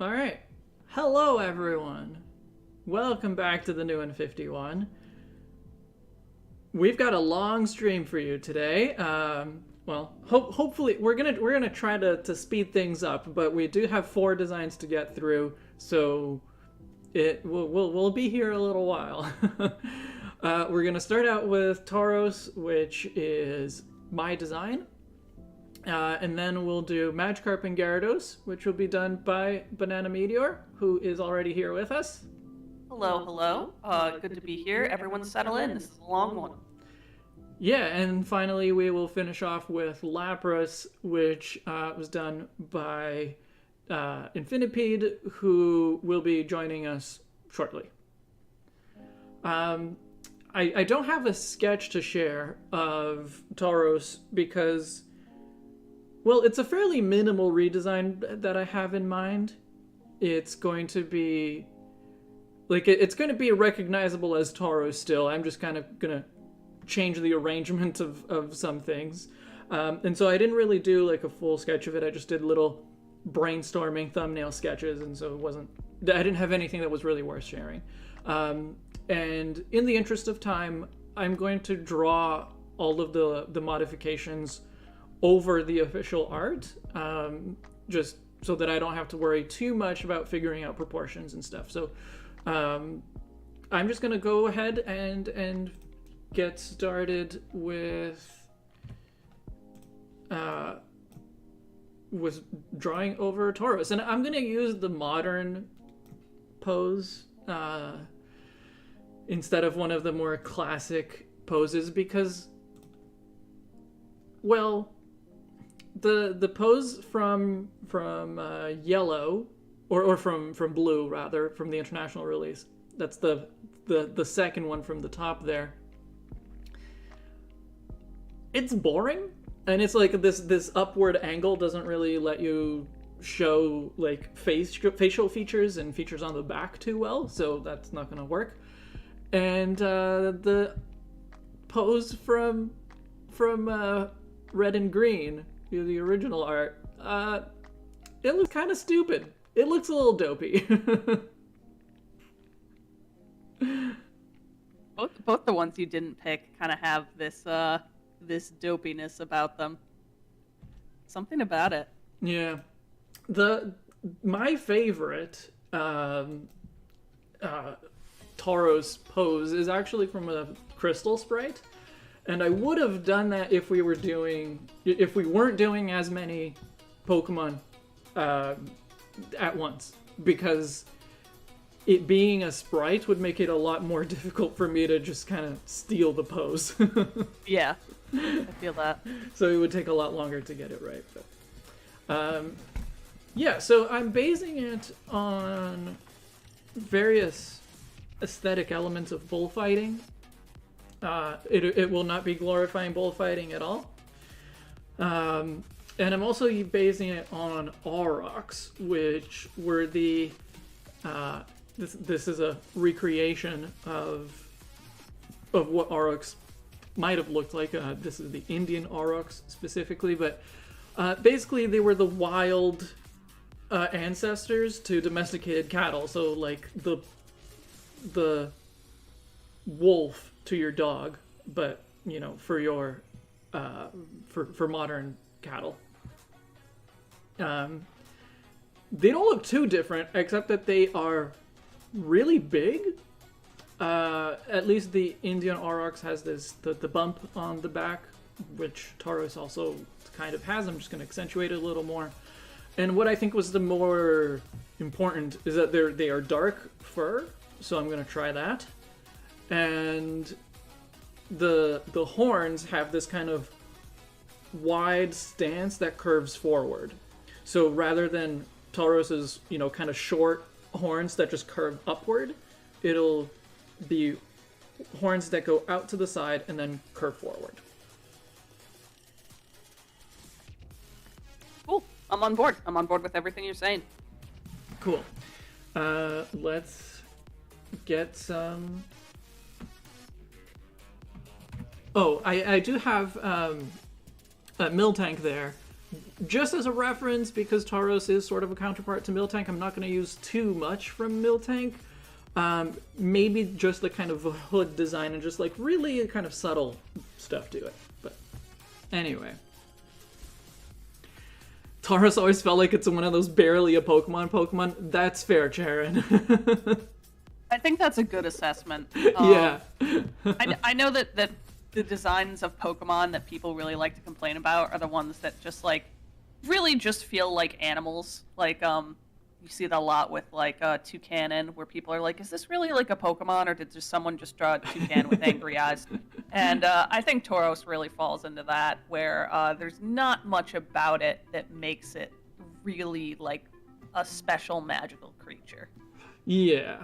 All right. Hello, everyone. Welcome back to the New and 51. We've got a long stream for you today. Hopefully we're gonna try to speed things up, but we do have 4 designs to get through, so we'll be here a little while. We're gonna start out with Tauros, which is my design. And then we'll do Magikarp and Gyarados, which will be done by Banana Meteor, who is already here with us. Hello, hello. Good to be here. Everyone settle in. This is a long one. Yeah, and finally we will finish off with Lapras, which was done by Infinipede, who will be joining us shortly. I don't have a sketch to share of Tauros because... well, it's a fairly minimal redesign that I have in mind. It's going to be... it's going to be recognizable as Tauros still. I'm just kind of going to change the arrangement of some things. And so I didn't really do, a full sketch of it. I just did little brainstorming thumbnail sketches, and so I didn't have anything that was really worth sharing. And in the interest of time, I'm going to draw all of the modifications over the official art, just so that I don't have to worry too much about figuring out proportions and stuff. So I'm just gonna go ahead and get started with drawing over Tauros, and I'm gonna use the modern pose instead of one of the more classic poses because, well, the pose from yellow or from blue rather, from the international release, that's the second one from the top there, it's boring, and it's like this upward angle doesn't really let you show facial features and features on the back too well, so that's not gonna work. And the pose from red and green, the original art, it looks kind of stupid. It looks a little dopey. Both the ones you didn't pick kind of have this dopiness about them. Something about it. Yeah. My favorite Tauros pose is actually from a crystal sprite. And I would have done that if we weren't doing as many Pokemon at once, because it being a sprite would make it a lot more difficult for me to just kind of steal the pose. Yeah, I feel that. So it would take a lot longer to get it right. But, yeah, so I'm basing it on various aesthetic elements of bullfighting. It will not be glorifying bullfighting at all. And I'm also basing it on Aurochs, which were the... this is a recreation of what Aurochs might have looked like. This is the Indian Aurochs specifically, but basically they were the wild ancestors to domesticated cattle. So like the wolf to your dog, but for your for modern cattle. They don't look too different, except that they are really big. At least the Indian Aurochs has the bump on the back, which Tauros also kind of has. I'm just going to accentuate it a little more. And what I think was the more important is that they are dark fur, so I'm going to try that. And the horns have this kind of wide stance that curves forward. So rather than Tauros's, kind of short horns that just curve upward, it'll be horns that go out to the side and then curve forward. Cool. I'm on board. I'm on board with everything you're saying. Cool. Let's get some... Oh, I do have Miltank there, just as a reference, because Tauros is sort of a counterpart to Miltank, I'm not going to use too much from Miltank. Maybe just the kind of hood design and just like really kind of subtle stuff to it. But anyway. Tauros always felt like it's one of those barely a Pokemon. That's fair, Charon. I think that's a good assessment. Yeah. I know that the designs of Pokemon that people really like to complain about are the ones that just like really just feel like animals. Like you see that a lot with like Toucanon, where people are like, "Is this really like a Pokemon, or did just someone just draw a toucan with angry eyes?" And I think Tauros really falls into that, where there's not much about it that makes it really like a special magical creature. Yeah.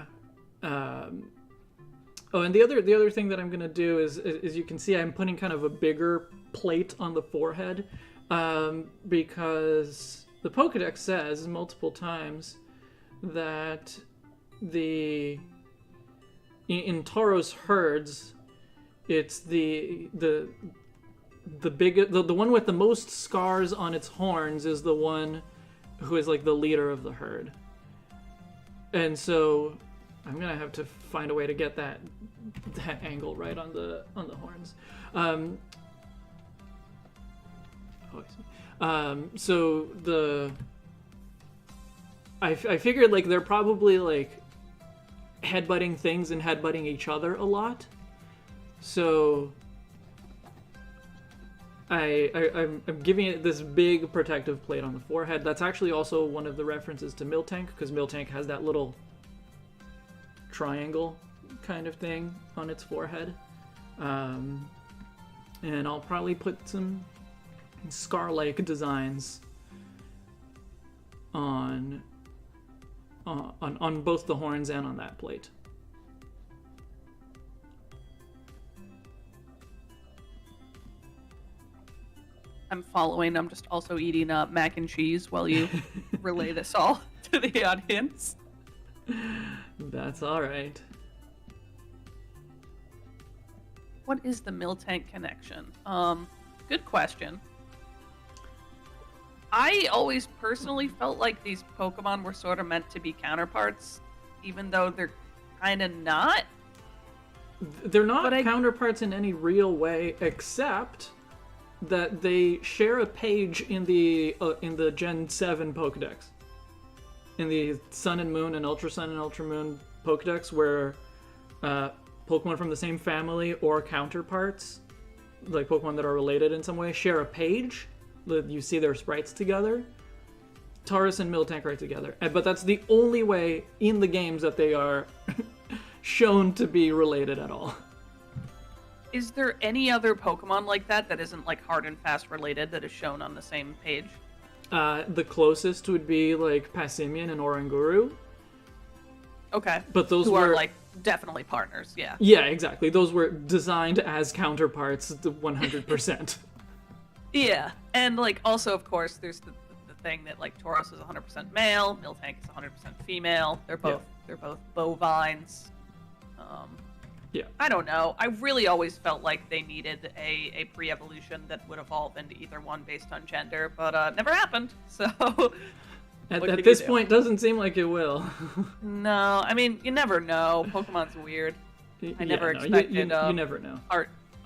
Oh, and the other thing that I'm gonna do is you can see I'm putting kind of a bigger plate on the forehead, because the Pokédex says multiple times that in Tauros herds, it's the one with the most scars on its horns is the one who is like the leader of the herd. And so I'm gonna have to find a way to get that angle right on the horns. So I figured like they're probably like headbutting things and headbutting each other a lot. So I'm giving it this big protective plate on the forehead. That's actually also one of the references to Miltank, because Miltank has that little triangle kind of thing on its forehead. And I'll probably put some scar-like designs on both the horns and on that plate. I'm following. I'm just also eating mac and cheese while you relay this all to the audience. That's all right. What is the Miltank connection? Good question. I always personally felt like these Pokemon were sort of meant to be counterparts, even though they're kind of not. They're not counterparts in any real way, except that they share a page in the Gen 7 Pokédex. In the Sun and Moon and Ultra Sun and Ultra Moon Pokédex, where Pokemon from the same family or counterparts, like Pokemon that are related in some way, share a page. You see their sprites together. Tauros and Miltank are together. But that's the only way in the games that they are shown to be related at all. Is there any other Pokemon like that isn't like hard and fast related that is shown on the same page? The closest would be like Passimian and Oranguru. Okay. But those are like definitely partners, yeah. Yeah, exactly. Those were designed as counterparts 100%. Yeah. And like also of course there's the thing that like Tauros is 100% male, Miltank is 100% female. They're both bovines. Yeah. I don't know. I really always felt like they needed a pre-evolution that would evolve into either one based on gender, but never happened. So at this point, doesn't seem like it will. No, I mean you never know. Pokemon's weird. I never expected. You never know.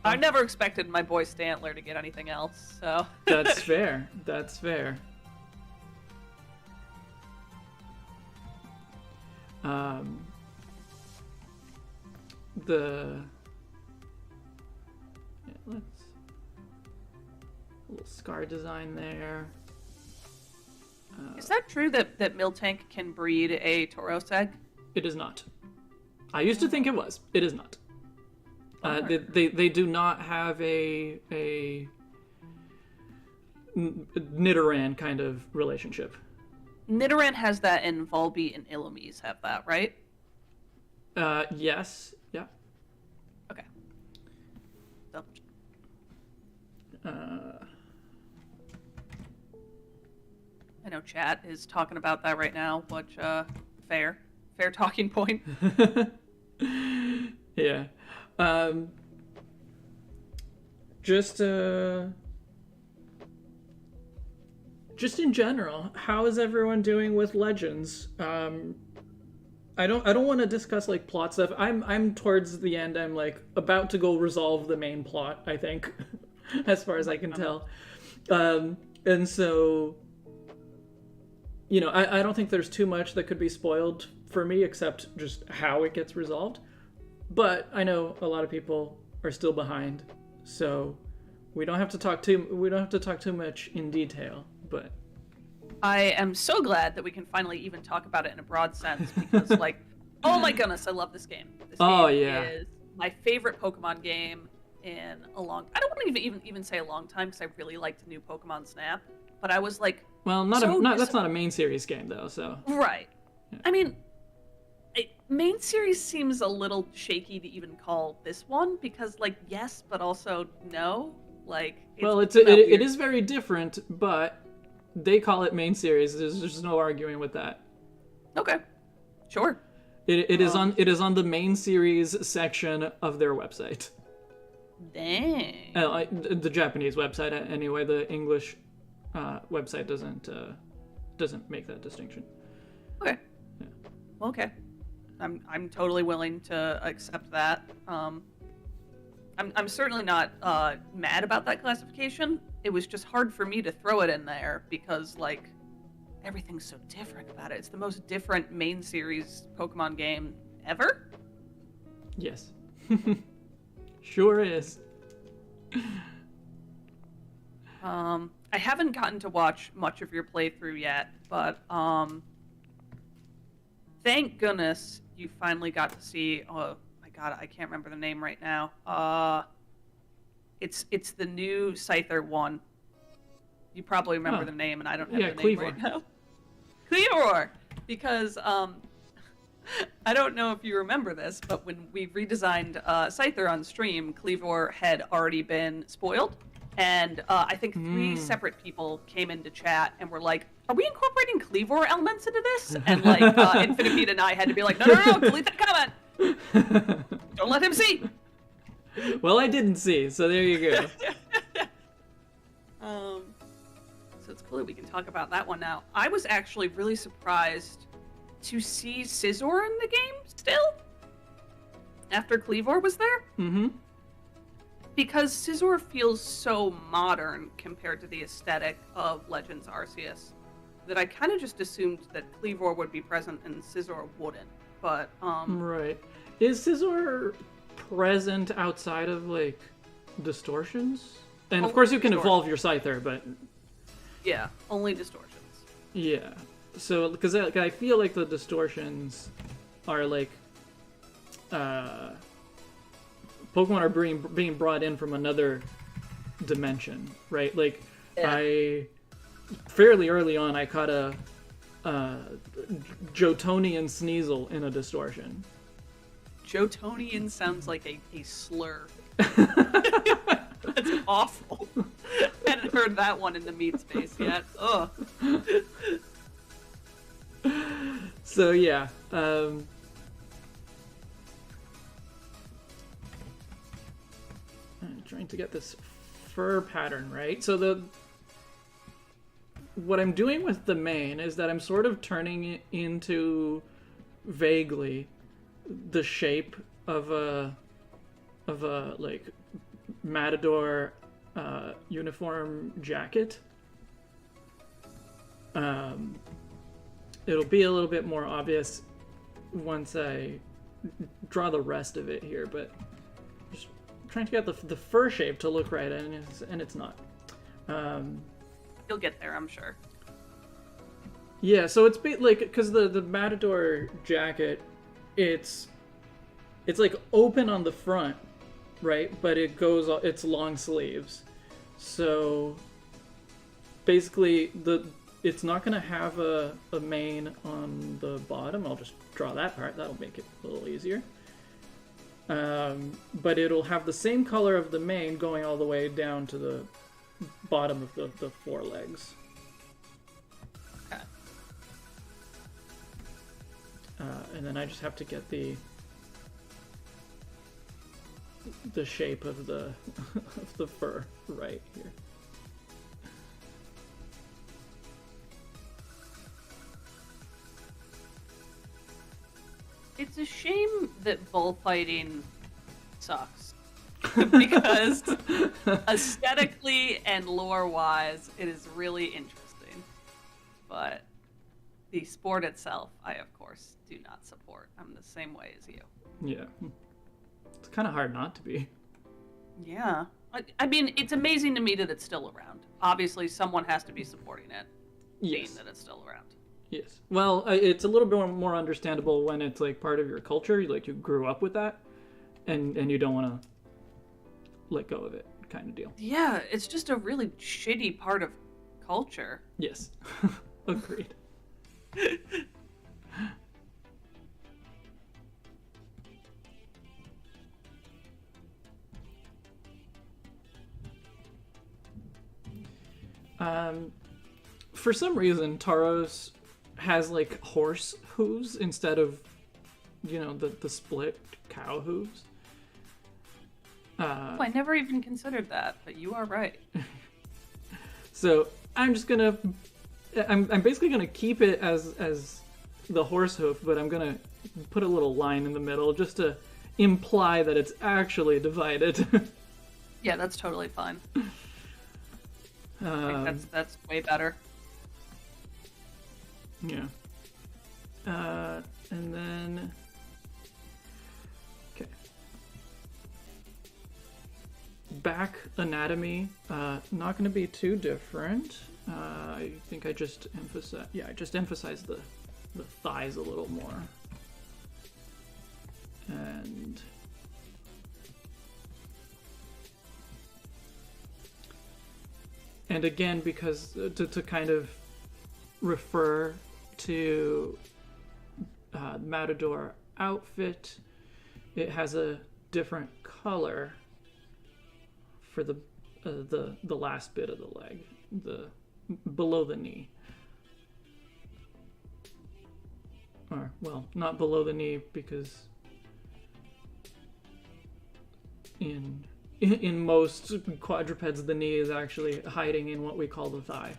I never expected my boy Stantler to get anything else. So that's fair. That's fair. Let's a little scar design there. Is that true that Miltank can breed a Tauros egg? It is not. I used to think it was. It is not. They do not have a Nidoran kind of relationship. Nidoran has that, and Volbeat and Illumise have that, right? Yes. Yeah. Okay. Double check. I know chat is talking about that right now, which fair talking point. Yeah. just in general, how is everyone doing with Legends? I don't want to discuss like plot stuff. I'm towards the end. I'm like about to go resolve the main plot, I think, as far as I can tell. And so, I don't think there's too much that could be spoiled for me except just how it gets resolved. But I know a lot of people are still behind, so we don't have to talk too much in detail, but I am so glad that we can finally even talk about it in a broad sense because, like, oh my goodness, I love this game. This game is my favorite Pokemon game in a long. I don't want to even say a long time because I really liked New Pokemon Snap, but I was like, well, that's not a main series game though, so right. Yeah. I mean, main series seems a little shaky to even call this one because, like, yes, but also no. Like, it is very different, but they call it main series. There's no arguing with that. Okay, sure. It is on the main series section of their website. Dang. The Japanese website, anyway. The English website doesn't make that distinction. Okay. Yeah. Well, okay. I'm totally willing to accept that. I'm certainly not mad about that classification. It was just hard for me to throw it in there because, like, everything's so different about it. It's the most different main series Pokemon game ever. Yes. Sure is. I haven't gotten to watch much of your playthrough yet, but thank goodness you finally got to see. Oh my god, I can't remember the name right now. It's the new Scyther one. You probably remember the name, and I don't have the name right now. Cleavor! Because, I don't know if you remember this, but when we redesigned Scyther on stream, Cleavor had already been spoiled. And I think 3 separate people came into chat and were like, are we incorporating Cleavor elements into this? And, like, Infinite and I had to be like, no, delete that comment! Don't let him see! Well, I didn't see, so there you go. So it's cool that we can talk about that one now. I was actually really surprised to see Scizor in the game still, after Cleavor was there. Mm-hmm. Because Scizor feels so modern compared to the aesthetic of Legends Arceus that I kind of just assumed that Cleavor would be present and Scizor wouldn't. But, Right. Is Scizor present outside of, like, distortions? And of course you can evolve your Scyther, but... Yeah, only distortions. Yeah. So, because I feel like the distortions are, like... Pokemon are being brought in from another dimension, right? Like, yeah. Fairly early on, I caught a Jotonian Sneasel in a distortion. Jotonian sounds like a slur. That's awful. I hadn't heard that one in the meat space yet. Ugh. So yeah, I'm trying to get this fur pattern right. So what I'm doing with the mane is that I'm sort of turning it into vaguely the shape of a like Matador uniform jacket. It'll be a little bit more obvious once I draw the rest of it here, but just trying to get the fur shape to look right, and it's not. You'll get there, I'm sure. Yeah, so it's like, because the Matador jacket, it's like open on the front, right? But it's long sleeves. So basically it's not going to have a mane on the bottom. I'll just draw that part. That'll make it a little easier. But it'll have the same color of the mane going all the way down to the bottom of the forelegs. Okay. And then I just have to get the shape of the of the fur right here. It's a shame that bullfighting sucks. Because aesthetically and lore-wise, it is really interesting. But the sport itself, I, of course, do not support. I'm the same way as you. Yeah. It's kind of hard not to be. Yeah. I mean, it's amazing to me that it's still around. Obviously, someone has to be supporting it, Yes. being that it's still around. Yes. Well, it's a little bit more understandable when it's like part of your culture, like you grew up with that, and you don't want to let go of it, kind of deal. Yeah, it's just a really shitty part of culture. Yes. Agreed. For some reason, Tauros has like horse hooves instead of, the split cow hooves. Oh, I never even considered that, but you are right. So I'm just gonna, I'm basically gonna keep it as the horse hoof, but I'm gonna put a little line in the middle just to imply that it's actually divided. Yeah, that's totally fine. I think that's way better. Yeah. And then... Okay. Back anatomy, not going to be too different. I think I just emphasized the thighs a little more. And again, because to kind of refer to Matador outfit, it has a different color for the last bit of the leg, the below the knee. Or, well, not below the knee, because in most quadrupeds, the knee is actually hiding in what we call the thigh.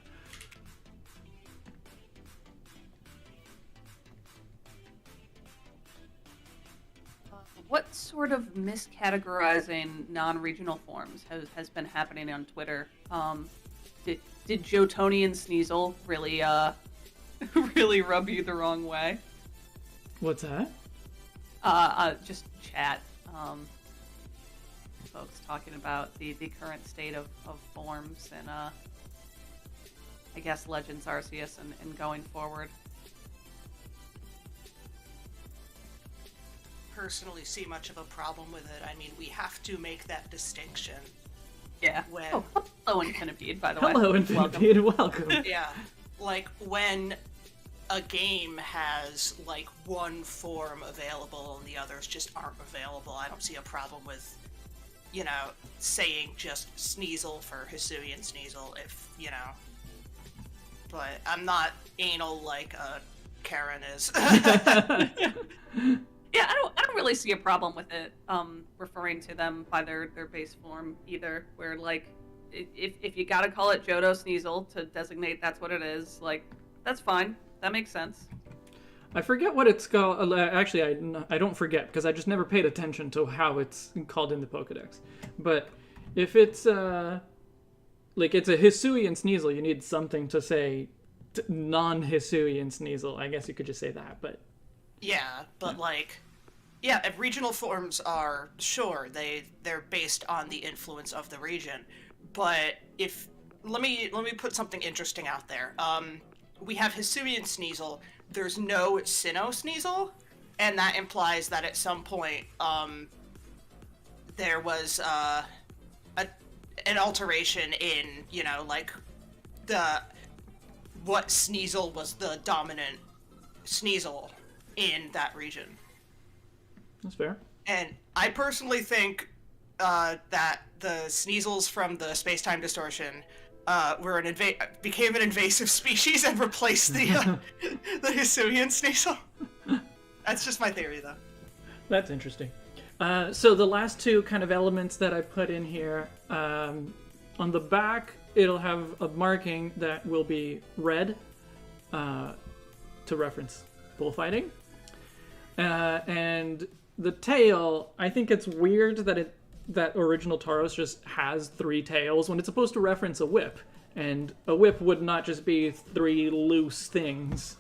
What sort of miscategorizing non-regional forms has been happening on Twitter? Did Jotoni and Sneasel really really rub you the wrong way? What's that? Just chat. Folks talking about the current state of forms and I guess Legends Arceus and going forward. Personally see much of a problem with it. I mean, we have to make that distinction. Yeah. When... Oh, hello, Infinipede, by the way. Hello, Infinipede, welcome. Yeah. Like, when a game has, like, one form available and the others just aren't available, I don't see a problem with, saying just Sneasel for Hisuian Sneasel if, But I'm not anal like Karen is. Yeah, I don't really see a problem with it referring to them by their base form either. Where like, if you gotta call it Johto Sneasel to designate that's what it is, like that's fine. That makes sense. I forget what it's called. Actually, I don't forget because I just never paid attention to how it's called in the Pokedex. But if it's like it's a Hisuian Sneasel, you need something to say non-Hisuian Sneasel. I guess you could just say that, but. Yeah, but if regional forms are, sure, they're based on the influence of the region, but let me put something interesting out there. We have Hisuian Sneasel, there's no Sinnoh Sneasel, and that implies that at some point, there was, an alteration in, what Sneasel was the dominant Sneasel in that region. That's fair. And I personally think that the Sneasels from the Space-Time Distortion became an invasive species and replaced the Hisuian Sneasel. That's just my theory, though. That's interesting. So the last two kind of elements that I put in here, on the back, it'll have a marking that will be red to reference bullfighting. And the tail, I think it's weird that original Tauros just has 3 tails when it's supposed to reference a whip. And a whip would not just be 3 loose things.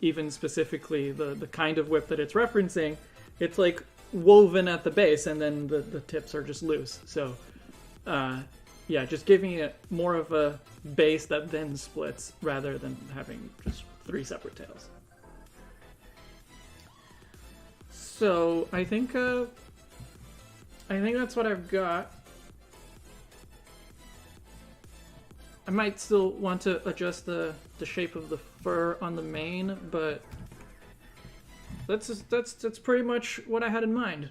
Even specifically the kind of whip that it's referencing, it's like woven at the base and then the tips are just loose. So yeah, just giving it more of a base that then splits rather than having just 3 separate tails. So I think that's what I've got. I might still want to adjust the shape of the fur on the mane, but that's pretty much what I had in mind.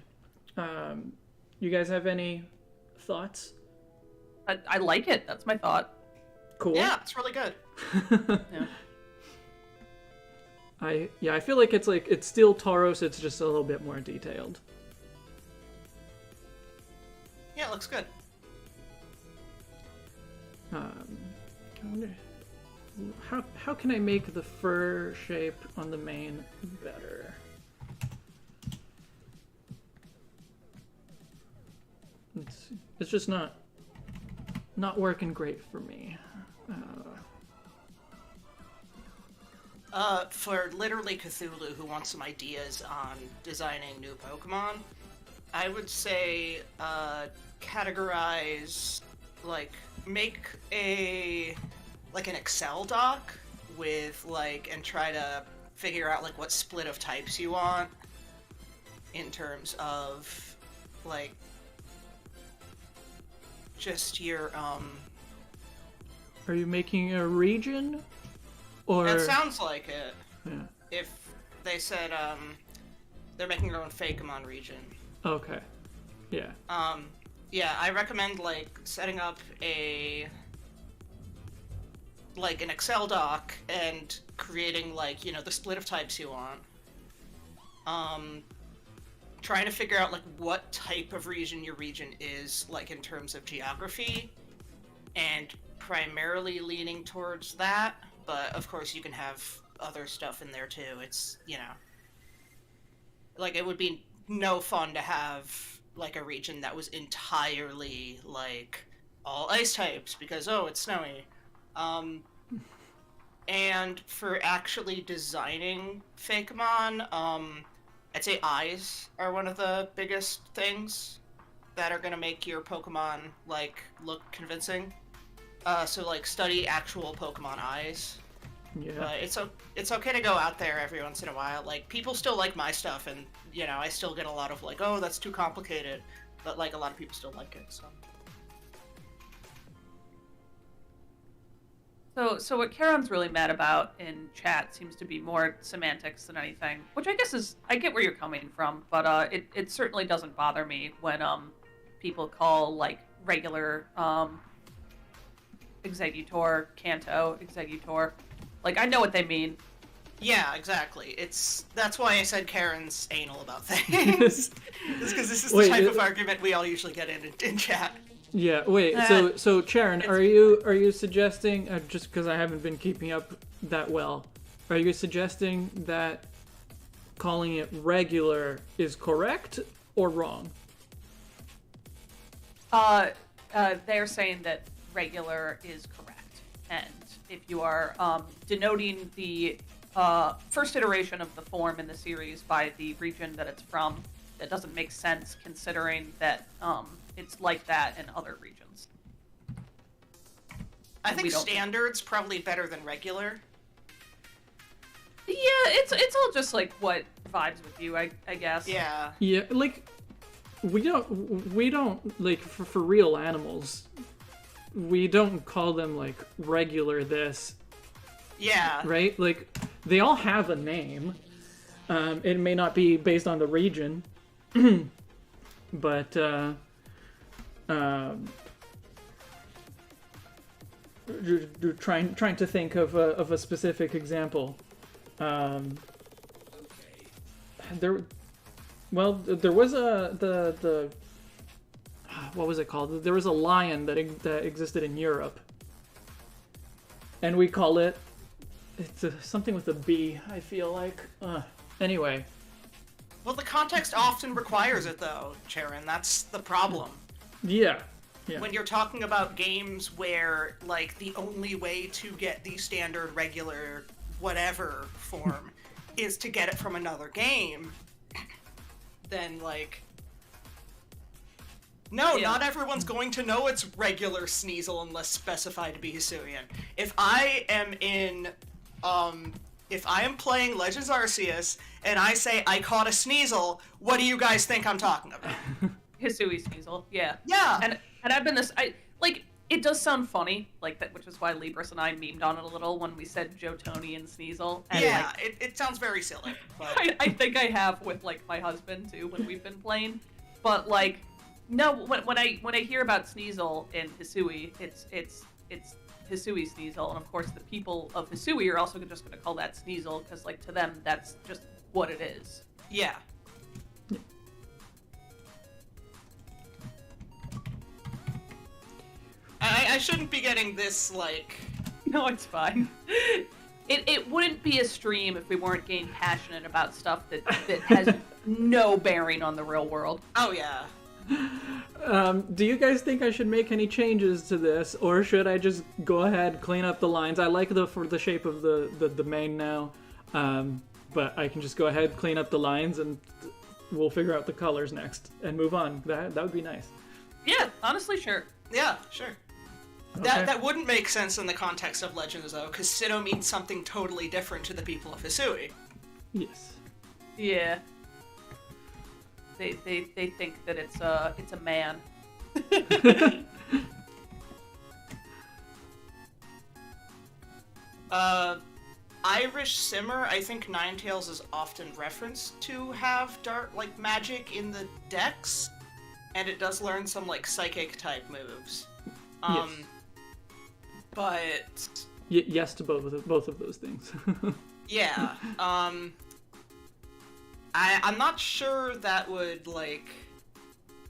You guys have any thoughts? I like it. That's my thought. Cool. Yeah, it's really good. Yeah. I feel like it's still Tauros, it's just a little bit more detailed. Yeah, it looks good. I wonder, how can I make the fur shape on the mane better? It's just not working great for me. For literally Cthulhu, who wants some ideas on designing new Pokemon, I would say categorize, like, make an Excel doc with, like, and try to figure out, like, what split of types you want in terms of, like, just your, Are you making a region? Or... It sounds like it. Yeah. If they said, they're making their own Fakemon region. Okay. Yeah. Yeah, I recommend, like, setting up an Excel doc and creating, like, you know, the split of types you want. Trying to figure out, like, what type of region your region is, like, in terms of geography, and primarily leaning towards that, but, of course, you can have other stuff in there, too. It's, you know... Like, it would be no fun to have, like, a region that was entirely, like, all ice types, because, oh, it's snowy. And for actually designing Fakemon, I'd say eyes are one of the biggest things that are going to make your Pokemon, like, look convincing. So, like, study actual Pokemon eyes. Yeah. It's okay to go out there every once in a while. Like, people still like my stuff, and, you know, I still get a lot of, like, oh, that's too complicated. But, like, a lot of people still like it, so... So what Karen's really mad about in chat seems to be more semantics than anything, which I guess is, I get where you're coming from, but it certainly doesn't bother me when people call, like, regular Executor, Kanto, Executor. Like, I know what they mean. Yeah, exactly. That's why I said Karen's anal about things. Just because this is the type of argument we all usually get in chat. Yeah, wait, so Charon, are you suggesting, just because I haven't been keeping up that well, are you suggesting that calling it regular is correct or wrong? They're saying that regular is correct, and if you are denoting the first iteration of the form in the series by the region that it's from, that doesn't make sense considering that it's like that in other regions. I think standard's probably better than regular. Yeah, it's all just like what vibes with you, I guess. Yeah. Yeah, like we don't like for real animals. We don't call them like regular this. Yeah. Right? Like they all have a name. It may not be based on the region, but trying to think of a specific example. There was the what was it called? There was a lion that existed in Europe, and we call it something with a B. I feel like Anyway. Well, the context often requires it, though, Charon. That's the problem. Yeah. Yeah. When you're talking about games where, like, the only way to get the standard, regular, whatever form is to get it from another game, then, like... No, not everyone's going to know it's regular Sneasel unless specified to be Hisuian. If I am playing Legends Arceus and I say I caught a Sneasel, what do you guys think I'm talking about? Hisui Sneasel, yeah. Yeah. And I've been it does sound funny, like that, which is why Libris and I memed on it a little when we said Joe Tony and Sneasel. And yeah, it sounds very silly. But... I think I have with, like, my husband, too, when we've been playing. But, like, no, when I hear about Sneasel in Hisui, it's Hisui Sneasel, and of course the people of Hisui are also just going to call that Sneasel, because, like, to them, that's just what it is. Yeah. I shouldn't be getting this, like... No, it's fine. It wouldn't be a stream if we weren't getting passionate about stuff that has no bearing on the real world. Oh, yeah. Do you guys think I should make any changes to this, or should I just go ahead, clean up the lines? I like the shape of the mane now, but I can just go ahead, clean up the lines, and we'll figure out the colors next and move on. That would be nice. Yeah, honestly, sure. Yeah, sure. Okay. That wouldn't make sense in the context of Legends, though, because Sinnoh means something totally different to the people of Hisui. Yes. Yeah. They think that it's a man. Irish Simmer, I think Ninetales is often referenced to have dark, like, magic in the decks, and it does learn some, like, psychic-type moves. Yes. But... yes to both of those things. Yeah, I'm not sure that would, like...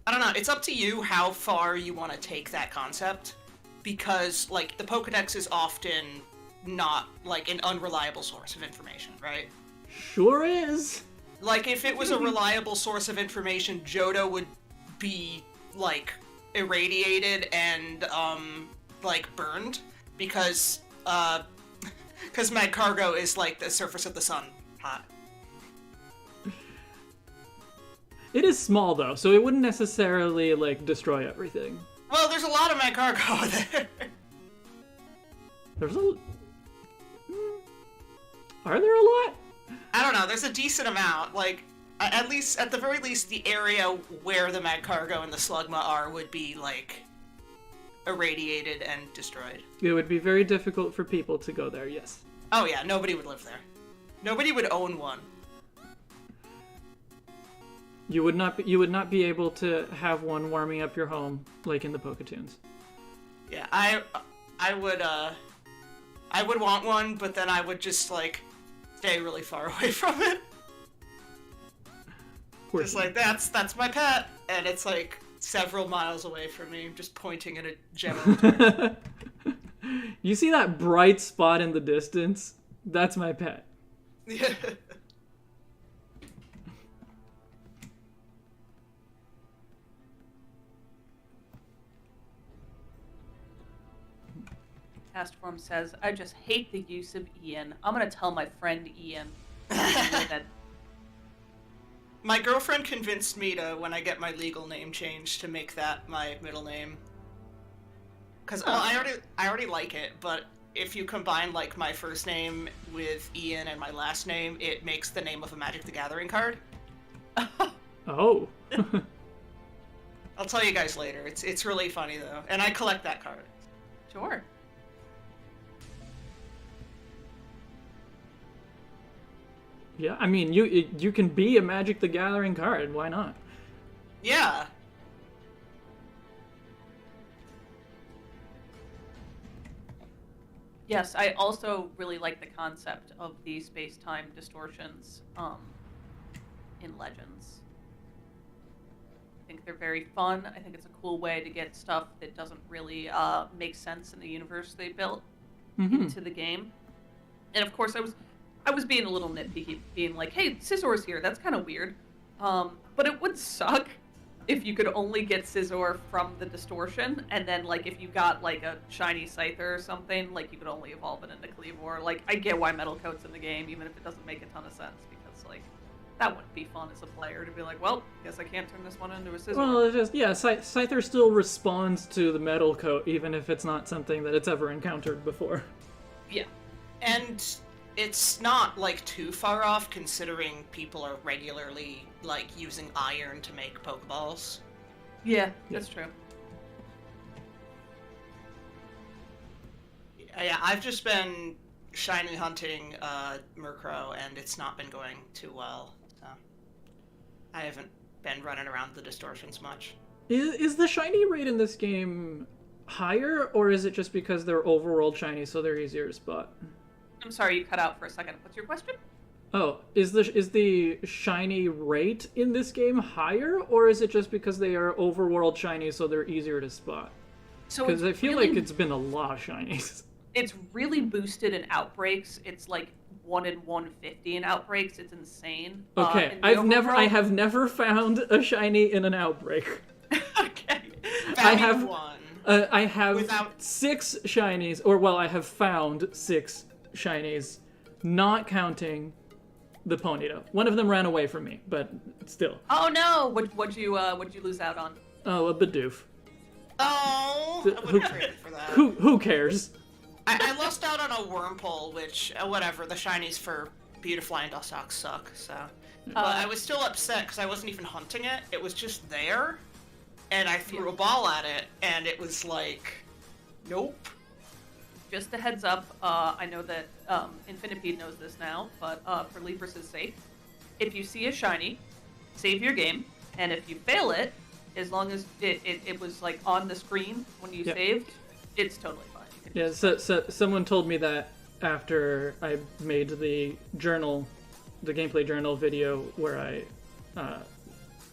I don't know, it's up to you how far you want to take that concept, because, like, the Pokedex is often not, like, an unreliable source of information, right? Sure is! Like, if it was a reliable source of information, Johto would be, like, irradiated and, like, burned, because Magcargo is, like, the surface of the sun hot. It is small, though, so it wouldn't necessarily, like, destroy everything. Well, there's a lot of Magcargo there. There's a... Are there a lot? I don't know, there's a decent amount. Like, at the very least, the area where the Magcargo and the Slugma are would be, like, irradiated and destroyed. It would be very difficult for people to go there, yes. Oh yeah, nobody would live there. Nobody would own one. You would not be able to have one warming up your home like in the Poketoons. Yeah, I would want one, but then I would just, like, stay really far away from it. Just like, that's my pet, and it's like several miles away from me, just pointing in a general direction. You see that bright spot in the distance? That's my pet. Yeah. Castform says, I just hate the use of Ian. I'm gonna tell my friend Ian. That... My girlfriend convinced me to, when I get my legal name changed, to make that my middle name. Because I already like it, but if you combine, like, my first name with Ian and my last name, it makes the name of a Magic the Gathering card. Oh. I'll tell you guys later. It's really funny, though. And I collect that card. Sure. Yeah, I mean, you can be a Magic the Gathering card. Why not? Yeah. Yes, I also really like the concept of the space-time distortions in Legends. I think they're very fun. I think it's a cool way to get stuff that doesn't really make sense in the universe they built into the game. And of course, I I was being a little nitpicky, being like, hey, Scissor's here. That's kind of weird. But it would suck if you could only get Scizor from the distortion, and then, like, if you got, like, a shiny Scyther or something, like, you could only evolve it into Cleavor. Like, I get why Metal Coat's in the game, even if it doesn't make a ton of sense, because, like, that wouldn't be fun as a player to be like, well, guess I can't turn this one into a Scizor. Well, it's just, yeah, Scyther still responds to the Metal Coat, even if it's not something that it's ever encountered before. Yeah. And it's not, like, too far off, considering people are regularly, like, using iron to make Pokeballs. Yeah, that's true. Yeah, I've just been shiny hunting Murkrow, and it's not been going too well, so I haven't been running around the distortions much. Is the shiny rate in this game higher, or is it just because they're overworld shiny, so they're easier to spot? I'm sorry, you cut out for a second. What's your question? Oh, is the shiny rate in this game higher, or is it just because they are overworld shiny, so they're easier to spot? So Because I feel really, like it's been a lot of shinies. it's really boosted in outbreaks. It's like 1 in 150 in outbreaks. It's insane. Okay, in the I overworld- have never found a shiny in an outbreak. Okay. I have Without- 6 shinies, or well, I have found 6 shinies, not counting the Ponyta. One of them ran away from me, but still. Oh no! What'd you lose out on? Oh, a Bidoof. Oh, Who- I wouldn't trade it for that. Who cares? I lost out on a Wurmple, which, whatever, the shinies for Beautifly and Dustox suck, so. But I was still upset because I wasn't even hunting it. It was just there, and I threw a ball at it, and it was like, nope. Just a heads up, I know that Infinipede knows this now, but for Libris' sake, if you see a shiny, save your game, and if you fail it, as long as it was like on the screen when you saved, it's totally fine. You can Yeah, so someone told me that after I made the gameplay journal video where I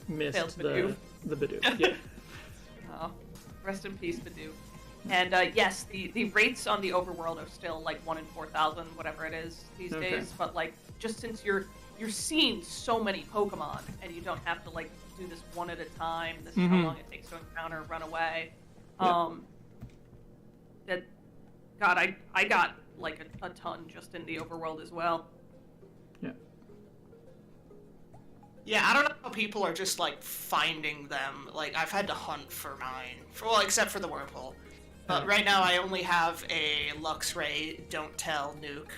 missed Failed Bidoof. the Bidoof. Yeah. Oh, rest in peace, Badoo. And yes, the rates on the overworld are still like 1 in 4,000, whatever it is these days. But like, just since you're seeing so many Pokemon, and you don't have to like do this one at a time. This is how long it takes to encounter, run away. That, God, I got like a ton just in the overworld as well. Yeah. Yeah, I don't know how people are just, like, finding them. Like, I've had to hunt for mine. Well, except for the Wurmple. But right now I only have a Luxray Don't Tell nuke.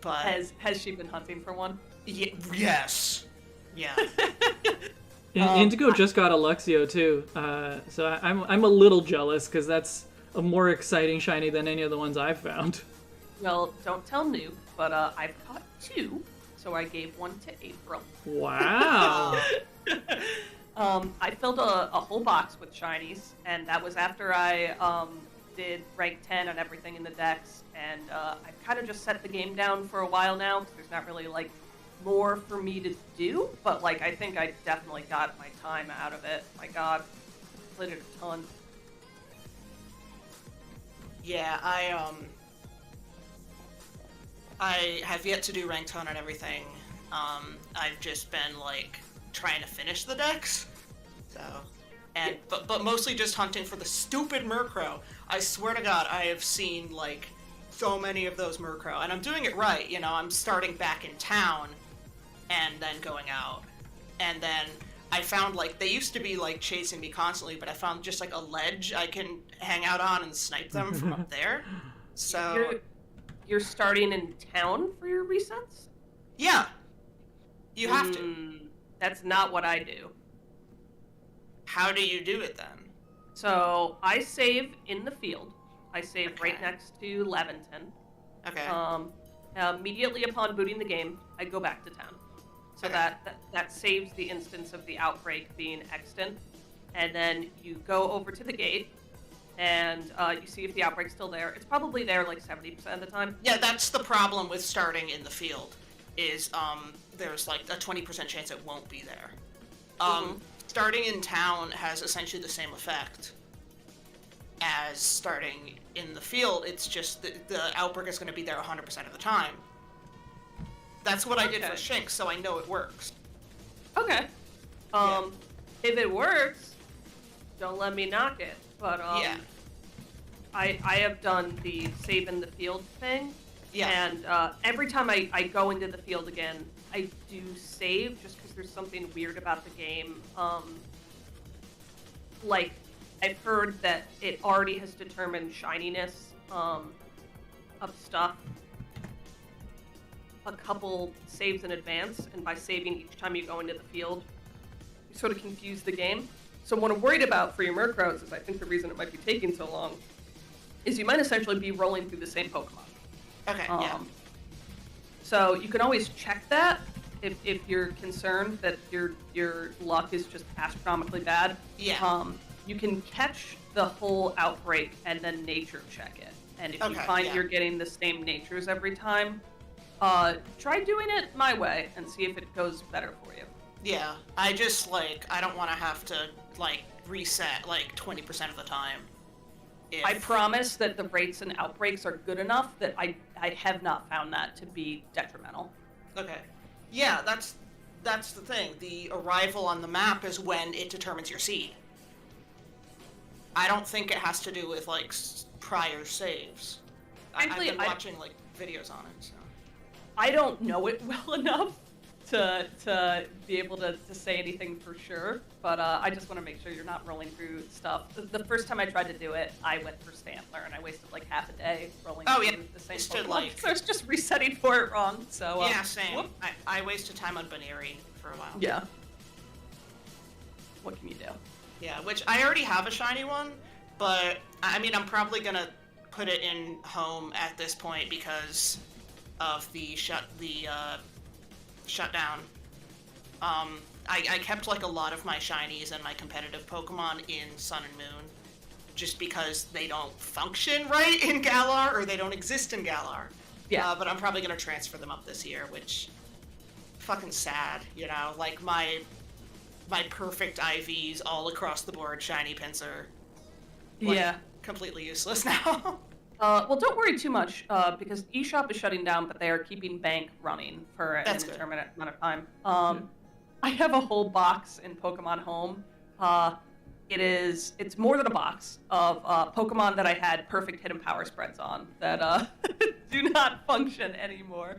But... Has she been hunting for one? Yes. Yeah. Indigo just got a Luxio too, so I'm a little jealous because that's a more exciting shiny than any of the ones I've found. Well, don't tell Nuke, but I've caught 2, so I gave 1 to April. Wow. I filled a whole box with shinies, and that was after I did rank 10 on everything in the decks, and I've kind of just set the game down for a while now, because there's not really, like, more for me to do, but, like, I think I definitely got my time out of it. My god, played it a ton. Yeah, I have yet to do rank 10 and everything. I've just been, like, trying to finish the decks, so... And, but mostly just hunting for the stupid Murkrow. I swear to God, I have seen, like, so many of those Murkrow. And I'm doing it right, you know, I'm starting back in town, and then going out. And then I found, like, they used to be, like, chasing me constantly, but I found just, like, a ledge I can hang out on and snipe them from up there. So... You're starting in town for your resets? Yeah. You have to. That's not what I do. How do you do it then? So I save in the field. I save right next to Laventon. Okay. Immediately upon booting the game, I go back to town. So that saves the instance of the outbreak being extant. And then you go over to the gate, and you see if the outbreak's still there. It's probably there like 70% of the time. Yeah, that's the problem with starting in the field, is there's like a 20% chance it won't be there. Starting in town has essentially the same effect as starting in the field. It's just the outbreak is going to be there 100% of the time. That's what I did for Shinx, so I know it works. Okay. If it works, don't let me knock it. But Yeah. I have done the save in the field thing. Yeah. And every time I go into the field again, I do save just because there's something weird about the game. Like, I've heard that it already has determined shininess of stuff a couple saves in advance, and by saving each time you go into the field, you sort of confuse the game. So what I'm worried about for your Murkrows is I think the reason it might be taking so long is you might essentially be rolling through the same Pokemon. Okay, yeah. So you can always check that if you're concerned that your luck is just astronomically bad. Yeah. You can catch the whole outbreak and then nature check it. And if you find yeah. you're getting the same natures every time, try doing it my way and see if it goes better for you. Yeah, I just, I don't want to have to, reset, 20% of the time. I promise that the rates and outbreaks are good enough that I have not found that to be detrimental. Okay. Yeah, that's the thing. The arrival on the map is when it determines your seed. I don't think it has to do with, prior saves. Frankly, I've been watching, videos on it, so... I don't know it well enough to be able to say anything for sure, but I just want to make sure you're not rolling through stuff. The first time I tried to do it, I went for Stantler, and I wasted half a day rolling through the same Pokemon. So I was just resetting for it wrong, so... yeah, same. I wasted time on Baneri for a while. Yeah. What can you do? Yeah, which I already have a shiny one, but, I'm probably gonna put it in home at this point because of the shutdown. I kept a lot of my shinies and my competitive Pokemon in Sun and Moon just because they don't function right in Galar, or they don't exist in Galar. Yeah. But I'm probably gonna transfer them up this year, which fucking sad, my perfect IVs all across the board shiny Pinsir. Completely useless now. Well, don't worry too much, because eShop is shutting down, but they are keeping Bank running for an indeterminate amount of time. I have a whole box in Pokemon Home. It's more than a box of Pokemon that I had perfect hidden power spreads on that do not function anymore.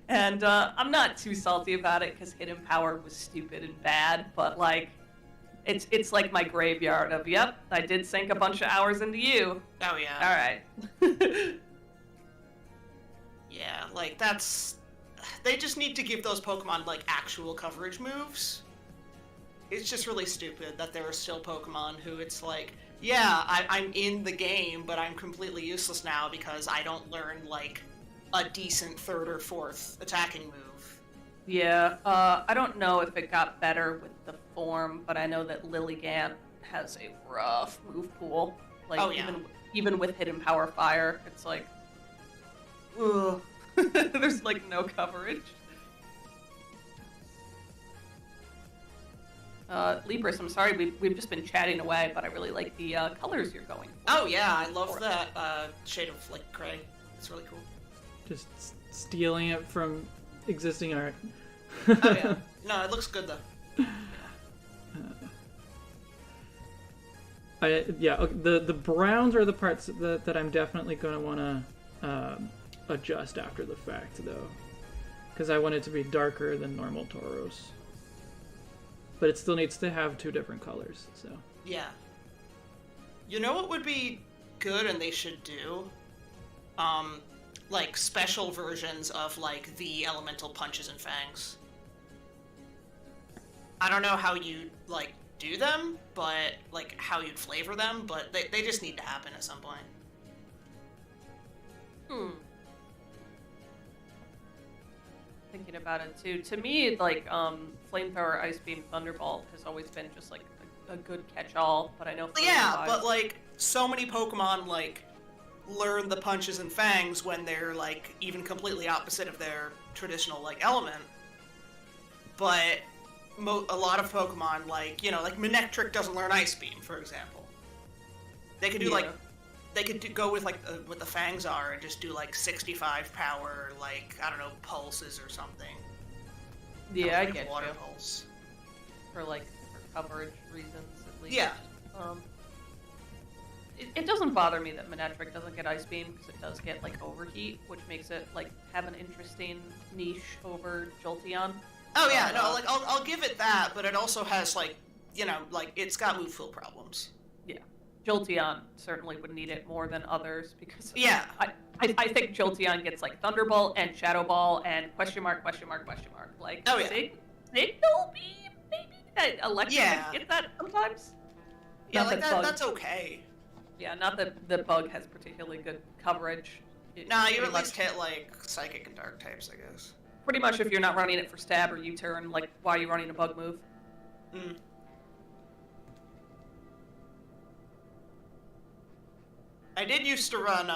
And I'm not too salty about it because hidden power was stupid and bad, but it's like my graveyard of, yep, I did sink a bunch of hours into you. Oh, yeah. All right. Yeah, that's... They just need to give those Pokemon, actual coverage moves. It's just really stupid that there are still Pokemon who it's yeah, I'm in the game, but I'm completely useless now because I don't learn, a decent third or fourth attacking move. Yeah, I don't know if it got better with the form, but I know that Lilligant has a rough move pool. Even with hidden power fire, it's ugh. There's no coverage. Libris, I'm sorry, we've just been chatting away, but I really like the colors you're going for. Oh yeah, I love that shade of Cray. It's really cool. Just stealing it from existing art. Oh yeah. No, it looks good though. The browns are the parts that I'm definitely going to want to adjust after the fact, though, because I want it to be darker than normal Tauros. But it still needs to have two different colors, so. Yeah. You know what would be good and they should do? Special versions of, the elemental punches and fangs. I don't know how you, do them, but, how you'd flavor them, but they just need to happen at some point. Thinking about it, too. To me, Flamethrower, Ice Beam, Thunderbolt has always been just, a good catch-all, but I know... Yeah, but, so many Pokemon, learn the punches and fangs when they're, even completely opposite of their traditional, element. But a lot of Pokemon, Manectric doesn't learn Ice Beam, for example. They could do, they could go with like what the fangs are and just do like 65 power, like I don't know, pulses or something. Yeah, I Like get water you. pulse. For coverage reasons, at least. Yeah. It doesn't bother me that Manectric doesn't get Ice Beam, because it does get, like, Overheat, which makes it, like, have an interesting niche over Jolteon. Oh yeah, no, like I'll give it that, but it also has like, you know, like it's got move pool problems. Yeah. Jolteon certainly would need it more than others, because Yeah. I think Jolteon gets, like, Thunderbolt and Shadow Ball and question mark. Like, Oh, yeah. Signal Beam, maybe? Electric Yeah. get that sometimes? Yeah, Not like that Bug- that's okay. Yeah, not that the Bug has particularly good coverage. Nah, you Pretty at much- least hit like psychic and dark types, I guess. Pretty much if you're not running it for stab or U-turn, like, why are you running a Bug move? Mm. I did used to run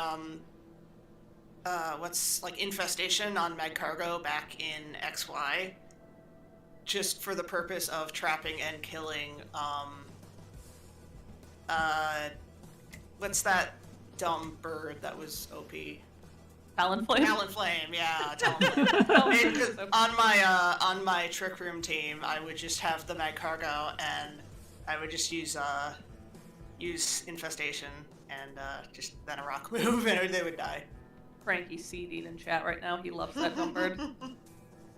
what's like Infestation on Magcargo back in XY, just for the purpose of trapping and killing what's that dumb bird that was OP? Talonflame? Talonflame, yeah, Talonflame. On my Trick Room team, I would just have the Magcargo, and I would just use Infestation and just then a rock move, and they would die. Frankie's seeding in chat right now. He loves that dumb bird.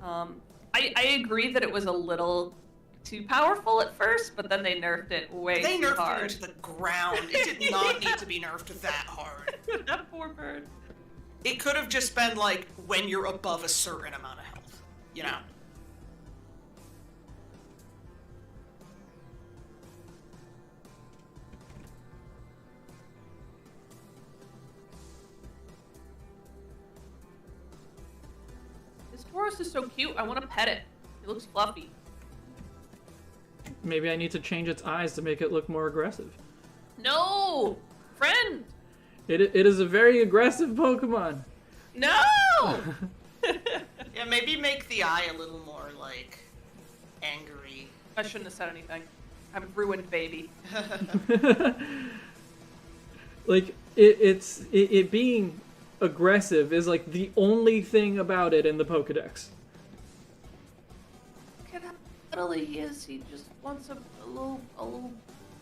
I agree that it was a little too powerful at first, but then they nerfed it way They too nerfed hard. it into the ground. It did not need to be nerfed that hard. That poor bird. It could have just been like when you're above a certain amount of health, you know? This Tauros is so cute. I want to pet it. It looks fluffy. Maybe I need to change its eyes to make it look more aggressive. No! Friend! It is a very aggressive Pokemon. No! Yeah, maybe make the eye a little more, like, angry. I shouldn't have said anything. I'm a ruined baby. Like, it being aggressive is like the only thing about it in the Pokedex. Look at how little he is. He just wants a little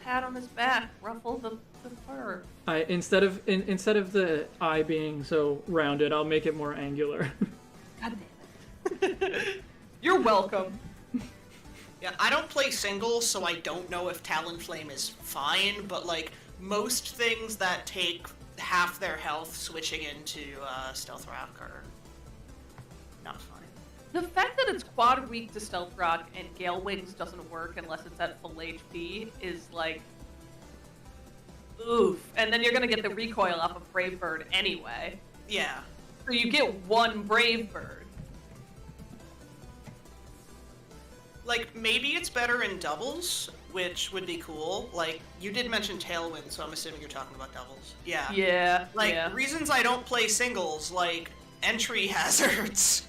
pat on his back, ruffle the fur. Instead of the eye being so rounded, I'll make it more angular. God damn it. You're welcome. Yeah, I don't play singles, so I don't know if Talonflame is fine, but, like, most things that take half their health switching into Stealth Rock are not fine. The fact that it's quad weak to Stealth Rock and Gale Wings doesn't work unless it's at full HP is like, oof. And then you're gonna get the recoil off of Brave Bird anyway. Yeah. So you get one Brave Bird. Like, maybe it's better in doubles, which would be cool. Like, you did mention Tailwind, so I'm assuming you're talking about doubles. Yeah. Yeah. Like, yeah. reasons I don't play singles, like, entry hazards.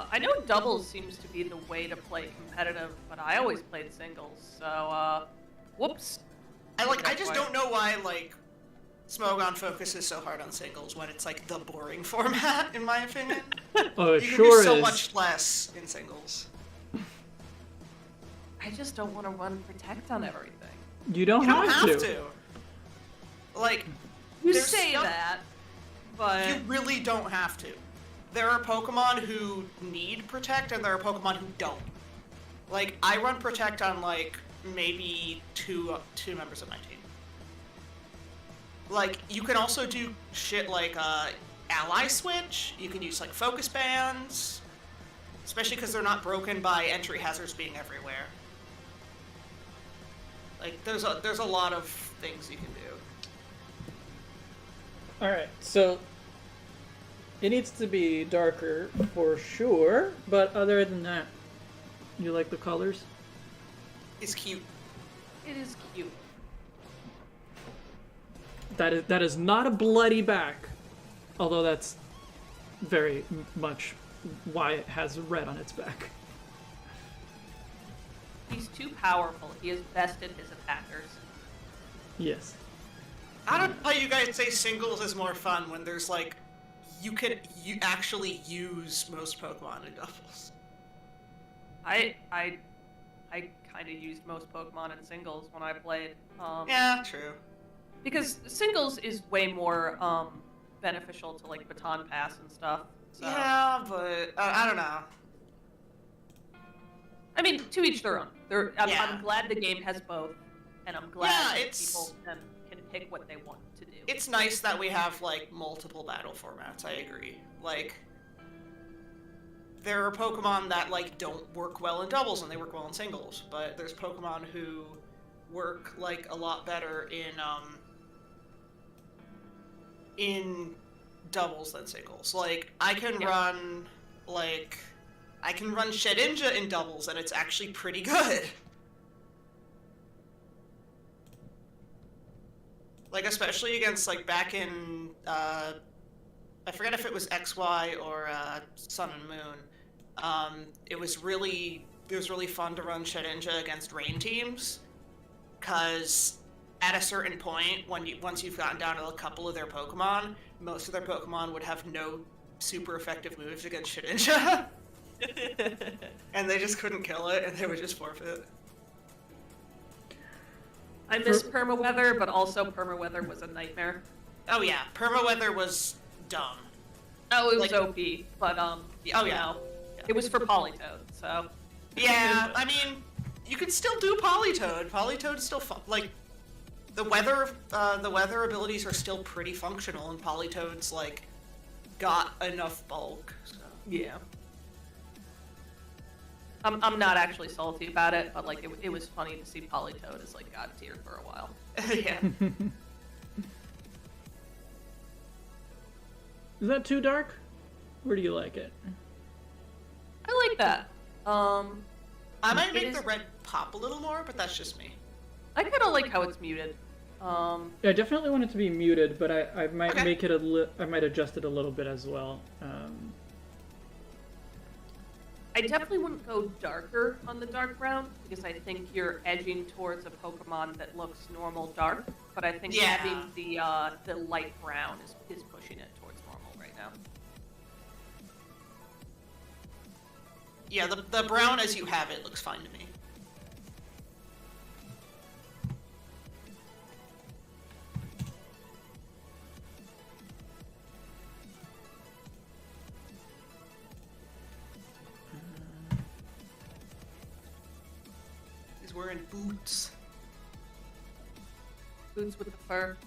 I know doubles seems to be the way to play competitive, but I always played singles, so, whoops. I just don't know why, like, Smogon focuses so hard on singles when it's, like, the boring format, in my opinion. Oh, it You can sure do so is. much less in singles. I just don't want to run Protect on everything. You don't, You don't have have to. to. Like, You there's say stuff- that, but... You really don't have to. There are Pokemon who need Protect, and there are Pokemon who don't. Like, I run Protect on, like, maybe two members of my team. Like, you can also do shit like, Ally Switch. You can use, like, Focus Bands. Especially because they're not broken by entry hazards being everywhere. Like, there's a lot of things you can do. Alright, so it needs to be darker for sure, but other than that, you like the colors? It's cute. It is cute. That is not a bloody back, although that's very much why it has red on its back. too powerful. He has bested his attackers. Yes. I don't know how you guys say singles is more fun when there's like, you actually use most Pokemon in doubles. I kind of used most Pokemon in singles when I played. Yeah, true. Because singles is way more beneficial to like baton pass and stuff. So. Yeah, but I don't know. I mean, to each their own. Yeah. I'm glad the game has both, and I'm glad that people can pick what they want to do. It's nice that we have like multiple battle formats. I agree. Like, there are Pokemon that like don't work well in doubles and they work well in singles, but there's Pokemon who work like a lot better in doubles than singles. Like, I can run Shedinja in doubles and it's actually pretty good. Like, especially against, like, back in, I forget if it was XY or Sun and Moon. It was really fun to run Shedinja against rain teams, because at a certain point, once you've gotten down to a couple of their Pokemon, most of their Pokemon would have no super effective moves against Shedinja. And they just couldn't kill it, and they would just forfeit. I miss Permaweather, but also Permaweather was a nightmare. Oh yeah, Permaweather was dumb. Oh, it was Like, OP, but it was for Politoed, so. Yeah, I mean, you can still do Politoed. Politoed's still fun. Like, the weather abilities are still pretty functional, and Politoed's like got enough bulk. So. Yeah. I'm not actually salty about it, but like it was funny to see Politoed as like God tier for a while. Yeah. Is that too dark? Where do you like it? I like that. I might make the red pop a little more, but that's just me. I kind of like how it's muted. Yeah, I definitely want it to be muted, but I might Okay. make it I might adjust it a little bit as well. I definitely wouldn't go darker on the dark brown, because I think you're edging towards a Pokemon that looks normal dark, but I think Yeah. having the light brown is pushing it towards normal right now. Yeah, the brown as you have it looks fine to me. He's wearing boots. Boots with the fur.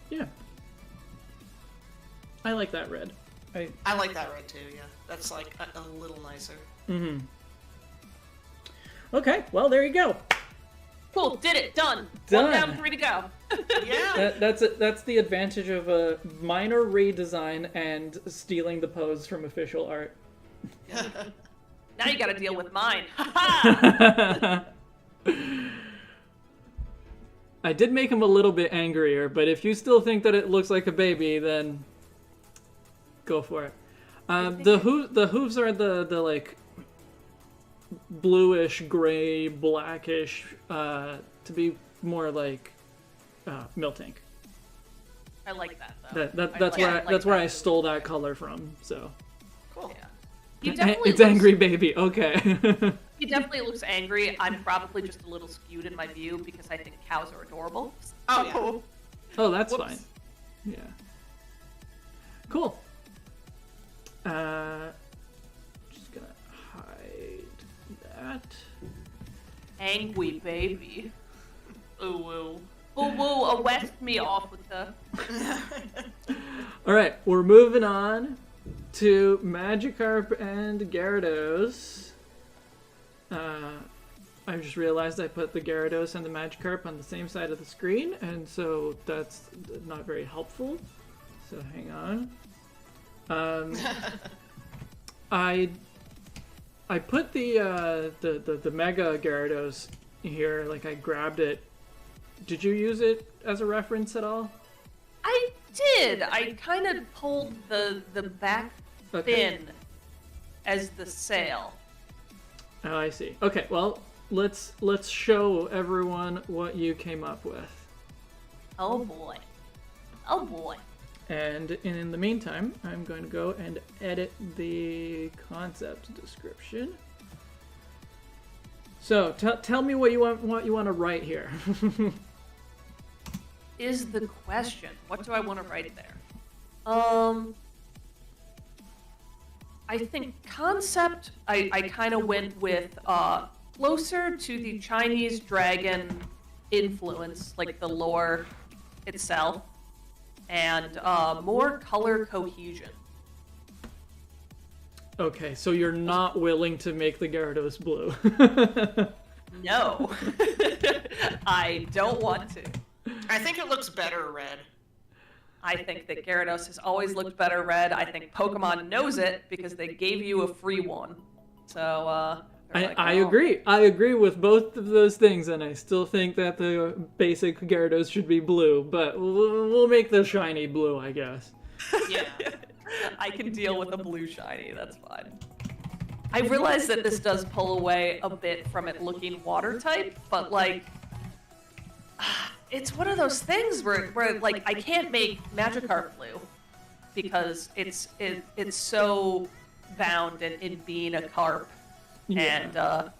Yeah. I like that red. I like that red too, yeah. That's like a little nicer. Mm-hmm. Okay, well, there you go. Cool, did it, done. Done. 1 down, 3 to go. Yeah. That's the advantage of a minor redesign and stealing the pose from official art. Now you gotta deal with mine. Ha I did make him a little bit angrier, but if you still think that it looks like a baby, then go for it. The hooves are the like bluish, gray, blackish, to be more like Miltank. I like that though. That's where I stole that color from. So Cool. Yeah. He definitely it's looks, angry baby. Okay. He definitely looks angry. I'm probably just a little skewed in my view because I think cows are adorable. Oh, yeah. Oh, that's Whoops. fine. Yeah. Cool. Just gonna hide that. Angry baby. Ooh woo. Ooh woo, a west me off with the... All right, we're moving on to Magikarp and Gyarados. I just realized I put the Gyarados and the Magikarp on the same side of the screen, and so that's not very helpful. So hang on. I put the Mega Gyarados here, like I grabbed it. Did you use it as a reference at all? I did. I kind of pulled the back Okay. fin as the sail. Oh, I see. Okay, well, let's show everyone what you came up with. Oh boy. Oh boy. And in the meantime, I'm going to go and edit the concept description. So tell me what you want to write here. Is the question. What do I want to write there? I think concept, I kind of went with closer to the Chinese dragon influence, like the lore itself, and more color cohesion. Okay, so you're not willing to make the Gyarados blue. No. I don't want to. I think it looks better red. I think that Gyarados has always looked better red. I think Pokemon knows it because they gave you a free one. So, I agree. I agree with both of those things, and I still think that the basic Gyarados should be blue, but we'll make the shiny blue, I guess. Yeah. I can deal with a blue shiny, that's fine. I realize that this does pull away a bit from it looking water type, but like, it's one of those things where like I can't make Magikarp blue because it's so bound in being a carp, Yeah.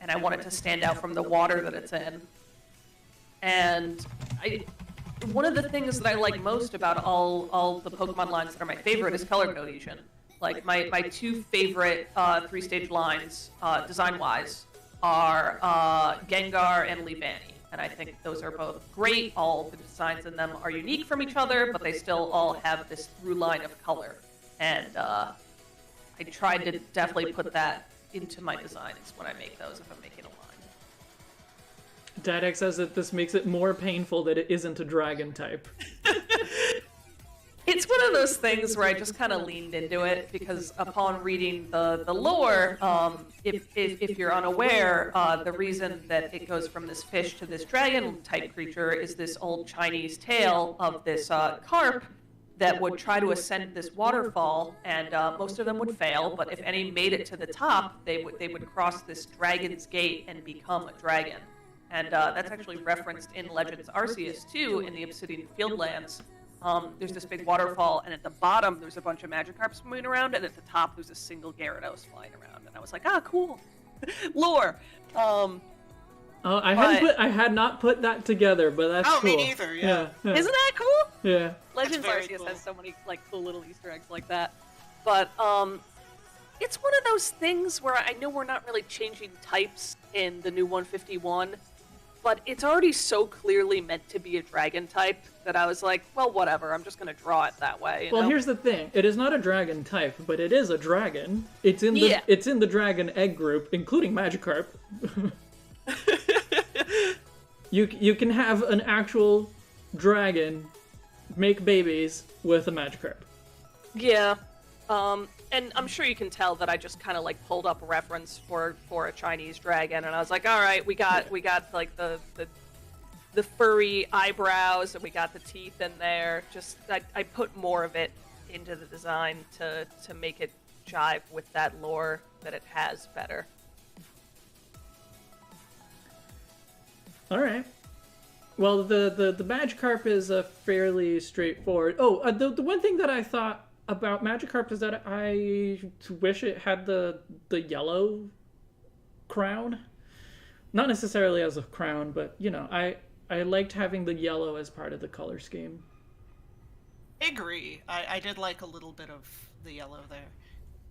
and I want it to stand out from the water that it's in. And one of the things that I like most about all the Pokemon lines that are my favorite is color cohesion. Like my two favorite 3-stage lines, design-wise, are Gengar and Leavanny. And I think those are both great. All the designs in them are unique from each other, but they still all have this through line of color. And I tried to definitely put that into my designs when I make those, if I'm making a line. Dadex says that this makes it more painful that it isn't a dragon type. It's one of those things where I just kind of leaned into it because upon reading the lore, if you're unaware, the reason that it goes from this fish to this dragon type creature is this old Chinese tale of this carp that would try to ascend this waterfall, and most of them would fail. But if any made it to the top, they would cross this dragon's gate and become a dragon. And that's actually referenced in Legends Arceus too, in the Obsidian Fieldlands. There's this big waterfall, and at the bottom there's a bunch of Magikarps moving around, and at the top there's a single Gyarados flying around. And I was like, cool, lore. I had not put that together, but that's cool. Me neither. Yeah. Yeah. Isn't that cool? Yeah. Legends very Arceus cool. has so many like cool little Easter eggs like that. But it's one of those things where I know we're not really changing types in the new 151. But it's already so clearly meant to be a dragon type that I was like, well, whatever. I'm just going to draw it that way. You Well, know? here's the thing. It is not a dragon type, but it is a dragon. It's in the dragon egg group, including Magikarp. You can have an actual dragon make babies with a Magikarp. Yeah. And I'm sure you can tell that I just kind of like pulled up a reference for a Chinese dragon, and I was like, all right, we got like the furry eyebrows, and we got the teeth in there. Just I put more of it into the design to make it jive with that lore that it has better. All right. Well, the Magikarp is fairly straightforward. Oh, the one thing that I thought about Magikarp is that I wish it had the yellow crown. Not necessarily as a crown, but you know, I liked having the yellow as part of the color scheme. I agree. I did like a little bit of the yellow there.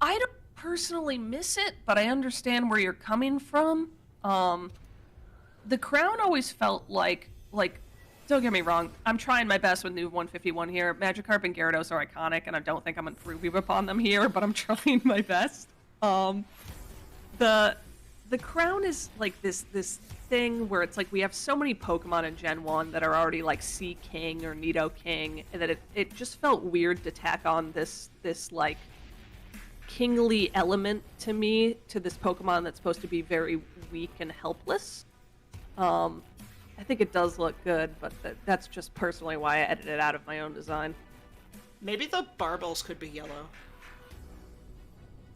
I don't personally miss it, but I understand where you're coming from. The crown always felt like don't get me wrong, I'm trying my best with new 151 here. Magikarp and Gyarados are iconic, and I don't think I'm improving upon them here, but I'm trying my best. The crown is like this thing where it's like we have so many Pokemon in Gen 1 that are already like Sea King or Nidoking, and that it just felt weird to tack on this like kingly element to me, to this Pokemon that's supposed to be very weak and helpless. I think it does look good, but that's just personally why I edited it out of my own design. Maybe the barbels could be yellow.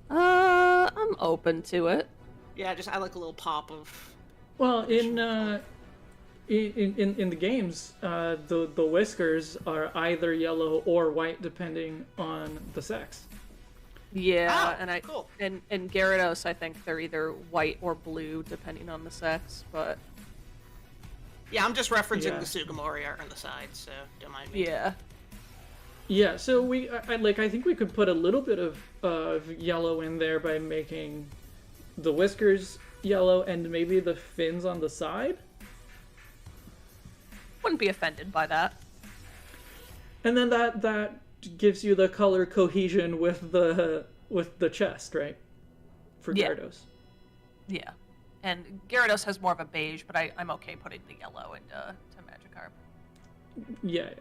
I'm open to it. Yeah, just I like a little pop of. Well, in the games, the whiskers are either yellow or white depending on the sex. Yeah, Cool. and Gyarados, I think they're either white or blue depending on the sex, but Yeah, I'm just referencing Yeah. the Sugimori art on the side, so don't mind me. yeah. Yeah, so I think we could put a little bit of yellow in there by making the whiskers yellow and maybe the fins on the side. Wouldn't be offended by that. And then that gives you the color cohesion with the chest, right? For Yeah. Gyarados. Yeah. And Gyarados has more of a beige, but I'm okay putting the yellow into to Magikarp. Yeah.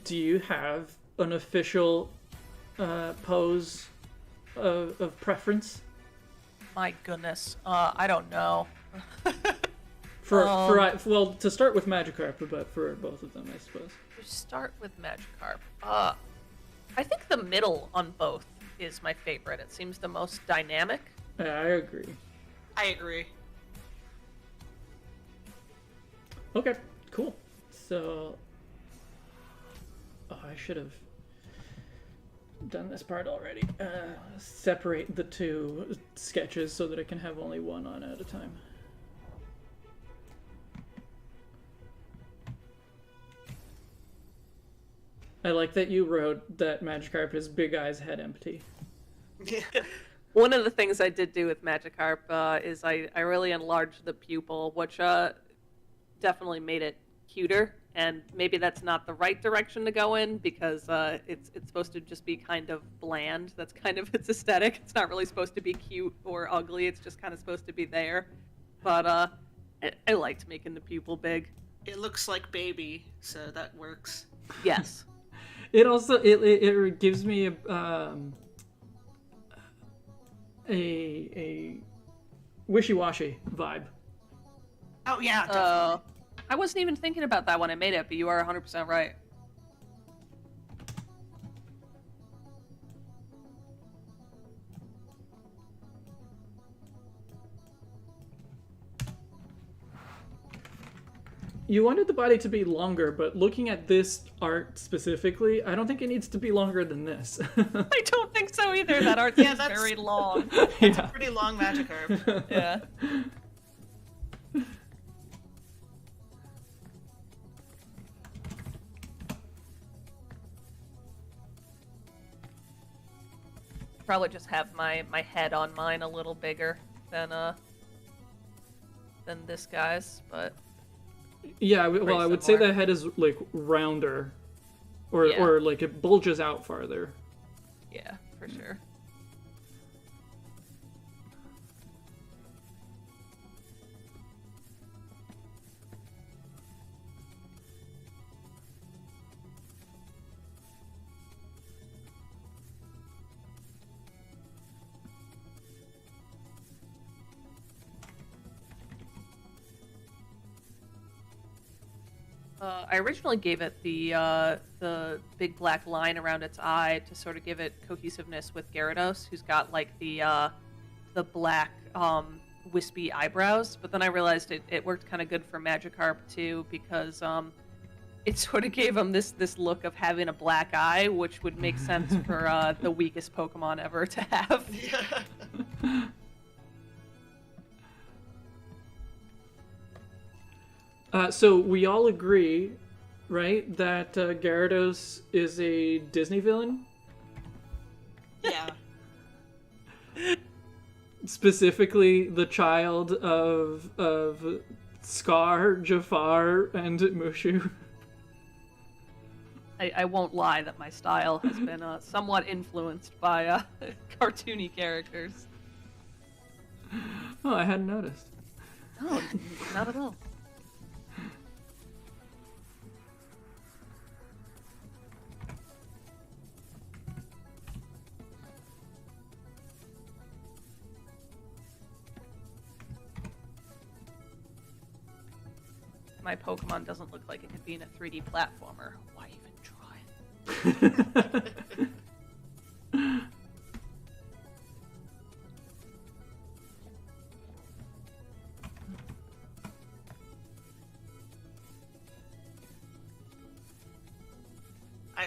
Do you have an official pose of preference My goodness. I don't know. well, to start with Magikarp, but for both of them, I suppose. To start with Magikarp. I think the middle on both is my favorite. It seems the most dynamic. Yeah, I agree. I agree. Okay, cool. So, I should have done this part already. Separate the two sketches so that I can have only one on at a time. I like that you wrote that Magikarp is big eyes, head empty. One of the things I did do with Magikarp is I really enlarged the pupil, which definitely made it cuter. And maybe that's not the right direction to go in because it's supposed to just be kind of bland. That's kind of its aesthetic. It's not really supposed to be cute or ugly. It's just kind of supposed to be there. But I liked making the pupil big. It looks like baby, so that works. Yes. It also it gives me a wishy-washy vibe. Oh yeah, definitely. I wasn't even thinking about that when I made it, but you are 100% right. You wanted the body to be longer, but looking at this art specifically, I don't think it needs to be longer than this. I don't think so either. That art Yeah, is that's- very long. Yeah. Pretty long Magikarp. Yeah. Probably just have my head on mine a little bigger than this guy's, but Yeah, well, I would say similar. the head is like rounder, or Yeah. or like it bulges out farther. yeah, for sure. I originally gave it the big black line around its eye to sort of give it cohesiveness with Gyarados, who's got like the black wispy eyebrows. But then I realized it worked kind of good for Magikarp too because it sort of gave him this look of having a black eye, which would make sense for the weakest Pokemon ever to have. So we all agree, right, that Gyarados is a Disney villain, Yeah. specifically the child of Scar, Jafar, and Mushu. I won't lie that my style has been somewhat influenced by cartoony characters. Oh, I hadn't noticed. No, not at all. My Pokemon doesn't look like it could be in a 3D platformer. Why even try?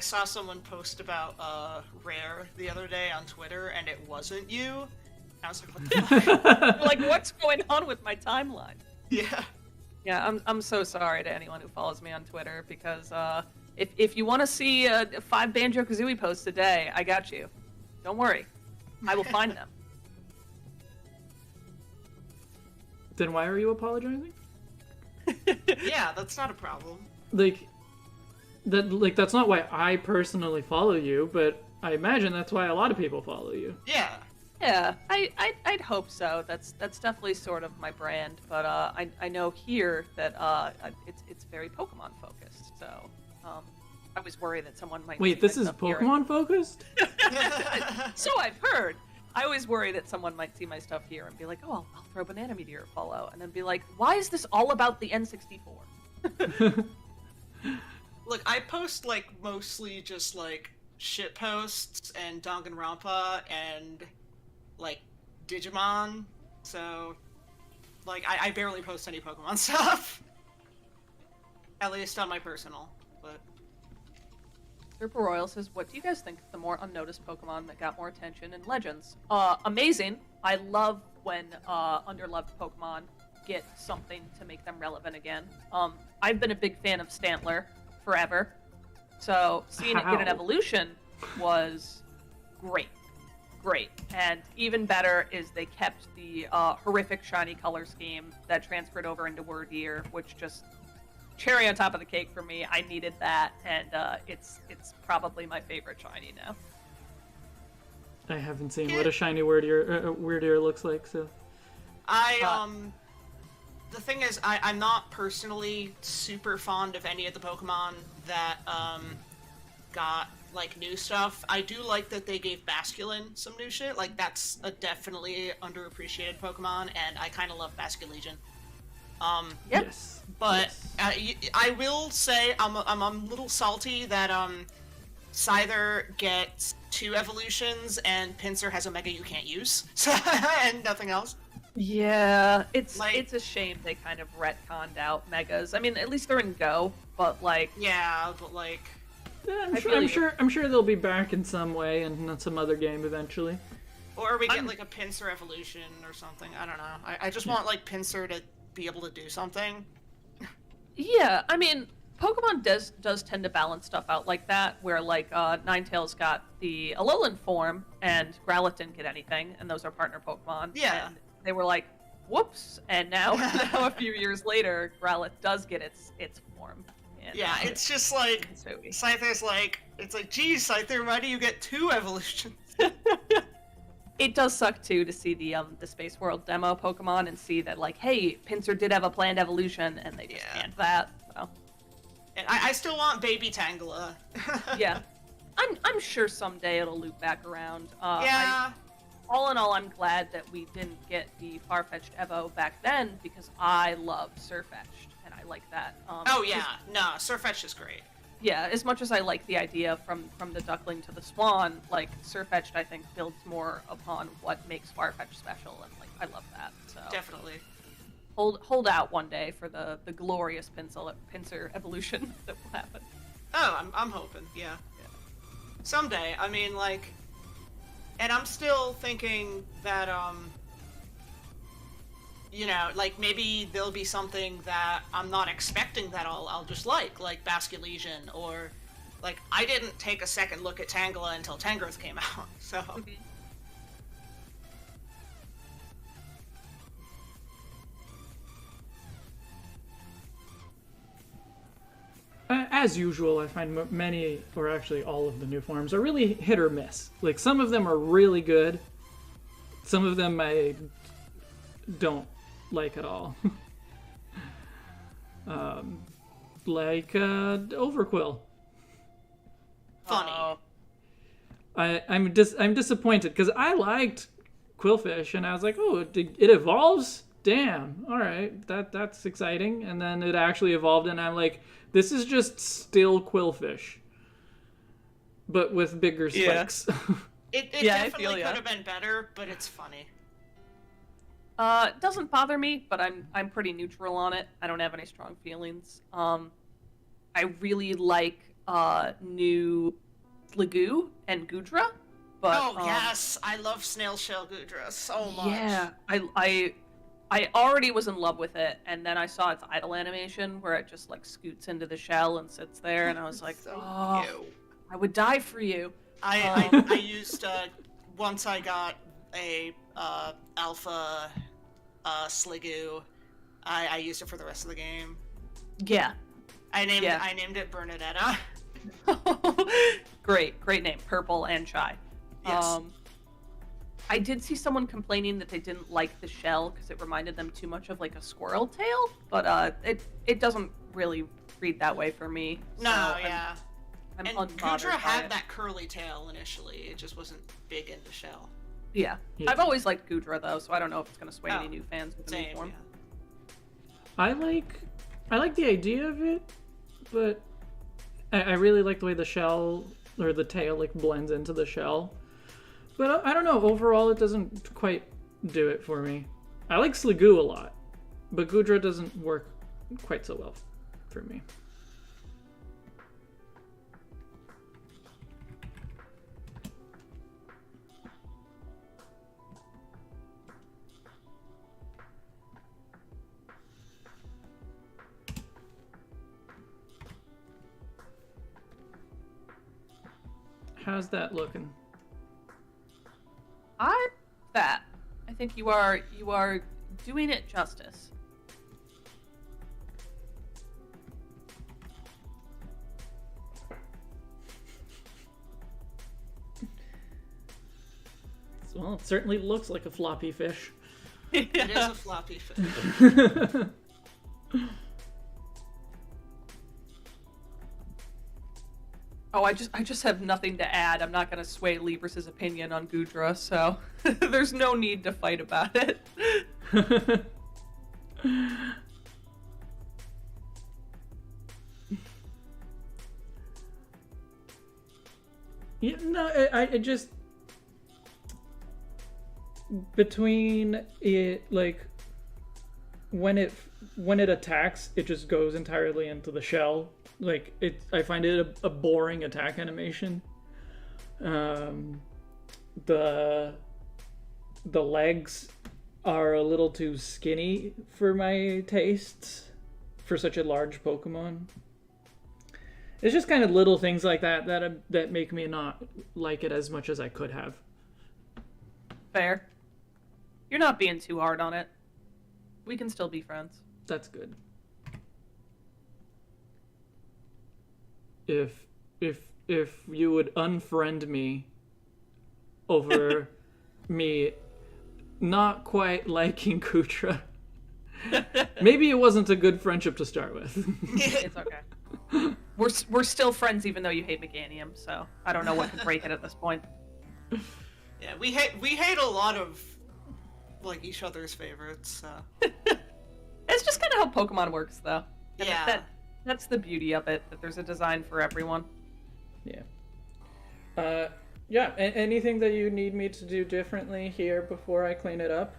saw someone post about Rare the other day on Twitter, and it wasn't you. I was like, what the fuck? Like, what's going on with my timeline? Yeah. Yeah, I'm so sorry to anyone who follows me on Twitter, because if you want to see 5 Banjo-Kazooie posts a day, I got you. Don't worry. I will find them. Then why are you apologizing? Yeah, that's not a problem. That's not why I personally follow you, but I imagine that's why a lot of people follow you. Yeah. Yeah, I'd hope so. That's definitely sort of my brand, but I know here that it's very Pokemon focused. So I was worried that someone might. Wait, this is Pokemon focused? So I've heard. I always worry that someone might see my stuff here and be like, "Oh, I'll throw Banana Meteor a follow," and then be like, "Why is this all about the N64?" Look, I post like mostly just like shit posts and Danganronpa and like Digimon, so like I barely post any Pokemon stuff. At least on my personal, but Super Royal says, "What do you guys think of the more unnoticed Pokemon that got more attention in Legends?" Amazing. I love when underloved Pokemon get something to make them relevant again. I've been a big fan of Stantler forever, so seeing it get an evolution was great. And even better is they kept the horrific shiny color scheme that transferred over into Wordeer, which just cherry on top of the cake for me. I needed that, and it's probably my favorite shiny now. I haven't seen what a shiny Wordeer looks like, so. The thing is, I'm not personally super fond of any of the Pokemon that got like new stuff. I do like that they gave Basculin some new shit. Like, that's a definitely underappreciated Pokemon, and I kind of love Basculegion. Yep. Yes. But yes. I will say I'm a little salty that Scyther gets 2 evolutions and Pinsir has a Mega you can't use, and nothing else. Yeah, it's a shame they kind of retconned out Megas. I mean, at least they're in Go, but like. Yeah, but like. Yeah, I'm sure they'll be back in some way in some other game eventually. Or we get like a Pinsir evolution or something. I don't know. I just want like Pinsir to be able to do something. Yeah, I mean, Pokemon does tend to balance stuff out like that, where like Ninetales got the Alolan form and Growlithe didn't get anything, and those are partner Pokemon. Yeah. And they were like, whoops, and now a few years later, Growlithe does get its form. And, yeah, it's just like Scyther's like, it's like, geez, Scyther, why do you get 2 evolutions? It does suck too to see the Space World demo Pokemon and see that like, hey, Pinsir did have a planned evolution and they just canned that. So. And I still want Baby Tangela. Yeah, I'm sure someday it'll loop back around. Yeah. All in all, I'm glad that we didn't get the Farfetch'd Evo back then because I love Sirfetch'd and I like that. Oh yeah, no, Sirfetch'd is great. Yeah, as much as I like the idea from the Duckling to the Swan, like Sirfetch'd I think builds more upon what makes Farfetch'd special, and like I love that. So Definitely. Hold out one day for the glorious Pinsir evolution that will happen. Oh, I'm hoping, yeah. Someday, I mean, like, and I'm still thinking that, you know, like, maybe there'll be something that I'm not expecting that I'll just like Basculegion, or, like, I didn't take a second look at Tangela until Tangrowth came out, so... As usual, I find many, or actually all of the new forms, are really hit or miss. Like, some of them are really good. Some of them I don't like at all. Like Overquill. Funny. I'm disappointed because I liked Quillfish and I was like, oh, it evolves? Damn. All right, that's exciting. And then it actually evolved, and I'm like, this is just still Quillfish, but with bigger spikes. It definitely could have been better, but it's funny. It doesn't bother me, but I'm pretty neutral on it. I don't have any strong feelings. I really like new Sligoo and Goodra. But, yes, I love snail shell Gudra so much. Yeah, I already was in love with it, and then I saw its idle animation where it just like scoots into the shell and sits there, and I was like, So oh, cute. I would die for you. I used once I got a alpha Sligoo, I used it for the rest of the game. Yeah. I named it Bernadetta. Great name, purple and shy. Yes. I did see someone complaining that they didn't like the shell because it reminded them too much of like a squirrel tail, but it doesn't really read that way for me. No, so yeah. I'm And unbothered Gudra by had it. that curly tail initially. It just wasn't big in the shell. Yeah. Yeah. I've always liked Goodra though, so I don't know if it's gonna sway Oh, any new fans with the new Same, form. yeah. I like the idea of it, but I really like the way the shell or the tail like blends into the shell. But I don't know. Overall, it doesn't quite do it for me. I like Sligoo a lot, but Goodra doesn't work quite so well for me. How's that looking? I think you are doing it justice. Well, it certainly looks like a floppy fish. It is a floppy fish. Oh, I just have nothing to add. I'm not gonna sway Libras's opinion on Goodra, so there's no need to fight about it. Yeah, no, I just between it like when it attacks, it just goes entirely into the shell. Like I find it a boring attack animation. The legs are a little too skinny for my tastes for such a large Pokemon. It's just kind of little things like that make me not like it as much as I could have. Fair. You're not being too hard on it. We can still be friends. That's good. If you would unfriend me over me not quite liking Kutra, maybe it wasn't a good friendship to start with. It's okay. We're still friends even though you hate Meganium, so I don't know what can break it at this point. Yeah, we hate a lot of like each other's favorites. So. It's just kind of how Pokemon works, though. And Yeah. that's the beauty of it, that there's a design for everyone. Yeah. Yeah. Anything that you need me to do differently here before I clean it up?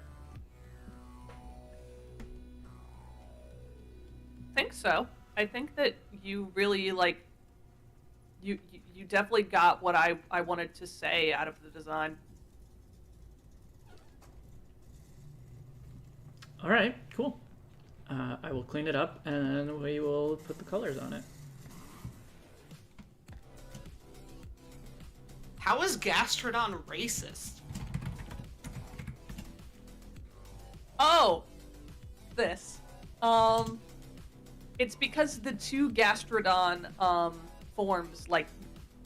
I think so. I think that you really you definitely got what I wanted to say out of the design. All right. Cool. I will clean it up and we will put the colors on it. How is Gastrodon racist? Oh, this. It's because the two Gastrodon forms like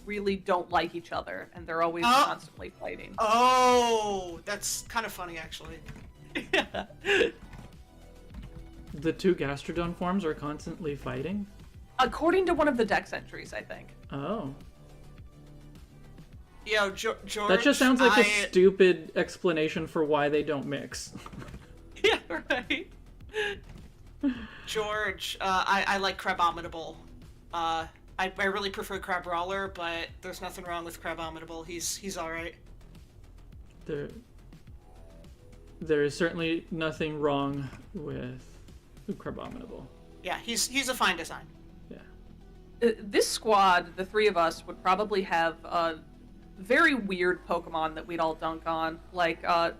really don't like each other, and they're always constantly fighting. Oh, that's kind of funny actually. Yeah. The two Gastrodon forms are constantly fighting? According to one of the dex entries, I think. Oh. Yo, George. That just sounds like a stupid explanation for why they don't mix. Yeah, right. George, I like Crabominable. I really prefer Crabrawler, but there's nothing wrong with Crabominable. He's all right. There is certainly nothing wrong with Crabominable. Yeah, he's a fine design. Yeah. this squad, the three of us, would probably have very weird Pokemon that we'd all dunk on. Like, I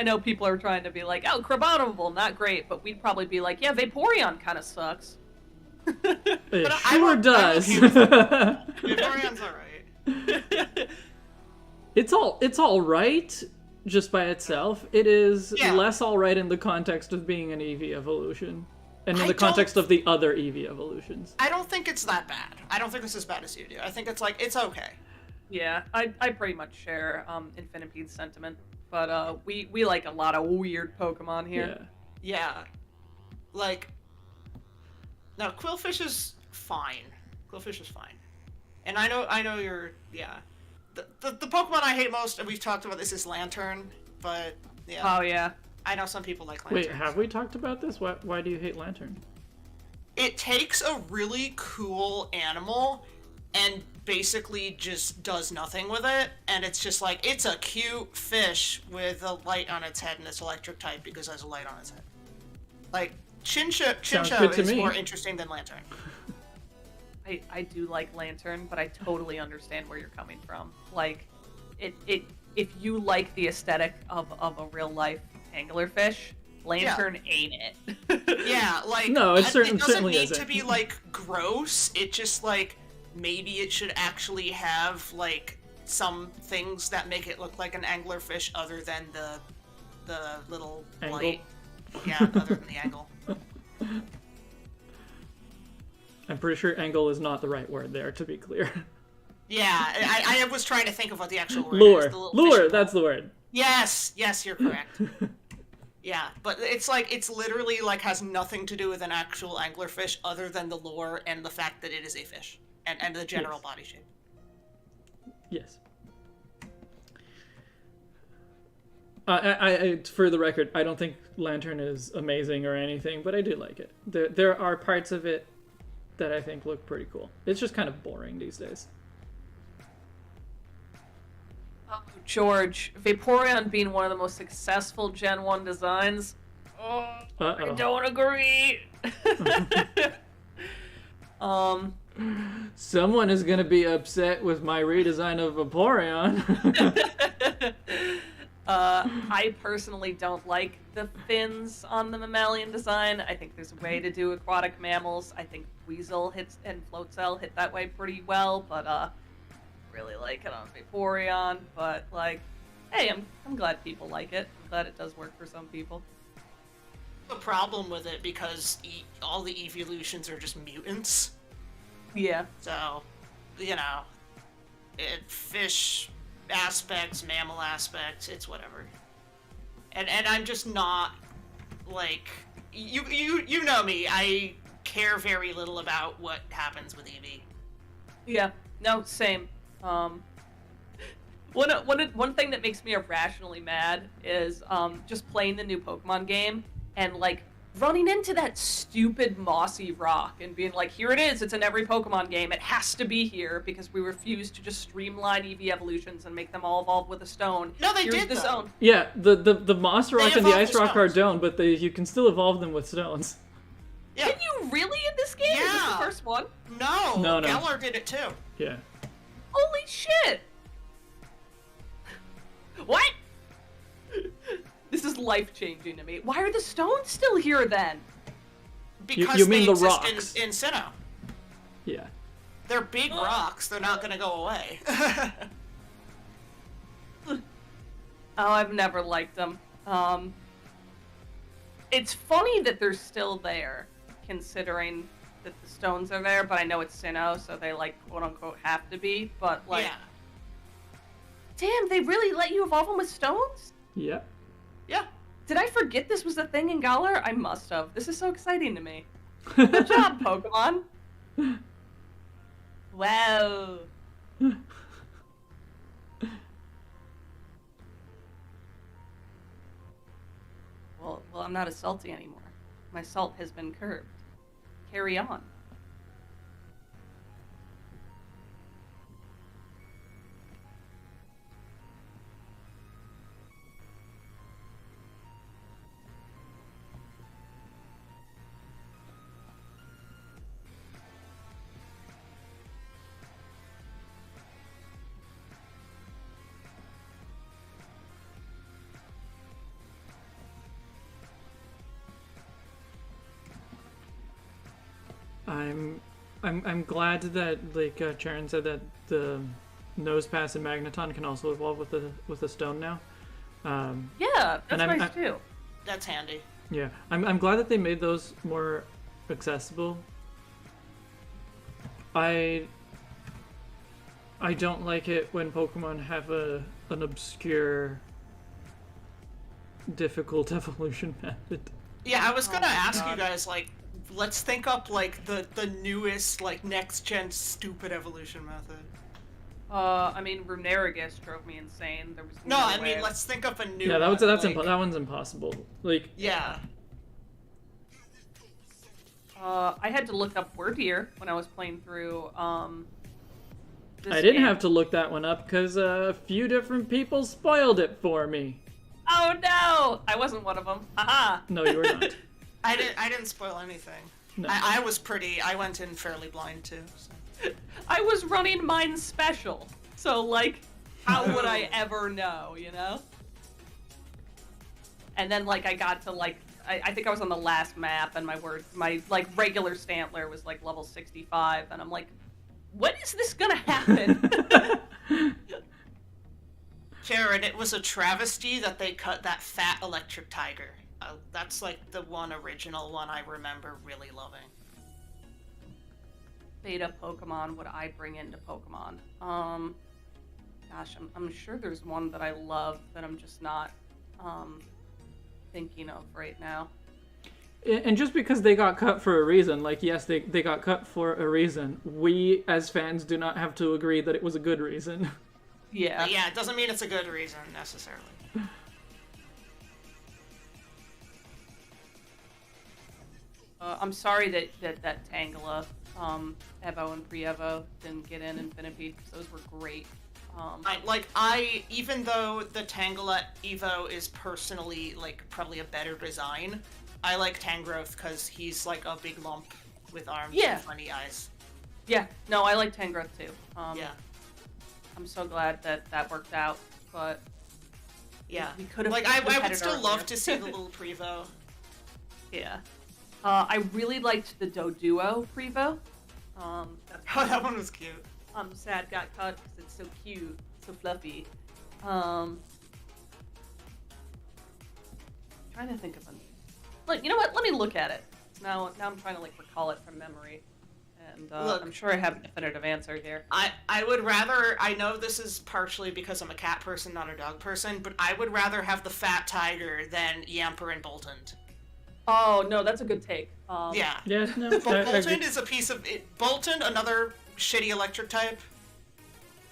know people are trying to be like, oh, Crabominable, not great, but we'd probably be like, yeah, Vaporeon kind of sucks. It I sure won't- does. Vaporeon's alright. It's all right just by itself. It is Yeah. less all right in the context of being an Eevee evolution, and in I the context don't- of the other Eevee evolutions. I don't think it's that bad. I don't think it's as bad as you do. I think it's like, it's okay. Yeah, I pretty much share Infinipede's sentiment, but we like a lot of weird Pokemon here. Yeah. Yeah. Like, no, Quillfish is fine. Quillfish is fine. And I know you're, yeah. The Pokemon I hate most, and we've talked about this, is Lantern, but, yeah. Oh yeah. I know some people like Wait, Lantern. have we talked about this? Why do you hate Lantern? It takes a really cool animal and basically just does nothing with it, and it's just like, it's a cute fish with a light on its head and it's electric type because it has a light on its head. Like, Sounds Chinchou good to is me. more interesting than Lantern. I do like Lantern, but I totally understand where you're coming from. Like, if you like the aesthetic of a real life anglerfish, Lantern ain't it. Yeah, like, No, it it doesn't certainly need isn't. to be, like, gross. It just, like, maybe it should actually have, like, some things that make it look like an anglerfish other than the little Angle? light. Yeah, other than the angle. I'm pretty sure angle is not the right word there, to be clear. Yeah, I was trying to think of what the actual word Lure. is. The little Lure, fish- that's the word. Yes, you're correct. Yeah, but it's like, it's literally like has nothing to do with an actual anglerfish other than the lure and the fact that it is a fish and the general Yes. body shape. Yes. I for the record, I don't think Lantern is amazing or anything, but I do like it. There are parts of it that I think look pretty cool. It's just kind of boring these days. Oh, George, Vaporeon being one of the most successful Gen 1 designs. Oh, I Uh-oh. don't agree. Someone is gonna be upset with my redesign of Vaporeon. I personally don't like the fins on the mammalian design. I think there's a way to do aquatic mammals. I think Weasel hits and Floatzel hit that way pretty well, but really like it on Vaporeon. But like, hey, I'm glad people like it. I'm glad it does work for some people. The problem with it because all the evolutions are just mutants. Yeah. So, you know, fish aspects, mammal aspects, it's whatever. And I'm just not like you know me. I care very little about what happens with Eevee. Yeah. No, same. One thing that makes me irrationally mad is just playing the new Pokemon game and like running into that stupid mossy rock and being like, here it is, it's in every Pokemon game, it has to be here because we refuse to just streamline EV evolutions and make them all evolve with a stone. No, they Here's did, the though. zone. Yeah, the Moss Rock and the evolve Ice with Rock are stones. don't, but you can still evolve them with stones. Yeah. Can you really in this game? Is this Yeah. the first one? No, No. Galar did it too. Yeah. Holy shit! What? This is life-changing to me. Why are the stones still here then? Because you mean they the exist rocks. in Sinnoh. Yeah. They're big rocks. They're not gonna go away. Oh, I've never liked them. It's funny that they're still there, considering that the stones are there, but I know it's Sinnoh, so they, like, quote-unquote have to be, but, like... Yeah. Damn, they really let you evolve them with stones? Yeah. Yeah. Did I forget this was a thing in Galar? I must have. This is so exciting to me. Good job, Pokemon. Wow. Well, I'm not as salty anymore. My salt has been curbed. Carry on. I'm glad that like Charon said that the Nose Pass and Magneton can also evolve with a stone now. Yeah, that's and nice too. That's handy. Yeah, I'm glad that they made those more accessible. I don't like it when Pokemon have an obscure, difficult evolution method. Yeah, I was gonna ask you guys, like, let's think up, like, the newest, like, next-gen stupid evolution method. I mean, Runerigus drove me insane. There was No, I way. mean, let's think up a new Yeah, one. that's like, that one's impossible. Like, Yeah. I had to look up Wordier when I was playing through, this I didn't game. have to look that one up because a few different people spoiled it for me. Oh no! I wasn't one of them. Haha! No, you were not. I didn't spoil anything. No. I went in fairly blind, too. So. I was running mine special, so like, how would I ever know, you know? And then like I got to like, I think I was on the last map, and my like regular Stantler was like level 65, and I'm like, when is this gonna happen? Karen, it was a travesty that they cut that fat electric tiger. That's like the one original one I remember really loving. Beta Pokemon would I bring into Pokemon? Gosh, I'm sure there's one that I love that I'm just not thinking of right now. And just because they got cut for a reason, like, yes, they got cut for a reason, we as fans do not have to agree that it was a good reason. Yeah. But yeah, it doesn't mean it's a good reason, necessarily. I'm sorry that Tangela, Evo and Pre-Evo didn't get in Infinity, because those were great. Even though the Tangela Evo is personally, like, probably a better design, I like Tangrowth because he's, like, a big lump with arms and funny eyes. Yeah, no, I like Tangrowth too. Yeah. I'm so glad that worked out, but Yeah. we could have. Like, I would still love to see the little Prevo. Yeah. I really liked the Doduo Prevo. Oh, that one was cute. I'm sad got cut because it's so cute, so fluffy. Trying to think of one. Like, you know what? Let me look at it. Now I'm trying to like recall it from memory, and Look. I'm sure I have a definitive answer here. I would rather, I know this is partially because I'm a cat person, not a dog person, but I would rather have the fat tiger than Yamper and Boltund. Oh no, that's a good take. Yeah. Yeah, no, Boltund is a piece of it. Boltund, another shitty electric type.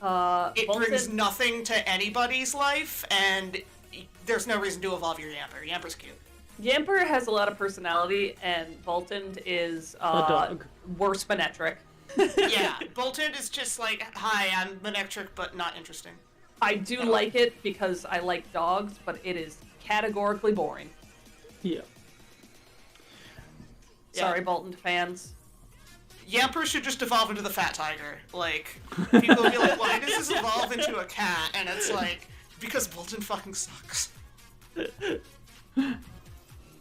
It brings nothing to anybody's life, and there's no reason to evolve your Yamper. Yamper's cute. Yamper has a lot of personality, and Boltund is a dog. Worse Manectric. Yeah, Boltund is just like, hi, I'm Manectric, but not interesting. I do like it because I like dogs, but it is categorically boring. Yeah. Sorry, Boltund fans. Yamper should just evolve into the fat tiger. Like, people will be like, why does this evolve into a cat? And it's like, because Boltund fucking sucks.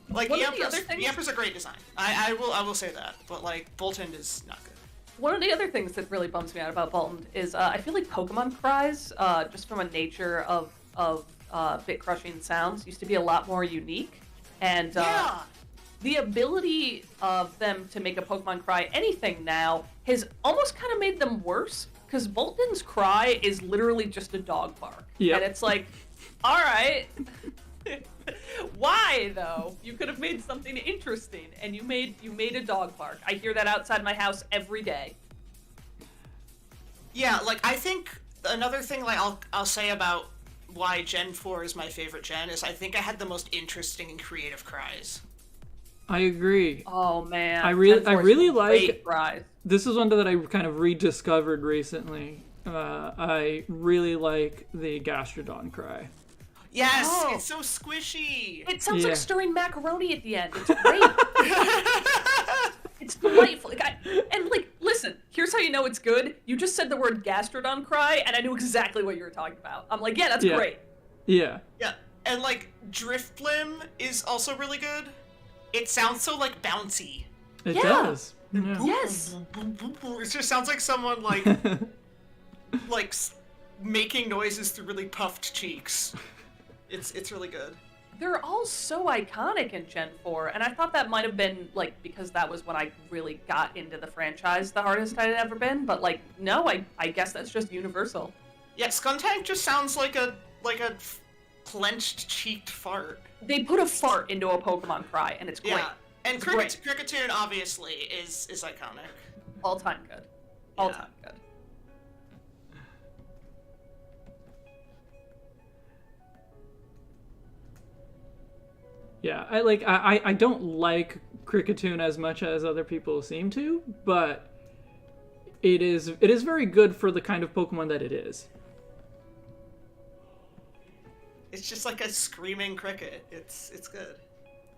Like, Yamper's a great design. I will say that. But, like, Boltund is not good. One of the other things that really bums me out about Boltund is I feel like Pokemon cries, just from a nature of bit-crushing sounds, used to be a lot more unique. And the ability of them to make a Pokemon cry anything now has almost kind of made them worse, because Boltund's cry is literally just a dog bark. Yep. And it's like, alright, why though? You could have made something interesting, and you made a dog bark. I hear that outside my house every day. Yeah, like, I think another thing, like, I'll say about why Gen 4 is my favorite gen is I think I had the most interesting and creative cries. I agree. Oh man, I really like. cries. This is one that I kind of rediscovered recently. I really like the Gastrodon Cry. Yes, Oh. it's so squishy. It sounds Yeah. like stirring macaroni at the end. It's great. It's delightful. Listen, here's how you know it's good. You just said the word Gastrodon Cry, and I knew exactly what you were talking about. I'm like, yeah, that's Yeah. great. Yeah. Yeah, and like Driftblim is also really good. It sounds so like bouncy. It Yeah. does. Yeah. Yes. It just sounds like someone like making noises through really puffed cheeks. It's really good. They're all so iconic in Gen 4, and I thought that might have been, like, because that was when I really got into the franchise the hardest I'd ever been, but, like, no, I guess that's just universal. Yeah, Skuntank just sounds like a clenched cheeked fart. They put a fart into a Pokemon cry, and it's great. Yeah, and It's great. Kricketune obviously is iconic. All time good. All Yeah. time good. Yeah, I don't like Kricketune as much as other people seem to, but it is very good for the kind of Pokemon that it is. It's just like a screaming cricket. It's good.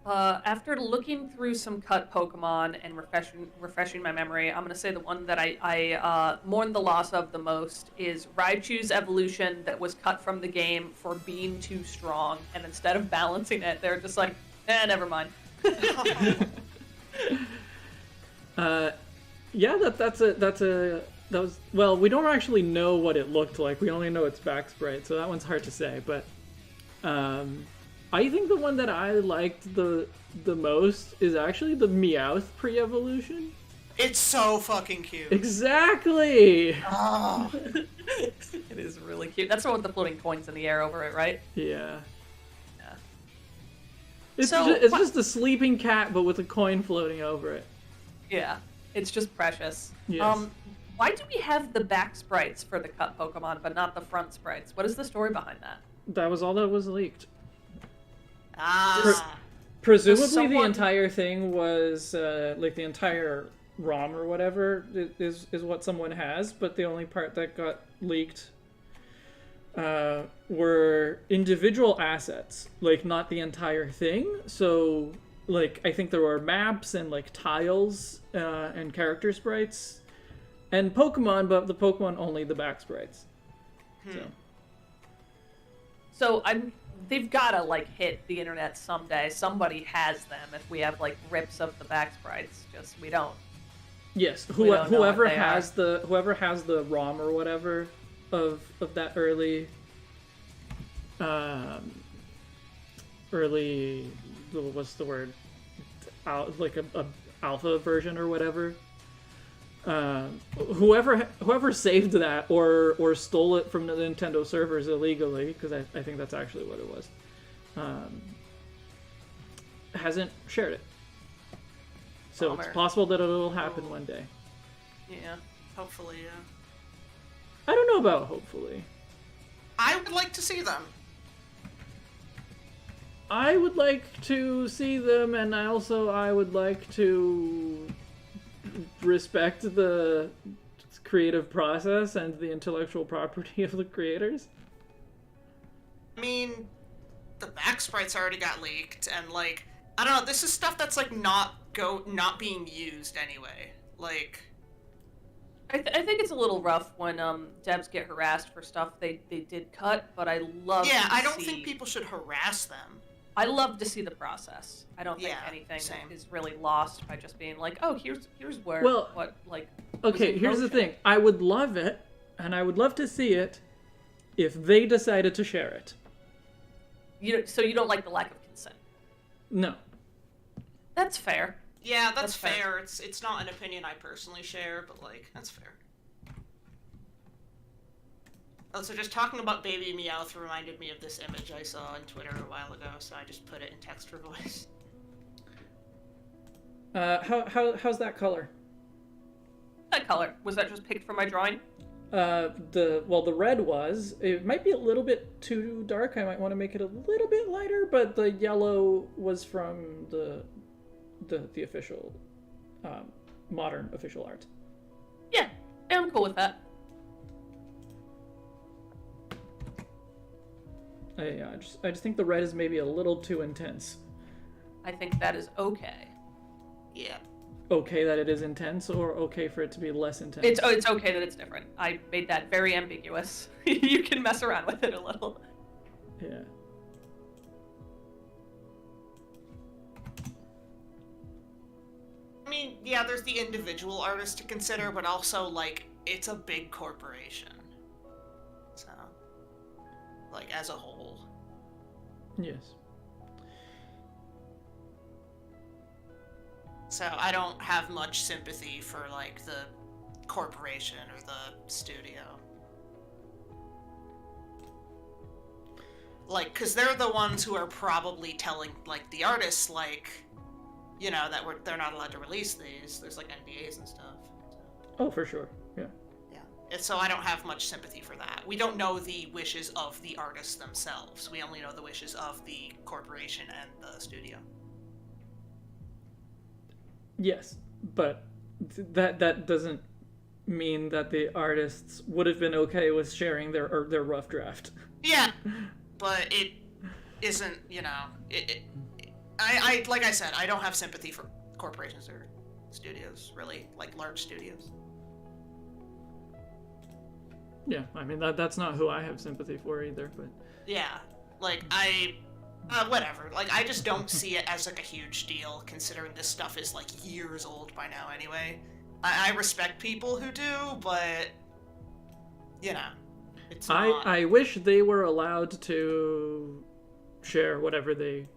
After looking through some cut Pokemon and refreshing my memory, I'm gonna say the one that I mourn the loss of the most is Raichu's evolution that was cut from the game for being too strong, and instead of balancing it, they're just like, never mind. Yeah, that was, well, we don't actually know what it looked like. We only know its back sprite, so that one's hard to say. But I think the one that I liked the most is actually the Meowth pre-evolution. It's so fucking cute. Exactly. Oh. It is really cute. That's the one with the floating coins in the air over it, right? Yeah. Yeah. It's So, just, it's what- just a sleeping cat, but with a coin floating over it. Yeah. It's just precious. Yes. Why do we have the back sprites for the cut Pokemon, but not the front sprites? What is the story behind that? That was all that was leaked. Ah. Presumably, the someone- entire thing was like the entire ROM or whatever is what someone has, but the only part that got leaked were individual assets, like not the entire thing. So, like, I think there were maps and like tiles and character sprites and Pokemon, but the Pokemon only the back sprites. So they've gotta like hit the internet someday. Somebody has them. If we have like rips of the back sprites, just we don't. Yes, We don't know whoever what they has the ROM or whatever of that early what's the word, like a alpha version or whatever. Whoever saved that or stole it from the Nintendo servers illegally, because I think that's actually what it was, hasn't shared it. So Bummer. it's possible that it'll happen one day. Yeah. Hopefully, yeah. I don't know about hopefully. I would like to see them. I would like to see them, and I would like to respect the creative process and the intellectual property of the creators. I mean, the back sprites already got leaked, and like, I don't know. This is stuff that's like not being used anyway. Like, I think it's a little rough when devs get harassed for stuff they did cut, but I love. yeah, to I don't see- think people should harass them. I love to see the process. I don't think Yeah, anything same. is really lost by just being like, oh, here's where Well, what like. was Okay, in here's the motion. thing. I would love it, and I would love to see it if they decided to share it. So you don't like the lack of consent. No. That's fair. Yeah, that's That's fair. fair. It's not an opinion I personally share, but like, that's fair. Oh, so just talking about Baby Meowth reminded me of this image I saw on Twitter a while ago, so I just put it in text for voice. How's that color? That color, was that just picked from my drawing? The red was. It might be a little bit too dark. I might want to make it a little bit lighter, but the yellow was from the official, modern official art. Yeah, I'm cool with that. I just think the red is maybe a little too intense. I think that is okay. Yeah. Okay that it is intense, or okay for it to be less intense? It's okay that it's different. I made that very ambiguous. You can mess around with it a little. Yeah. I mean, yeah, there's the individual artist to consider, but also, like, it's a big corporation. So, like, as a whole. Yes. So I don't have much sympathy for, like, the corporation or the studio. Like, because they're the ones who are probably telling, like, the artists, like, you know, that they're not allowed to release these. There's, like, NDAs and stuff. So. Oh, for sure. Yeah. Yeah. And so I don't have much sympathy for that. We don't know the wishes of the artists themselves. We only know the wishes of the corporation and the studio. Yes, but that doesn't mean that the artists would have been okay with sharing their rough draft. Yeah, but it isn't, you know, I like I said, I don't have sympathy for corporations or studios, really, like large studios. Yeah, I mean, that's not who I have sympathy for either, but... Yeah, like, whatever. Like, I just don't see it as, like, a huge deal, considering this stuff is, like, years old by now anyway. I respect people who do, but, you know, it's not... I wish they were allowed to share whatever they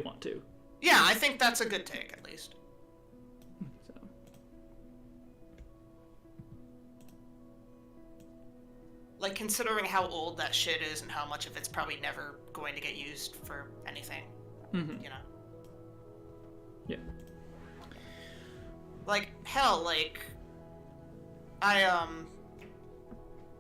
want to. Yeah, I think that's a good take, at least. So. Like, considering how old that shit is and how much of it's probably never going to get used for anything, you know? Yeah. Like, hell, like,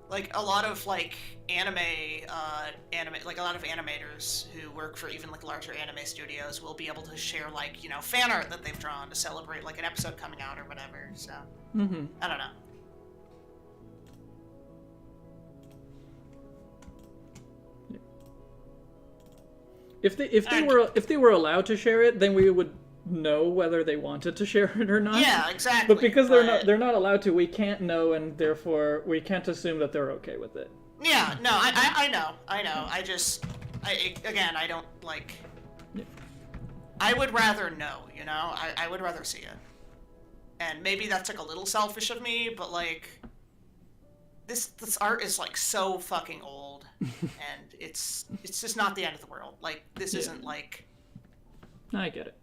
like, a lot of, like, like, a lot of animators who work for even, like, larger anime studios will be able to share, like, you know, fan art that they've drawn to celebrate, like, an episode coming out or whatever, so, I don't know. If they were allowed to share it, then we would know whether they wanted to share it or not. Yeah, exactly. But because they're not allowed to, we can't know, and therefore we can't assume that they're okay with it. Yeah, no, I know. I don't, like... Yeah. I would rather know, you know? I would rather see it. And maybe that's, like, a little selfish of me, but, like... This art is, like, so fucking old, and it's just not the end of the world. Like, this isn't, like... I get it.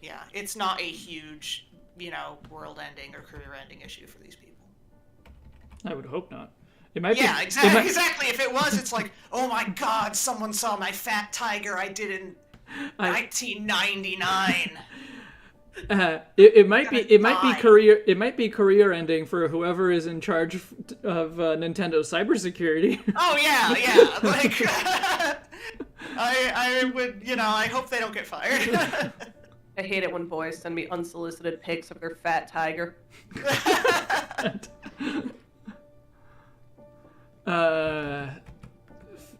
Yeah, it's not a huge, you know, world-ending or career-ending issue for these people. I would hope not. It might be. Yeah, exactly. Exactly. If it was, it's like, oh my god, someone saw my fat tiger I did in 1999. It might be career ending for whoever is in charge of Nintendo cybersecurity. Oh yeah. Like, I would, you know, I hope they don't get fired. I hate it when boys send me unsolicited pics of their fat tiger.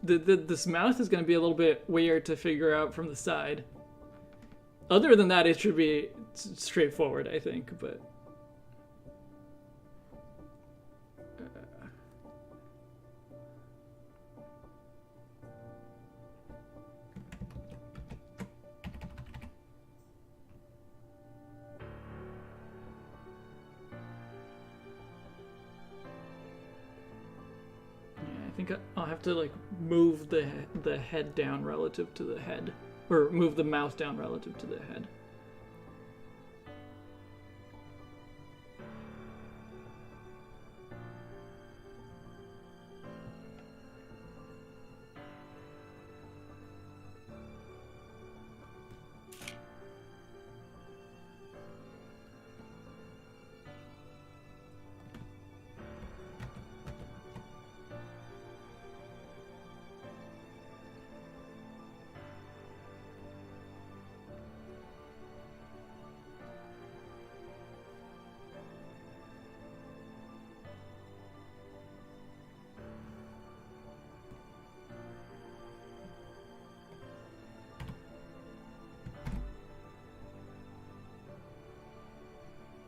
This mouth is going to be a little bit weird to figure out from the side. Other than that, it should be straightforward, I think, but... I think I'll have to, like, move the head down relative to the head. Or move the mouth down relative to the head.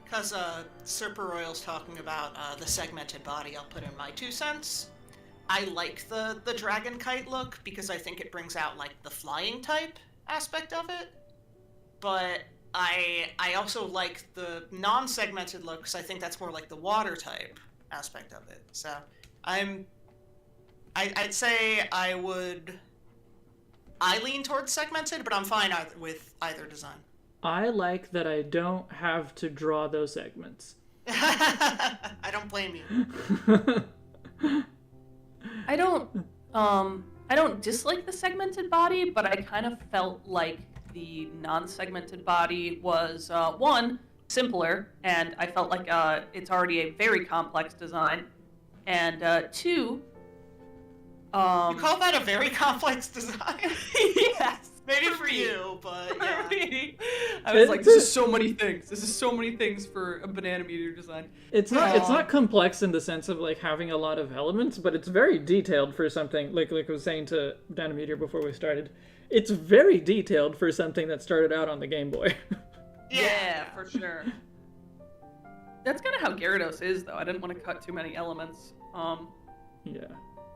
Because Serper Royal's talking about the segmented body, I'll put in my 2 cents. I like the dragon kite look because I think it brings out, like, the flying type aspect of it. But I also like the non-segmented look because I think that's more like the water type aspect of it. So I'd say I lean towards segmented, but I'm fine with either design. I like that I don't have to draw those segments. I don't blame you. I don't dislike the segmented body, but I kind of felt like the non-segmented body was one, simpler, and I felt like it's already a very complex design, and two, You call that a very complex design? yes. Maybe for you, but yeah. I was like, this is so many things. This is so many things for a banana meteor design. It's not complex in the sense of like having a lot of elements, but it's very detailed for something like I was saying to Banana Meteor before we started. It's very detailed for something that started out on the Game Boy. Yeah, for sure. That's kind of how Gyarados is, though. I didn't want to cut too many elements. Yeah.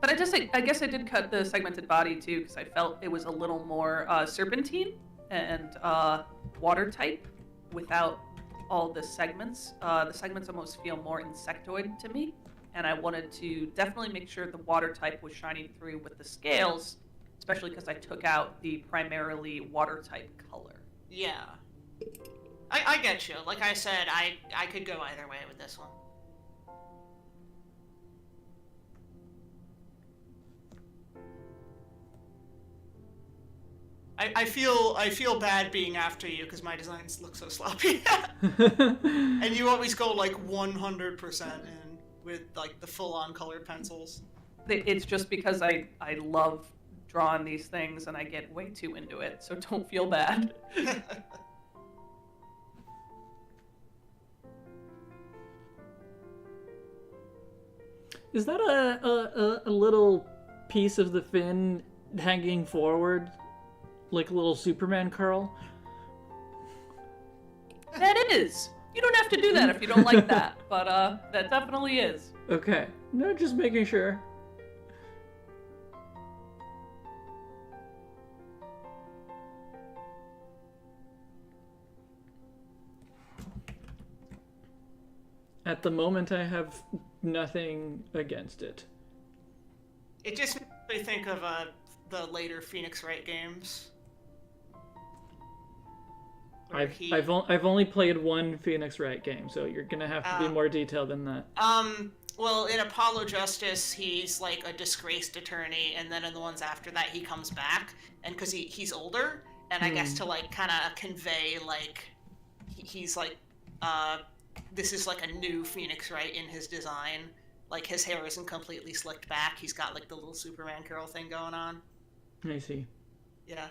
But I guess I did cut the segmented body too, because I felt it was a little more serpentine and water type without all the segments. The segments almost feel more insectoid to me, and I wanted to definitely make sure the water type was shining through with the scales, especially because I took out the primarily water type color. Yeah. I get you. Like I said, I could go either way with this one. I feel bad being after you because my designs look so sloppy. And you always go like 100% in with like the full-on colored pencils. It's just because I love drawing these things and I get way too into it, so don't feel bad. Is that a little piece of the fin hanging forward? Like a little Superman curl? That is. You don't have to do that if you don't like that, but that definitely is. Okay. No, just making sure. At the moment, I have nothing against it. It just makes me think of the later Phoenix Wright games. I've only played one Phoenix Wright game, so you're gonna have to be more detailed than that. Well, in Apollo Justice, he's like a disgraced attorney, and then in the ones after that, he comes back, and because he's older, and I guess to like kind of convey like he's like this is like a new Phoenix Wright in his design. Like his hair isn't completely slicked back. He's got like the little Superman curl thing going on. I see. Yeah.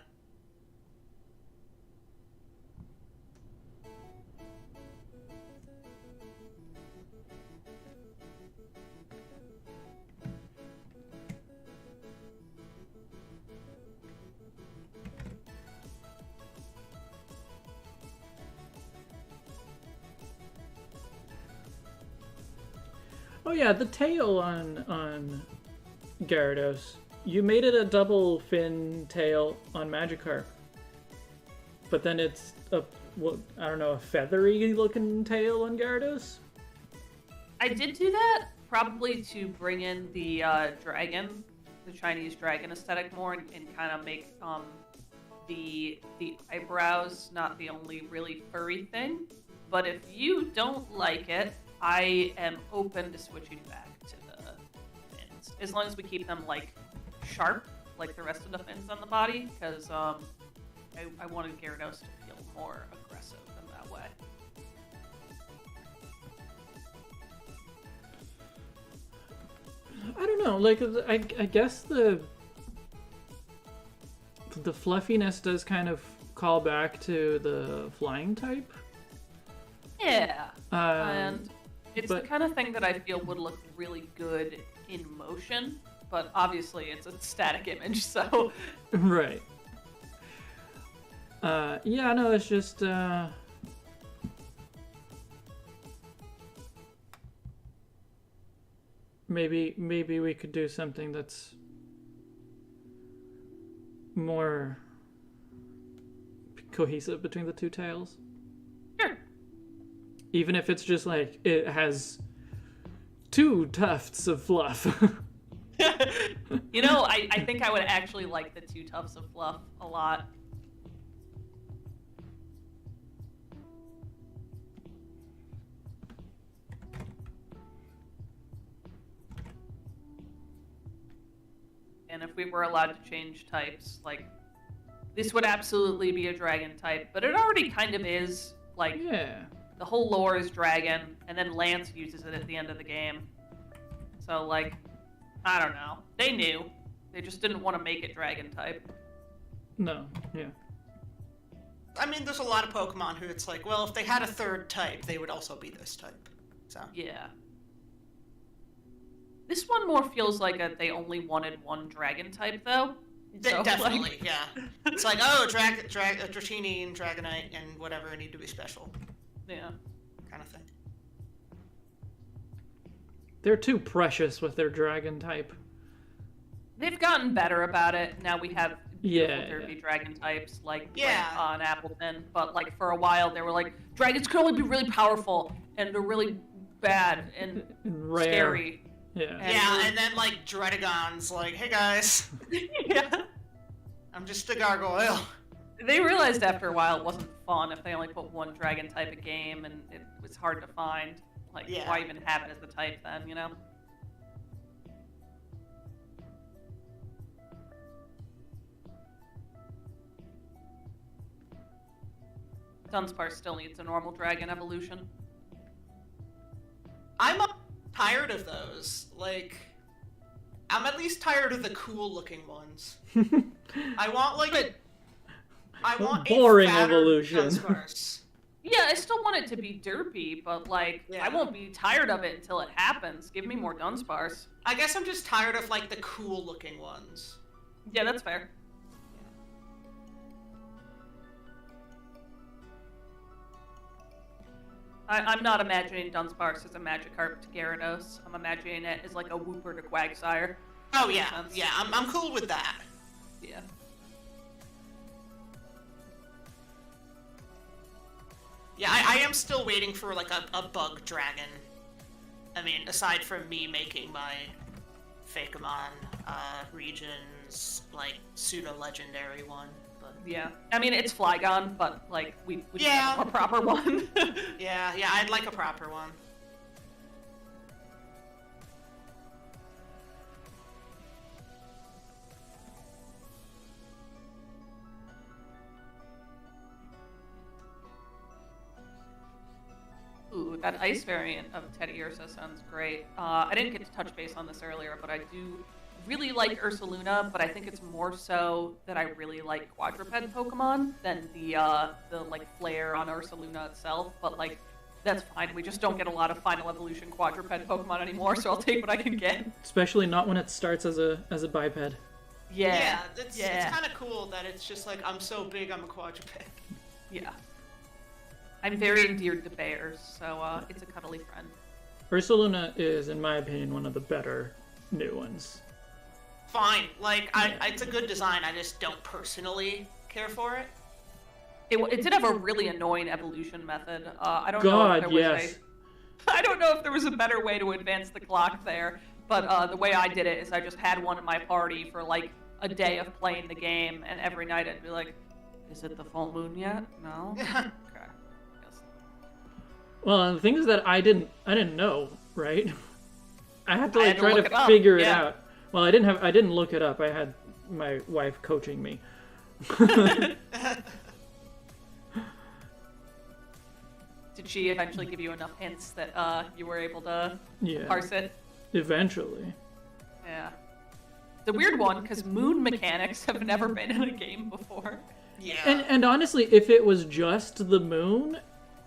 Oh yeah, the tail on Gyarados. You made it a double fin tail on Magikarp. But then it's a feathery looking tail on Gyarados? I did do that probably to bring in the dragon, the Chinese dragon aesthetic more, and kind of make the eyebrows not the only really furry thing. But if you don't like it, I am open to switching back to the fins, as long as we keep them like sharp, like the rest of the fins on the body, because I wanted Gyarados to feel more aggressive in that way. I don't know. Like I guess the fluffiness does kind of call back to the flying type. Yeah, and it's the kind of thing that I feel would look really good in motion, but obviously it's a static image, so... Right. Yeah, no, it's just, maybe we could do something that's more cohesive between the two tails. Even if it's just like it has 2 tufts of fluff. You know, I think I would actually like the 2 tufts of fluff a lot. And if we were allowed to change types, like, this would absolutely be a dragon type, but it already kind of is. Like, Yeah. the whole lore is dragon, and then Lance uses it at the end of the game. So, like, I don't know. They knew. They just didn't want to make it dragon type. No, yeah. I mean, there's a lot of Pokemon who it's like, well, if they had a 3rd type, they would also be this type. So. Yeah. This one more feels like they only wanted 1 dragon type, though. So, Definitely, like... yeah. It's like, oh, Dratini and Dragonite and whatever need to be special. Yeah. Kind of thing. They're too precious with their dragon type. They've gotten better about it. Now we have beautiful Yeah, derpy yeah. dragon types like Yeah. on Appleton, but like for a while they were like dragons can only be really powerful and they're really bad and Rare. scary. Yeah. Yeah, and then like Dredagon's like, hey guys, Yeah. I'm just a gargoyle. They realized after a while it wasn't fun if they only put 1 dragon type a game and it was hard to find. Like, Yeah. why even have it as the type then, you know? Dunsparce still needs a normal dragon evolution. I'm tired of those. Like, I'm at least tired of the cool-looking ones. I want like, I want Boring a fatter evolution. Dunsparce. Yeah, I still want it to be derpy, but like, Yeah. I won't be tired of it until it happens. Give me more Dunsparce. I guess I'm just tired of like the cool-looking ones. Yeah, that's fair. I'm not imagining Dunsparce as a Magikarp to Gyarados. I'm imagining it as like a Wooper to Quagsire. Oh yeah, sense. yeah, I'm cool with that. Yeah. Yeah, I am still waiting for like a bug dragon. I mean, aside from me making my Fakemon regions like pseudo-legendary one, but Yeah. I mean, it's Flygon, but like, we Yeah. have a proper one. yeah, I'd like a proper one. Ooh, that ice variant of Teddy Ursa sounds great. I didn't get to touch base on this earlier, but I do really like Ursaluna, but I think it's more so that I really like quadruped Pokemon than the like flare on Ursaluna itself, but like, that's fine. We just don't get a lot of final evolution quadruped Pokemon anymore, so I'll take what I can get. Especially not when it starts as a biped. Yeah. It's Yeah. kind of cool that it's just like, I'm so big, I'm a quadruped. Yeah. I'm very endeared to bears, so it's a cuddly friend. Ursaluna is, in my opinion, one of the better new ones. Fine, like, it's a good design, I just don't personally care for it. It did have a really annoying evolution method. I don't know if God, there yes. was I don't know if there was a better way to advance the clock there, but the way I did it is I just had one in my party for like a day of playing the game, and every night I'd be like, "Is it the full moon yet? No." Okay. Yes. Well, the thing is that I didn't know, right? I had to I like had to try look it to up, figure it yeah. out. Well, I didn't look it up. I had my wife coaching me. Did she eventually give you enough hints that you were able to Yeah. parse it? Eventually. Yeah. The weird one, because moon mechanics have never been in a game before. Yeah. And honestly, if it was just the moon,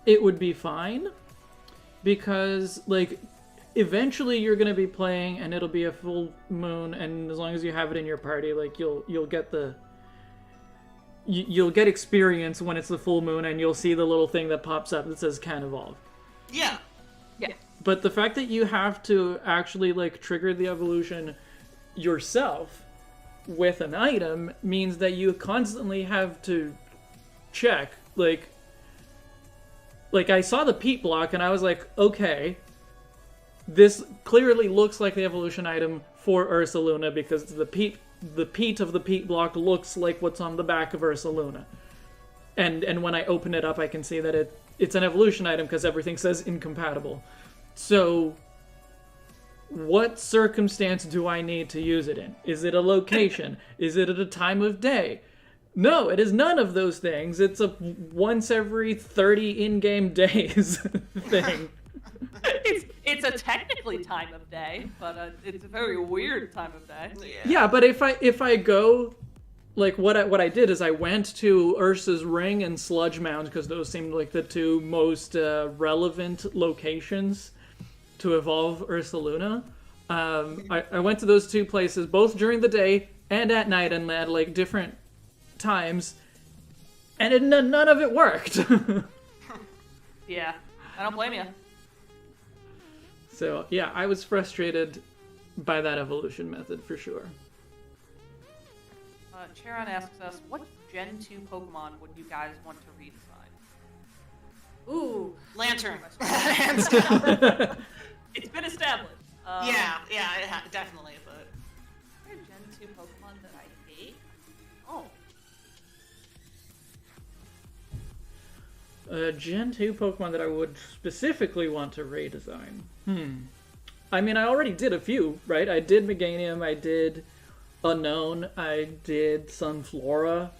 it would be fine. Because, like, eventually you're gonna be playing and it'll be a full moon, and as long as you have it in your party, like, you'll get the... You'll get experience when it's the full moon, and you'll see the little thing that pops up that says "Can Evolve." Yeah. Yeah. But the fact that you have to actually, like, trigger the evolution yourself with an item means that you constantly have to check, like, like, I saw the peat block and I was like, okay, this clearly looks like the evolution item for Ursaluna because the peat of the peat block looks like what's on the back of Ursaluna. And when I open it up, I can see that it's an evolution item because everything says incompatible. So, what circumstance do I need to use it in? Is it a location? Is it at a time of day? No, it is none of those things. It's a once every 30 in-game days thing. It's a technically time of day, but it's a very weird time of day. Yeah, but if I go, like, what I did is I went to Ursa's Ring and Sludge Mound because those seemed like the two most relevant locations to evolve Ursaluna. I went to those two places both during the day and at night and at like different times, and none of it worked. Yeah, I don't blame you. So yeah, I was frustrated by that evolution method for sure. Charon asks us, what Gen 2 Pokemon would you guys want to redesign? Ooh, Lantern. It's been established. Definitely. But Gen 2 Pokemon that I hate? Oh. Gen 2 Pokemon that I would specifically want to redesign. I mean, I already did a few, right? I did Meganium, I did Unknown, I did Sunflora.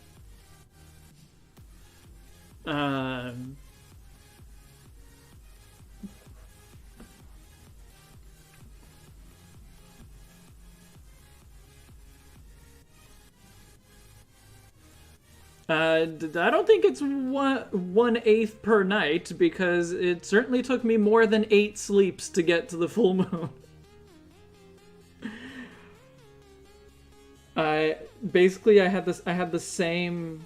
I don't think it's 1/8 per night because it certainly took me more than 8 sleeps to get to the full moon. I had the same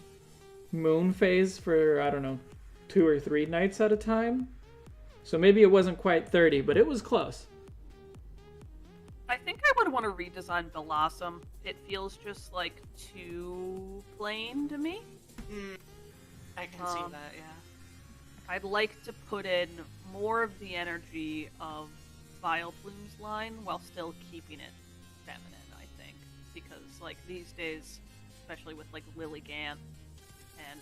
moon phase for, I don't know, 2 or 3 nights at a time. So maybe it wasn't quite 30, but it was close. I think I would want to redesign Blossom. It feels just like too plain to me. I can see that, yeah. I'd like to put in more of the energy of Vileplume's line while still keeping it feminine, I think. Because, like, these days, especially with, like, Lilligant and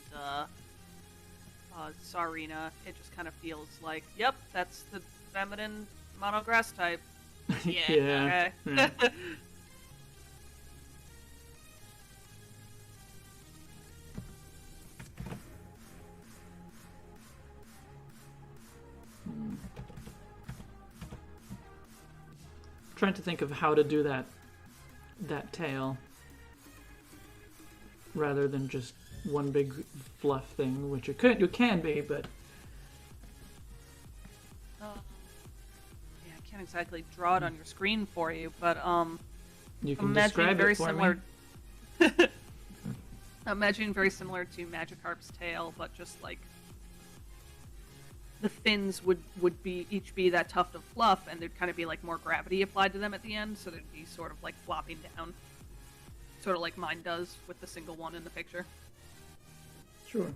Sarina, it just kind of feels like, yep, that's the feminine monograss type. Yeah. Yeah. Okay. Yeah. Trying to think of how to do that tail rather than just one big fluff thing, which it can be, but Yeah, I can't exactly draw it on your screen for you, but you can imagining describe very it for similar. me. Imagining very similar to Magikarp's tail, but just like the fins would each be that tuft of fluff, and there'd kind of be like more gravity applied to them at the end, so they'd be sort of like flopping down, sort of like mine does with the single one in the picture. Sure.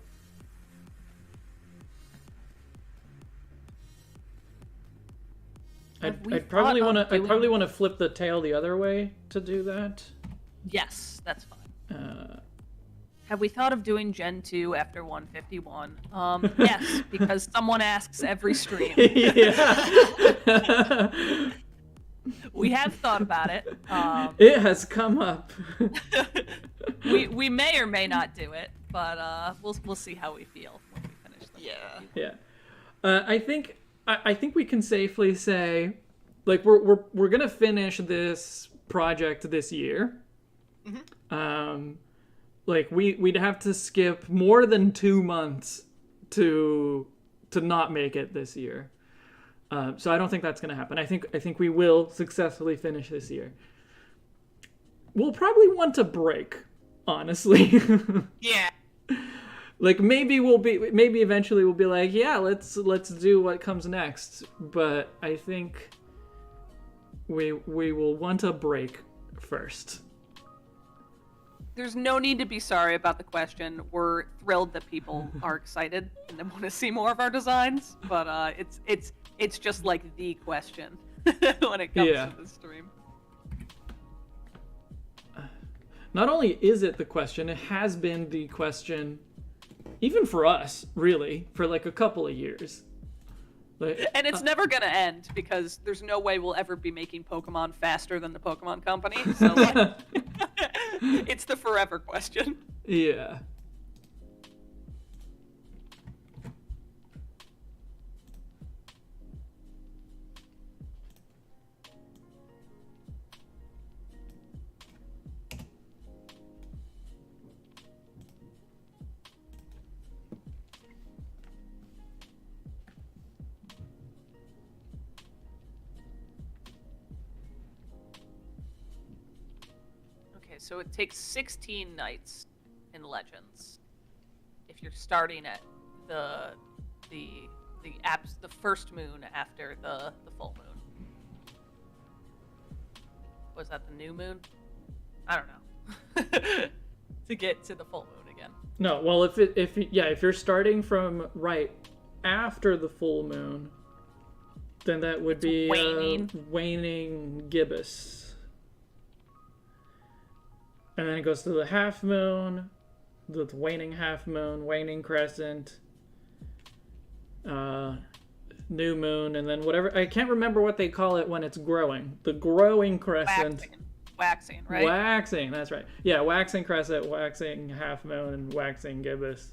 I'd probably want to flip the tail the other way to do that. Yes, that's fine. Have we thought of doing Gen 2 after 151? Yes, because someone asks every stream. Yeah. We have thought about it. It has come up. we may or may not do it, but we'll see how we feel when we finish them. Yeah. I think we can safely say, like, we're gonna finish this project this year. Mm-hmm. Like we'd have to skip more than 2 months to not make it this year. So I don't think that's gonna happen. I think we will successfully finish this year. We'll probably want a break, honestly. Yeah. Like maybe eventually we'll be like, yeah, let's do what comes next. But I think we will want a break first. There's no need to be sorry about the question. We're thrilled that people are excited and they want to see more of our designs, but it's just like the question when it comes to the stream. Not only is it the question, it has been the question, even for us, really, for like a couple of years. And it's never gonna end because there's no way we'll ever be making Pokemon faster than the Pokemon Company. So like, it's the forever question. Yeah. So it takes 16 nights in Legends if you're starting at the first moon after the full moon. Was that the new moon? I don't know. To get to the full moon again. No, well, if you're starting from right after the full moon, then that would be waning gibbous. And then it goes to the half moon, the waning half moon, waning crescent, new moon, and then whatever. I can't remember what they call it when it's growing. The growing crescent. Waxing, right? Waxing, that's right. Yeah, waxing crescent, waxing half moon, and waxing gibbous.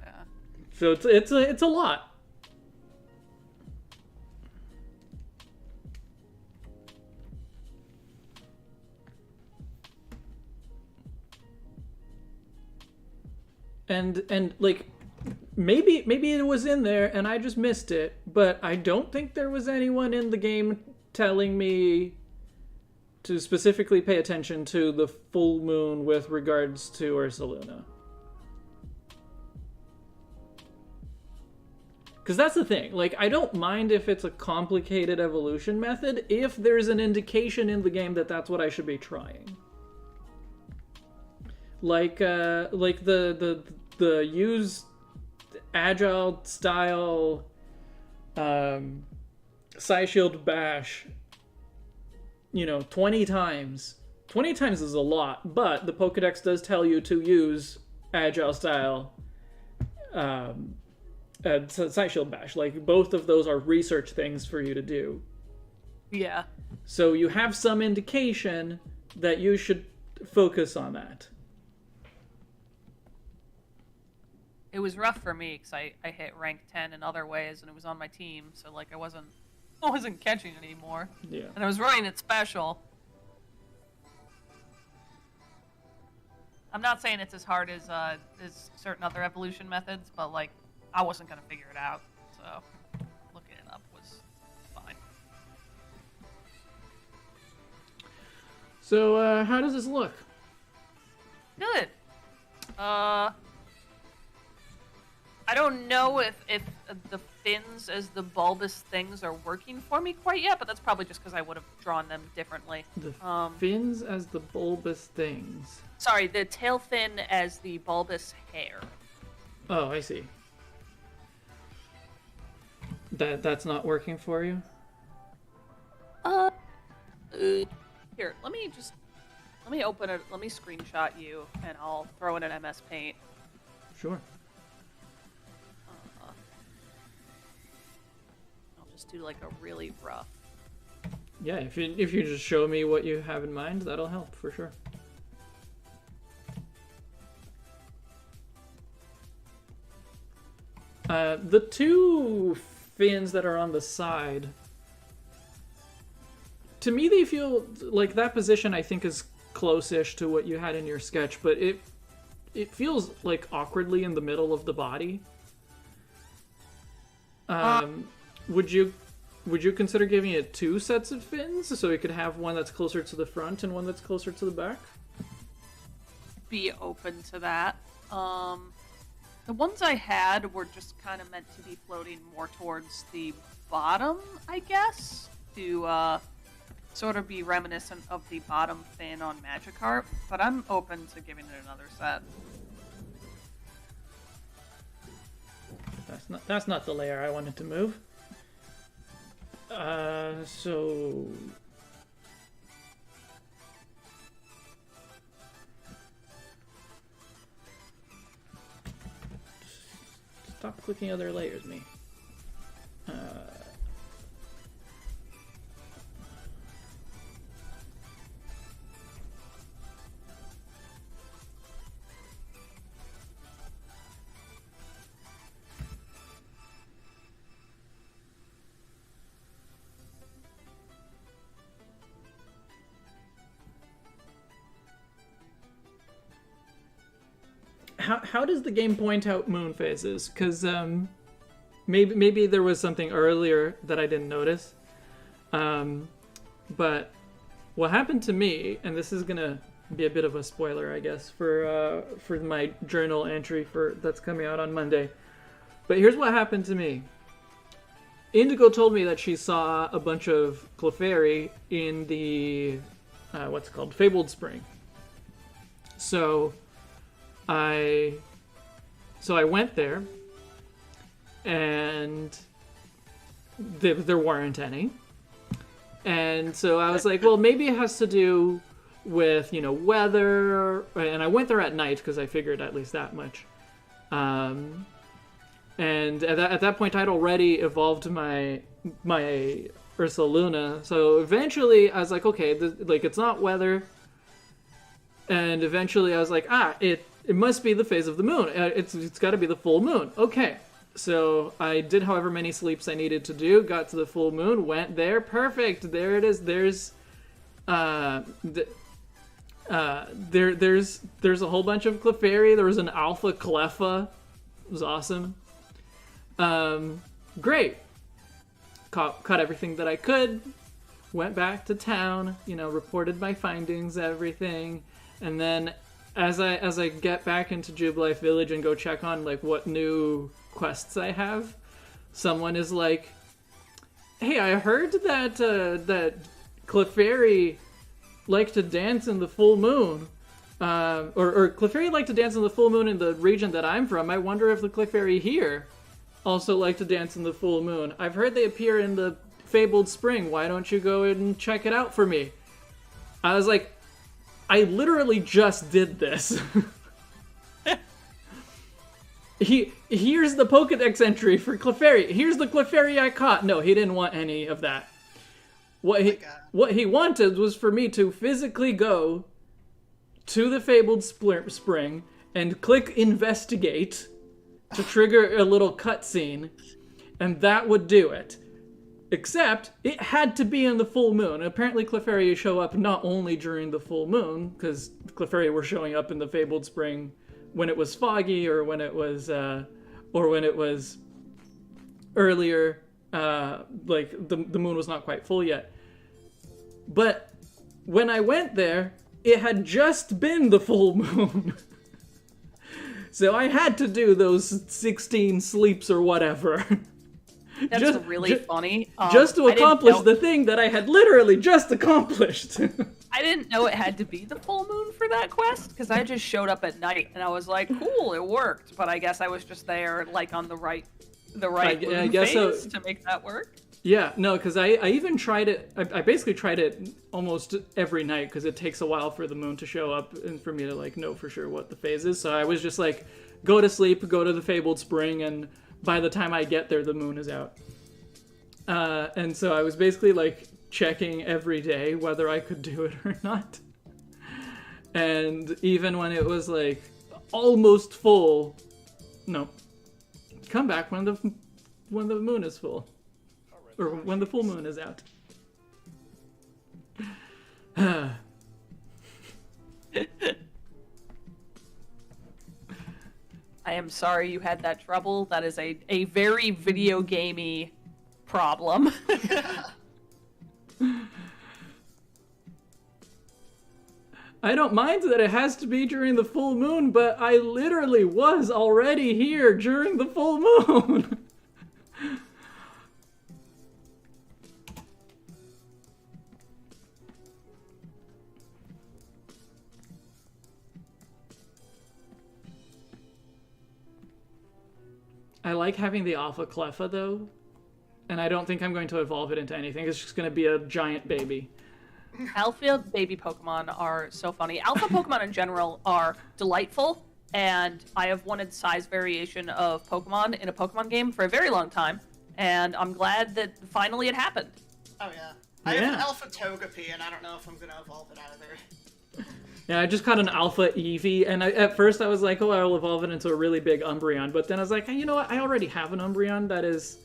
Yeah. So it's a lot. And like maybe it was in there and I just missed it, but I don't think there was anyone in the game telling me to specifically pay attention to the full moon with regards to Ursaluna. Because that's the thing, like, I don't mind if it's a complicated evolution method if there's an indication in the game that that's what I should be trying. Like the use agile style Psy Shield Bash, 20 times. 20 times is a lot, but the Pokedex does tell you to use agile style Psy Shield Bash. Like, both of those are research things for you to do. Yeah. So you have some indication that you should focus on that. It was rough for me because I hit rank 10 in other ways and it was on my team, so like I wasn't catching it anymore. Yeah. And I was running it special. I'm not saying it's as hard as certain other evolution methods, but like I wasn't gonna figure it out, so looking it up was fine. So how does this look? Good. I don't know if the fins as the bulbous things are working for me quite yet, but that's probably just because I would have drawn them differently. The fins as the bulbous things. Sorry, the tail fin as the bulbous hair. Oh, I see. That's not working for you? Here, let me open it. Let me screenshot you, and I'll throw in an MS Paint. Sure. I'll just do like a really rough. Yeah, if you just show me what you have in mind, that'll help for sure. The two fins that are on the side, to me they feel like that position I think is close-ish to what you had in your sketch, but it feels like awkwardly in the middle of the body. Would you consider giving it two sets of fins so you could have one that's closer to the front and one that's closer to the back? Be open to that. The ones I had were just kind of meant to be floating more towards the bottom, I guess, to sort of be reminiscent of the bottom fin on Magikarp, but I'm open to giving it another set. That's not the layer I wanted to move. So stop clicking other layers, me. How does the game point out moon phases? Because maybe there was something earlier that I didn't notice. But what happened to me, and this is gonna be a bit of a spoiler, I guess, for my journal entry that's coming out on Monday. But here's what happened to me. Indigo told me that she saw a bunch of Clefairy in the what's it called, Fabled Spring. So I went there, and there weren't any. And so I was like, well, maybe it has to do with, weather. And I went there at night because I figured at least that much. And at that point, I'd already evolved my Ursaluna. So eventually, I was like, okay, it's not weather. And eventually, I was like, it must be the phase of the moon. It's got to be the full moon. Okay. So I did however many sleeps I needed to do, got to the full moon, went there, perfect. There it is. There's there's a whole bunch of Clefairy. There was an Alpha Cleffa. It was awesome. Great. Caught everything that I could. Went back to town. Reported my findings, everything, and then as I get back into Jubilife Village and go check on what new quests I have, someone is like, "Hey, I heard that that Clefairy like to dance in the full moon, or Clefairy like to dance in the full moon in the region that I'm from. I wonder if the Clefairy here also like to dance in the full moon. I've heard they appear in the Fabled Spring. Why don't you go and check it out for me?" I was like, I literally just did this. Here's the Pokedex entry for Clefairy. Here's the Clefairy I caught. No, he didn't want any of that. What he wanted was for me to physically go to the Fabled Spring and click investigate to trigger a little cutscene, and that would do it. Except, it had to be in the full moon. Apparently Clefairy show up not only during the full moon, because Clefairy were showing up in the Fabled Spring when it was foggy, or when it was earlier, the moon was not quite full yet. But when I went there, it had just been the full moon. So I had to do those 16 sleeps or whatever. That's really funny. Just to accomplish the thing that I had literally just accomplished. I didn't know it had to be the full moon for that quest, because I just showed up at night and I was like, cool, it worked. But I guess I was just there on the right moon phase to make that work. Yeah, no, because I even tried it. I basically tried it almost every night, because it takes a while for the moon to show up and for me to know for sure what the phase is. So I was just like, go to sleep, go to the Fabled Spring, and by the time I get there, the moon is out. And so I was basically checking every day whether I could do it or not. And even when it was almost full, no, come back when the moon is full, or when the full moon is out. I am sorry you had that trouble. That is a very video gamey problem. I don't mind that it has to be during the full moon, but I literally was already here during the full moon. I like having the Alpha Cleffa, though. And I don't think I'm going to evolve it into anything. It's just going to be a giant baby. Alpha baby Pokemon are so funny. Alpha Pokemon in general are delightful, and I have wanted size variation of Pokemon in a Pokemon game for a very long time, and I'm glad that finally it happened. Oh yeah. I have an Alpha Togepi, and I don't know if I'm gonna evolve it either. Yeah, I just caught an Alpha Eevee, and at first I was like, oh, I'll evolve it into a really big Umbreon, but then I was like, hey, you know what? I already have an Umbreon that is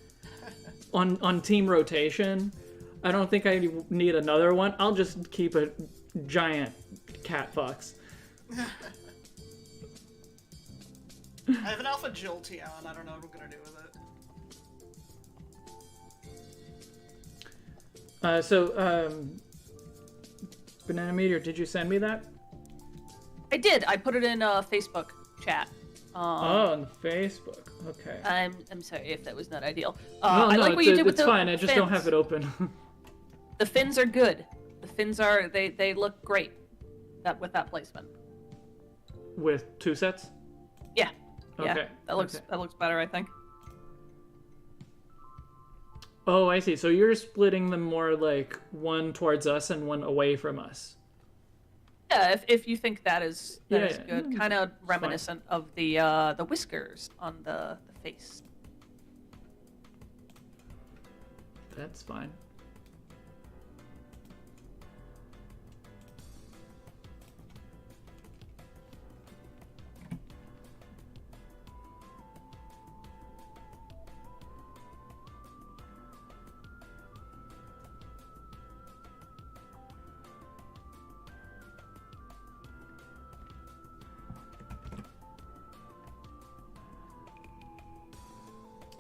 on team rotation. I don't think I need another one. I'll just keep a giant cat fox. I have an Alpha Jolteon. I don't know what I'm gonna do with it. Banana Meteor, did you send me that? I did. I put it in a Facebook chat. On Facebook. Okay. I'm sorry if that was not ideal. No, I like what you did with it's the fine. I just don't fins. have it open. The fins are good. The fins are they look great. With that placement. With 2 sets? Yeah. Yeah. Okay. That looks better, I think. Oh, I see. So you're splitting them more like one towards us and one away from us. Yeah, if you think that is Yeah. good, kind of reminiscent of the whiskers on the face. That's fine.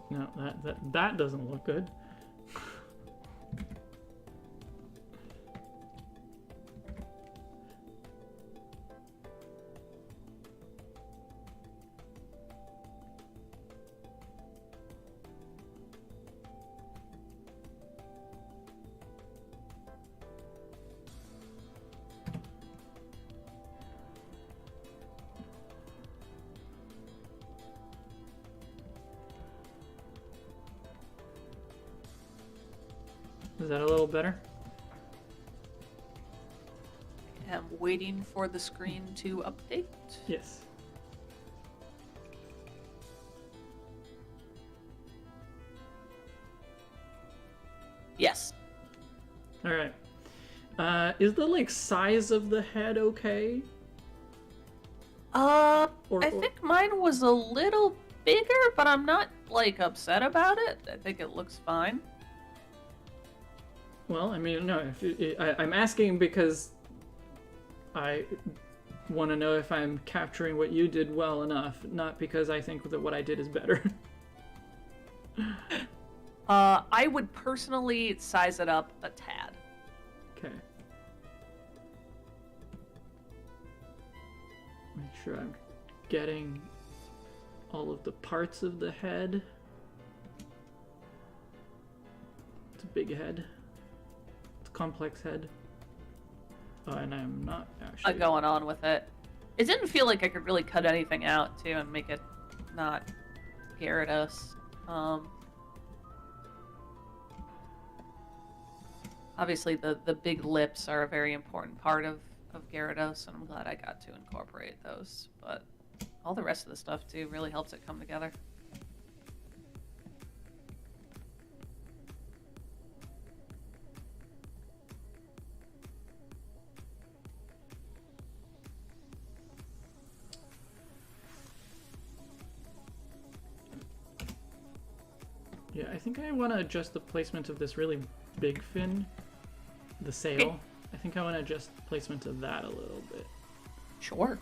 No, that doesn't look good. Is that a little better? I'm waiting for the screen to update. Yes. Yes. All right. Is the size of the head okay? I Or- think mine was a little bigger, but I'm not upset about it. I think it looks fine. Well, I mean, no. I'm asking because I want to know if I'm capturing what you did well enough, not because I think that what I did is better. I would personally size it up a tad. Okay. Make sure I'm getting all of the parts of the head. It's a big head. It's a complex head. And I'm not actually Going on with it. It didn't feel like I could really cut anything out too and make it not Gyarados. Obviously the big lips are a very important part of Gyarados, and I'm glad I got to incorporate those. But all the rest of the stuff too really helps it come together. Yeah, I think I want to adjust the placement of this really big fin, the sail. Okay. I think I want to adjust the placement of that a little bit. Sure.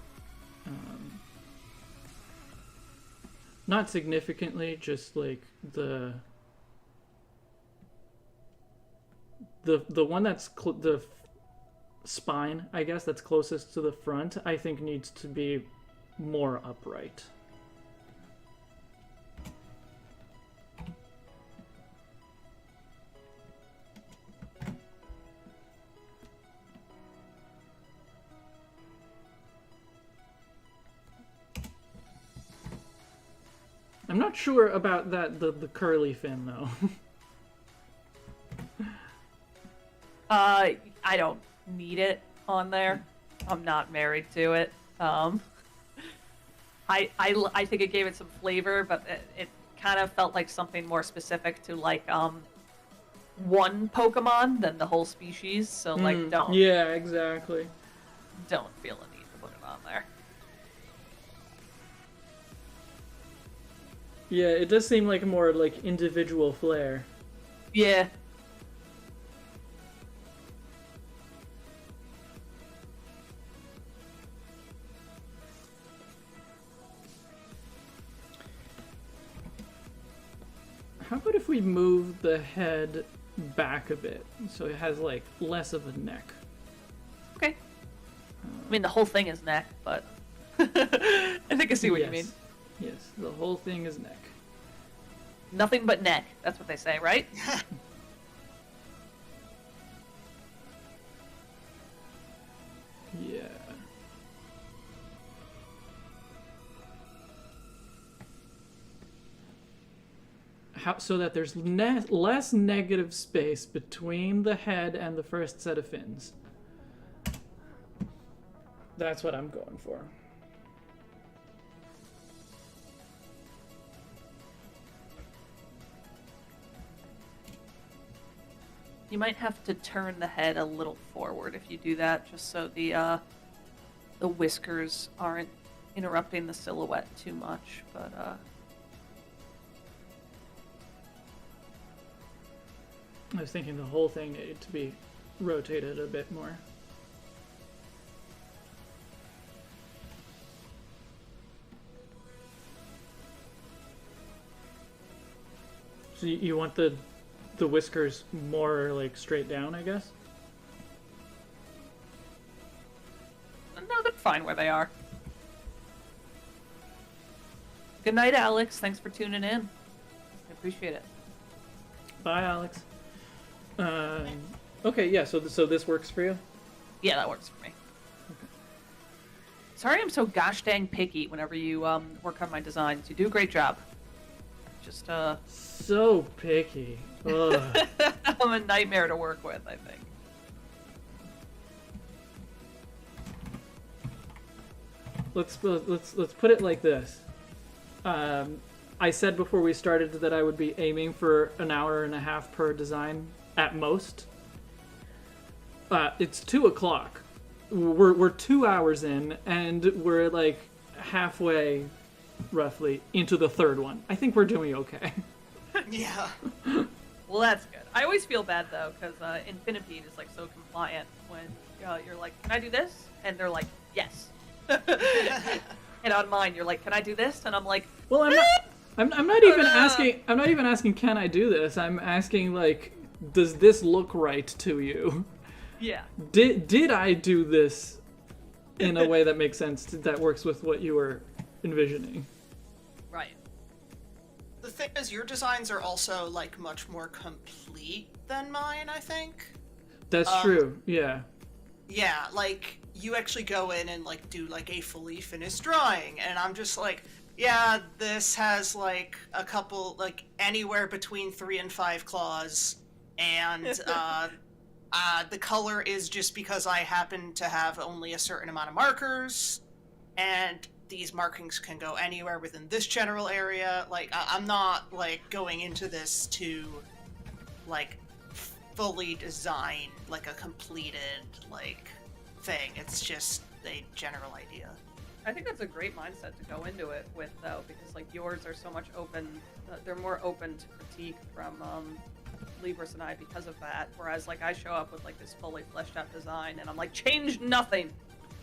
Not significantly, just like the one that's the spine, I guess, that's closest to the front, I think needs to be more upright. I I'm not sure about the curly fin though. I don't need it on there. I'm not married to it. I think it gave it some flavor, but it kind of felt like something more specific to like one Pokemon than the whole species. So like, don't Yeah, exactly. don't feel a need to put it on there. Yeah, it does seem like a more like individual flair. Yeah. How about if we move the head back a bit so it has like less of a neck? Okay. I mean, the whole thing is neck, but I think I see what you mean. Yes, the whole thing is neck. Nothing but neck. That's what they say, right? Yeah. So that there's less negative space between the head and the first set of fins. That's what I'm going for. You might have to turn the head a little forward if you do that, just so the whiskers aren't interrupting the silhouette too much. But I was thinking the whole thing needed to be rotated a bit more. So you want the whiskers more like straight down, I guess? no, they're fine where they are. Good night, Alex. Thanks for tuning in. I appreciate it. Bye, Alex. Okay, yeah, so this works for you? Yeah, that works for me. Okay. Sorry I'm so gosh dang picky whenever you work on my designs. You do a great job. Just So picky. Ugh. I'm a nightmare to work with, I think. Let's put it like this. I said before we started that I would be aiming for an hour and a half per design at most. It's 2:00. We're 2 hours in, and we're like halfway, roughly, into the third one. I think we're doing okay. Yeah. Well, that's good. I always feel bad though, because Infinipede is like so compliant when you're like, "Can I do this?" and they're like, "Yes." And on mine, you're like, "Can I do this?" and I'm like, Well, I'm not even asking. I'm not even asking, can I do this? I'm asking, like, does this look right to you? "Yeah." Did I do this in a way that makes sense, that works with what you were envisioning? Right. The thing is, your designs are also, like, much more complete than mine, I think. That's true, yeah. Yeah, like, you actually go in and, like, do, like, a fully finished drawing, and I'm just like, yeah, this has, like, a couple, like, anywhere between 3 and 5 claws, and, the color is just because I happen to have only a certain amount of markers, and these markings can go anywhere within this general area. Like, I'm not, like, going into this to, like, fully design, like, a completed, like, thing. It's just a general idea. I think that's a great mindset to go into it with, though, because like yours are so much open. They're more open to critique from Libris and I because of that. Whereas like I show up with like this fully fleshed out design, and I'm like, change nothing.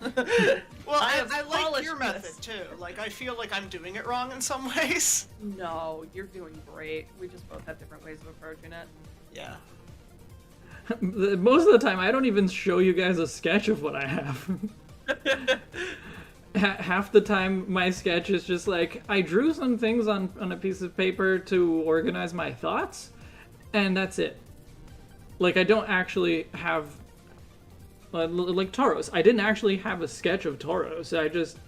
Well, I like polished your method too. Like, I feel like I'm doing it wrong in some ways. No, you're doing great. We just both have different ways of approaching it. Yeah. Most of the time, I don't even show you guys a sketch of what I have. Half the time, my sketch is just like, I drew some things on a piece of paper to organize my thoughts, and that's it. Like, I don't actually have... like Tauros. I didn't actually have a sketch of Tauros. I just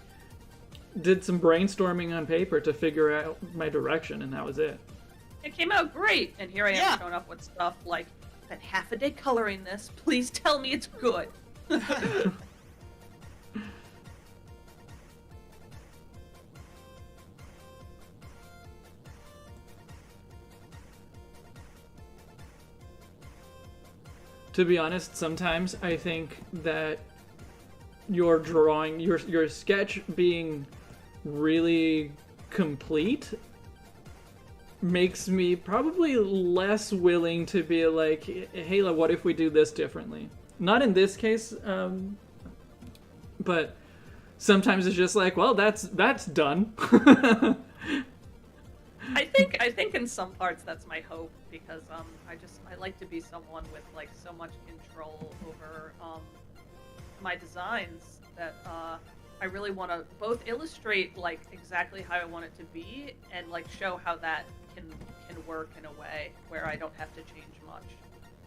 did some brainstorming on paper to figure out my direction, and that was it. It came out great, and here I am Yeah. showing up with stuff like, spent half a day coloring this. Please tell me it's good. To be honest, sometimes I think that your drawing, your sketch being really complete makes me probably less willing to be like, hey, what if we do this differently? Not in this case, but sometimes it's just like, well, that's done. I think in some parts that's my hope, because I like to be someone with like so much control over my designs that I really want to both illustrate like exactly how I want it to be and like show how that can work in a way where I don't have to change much.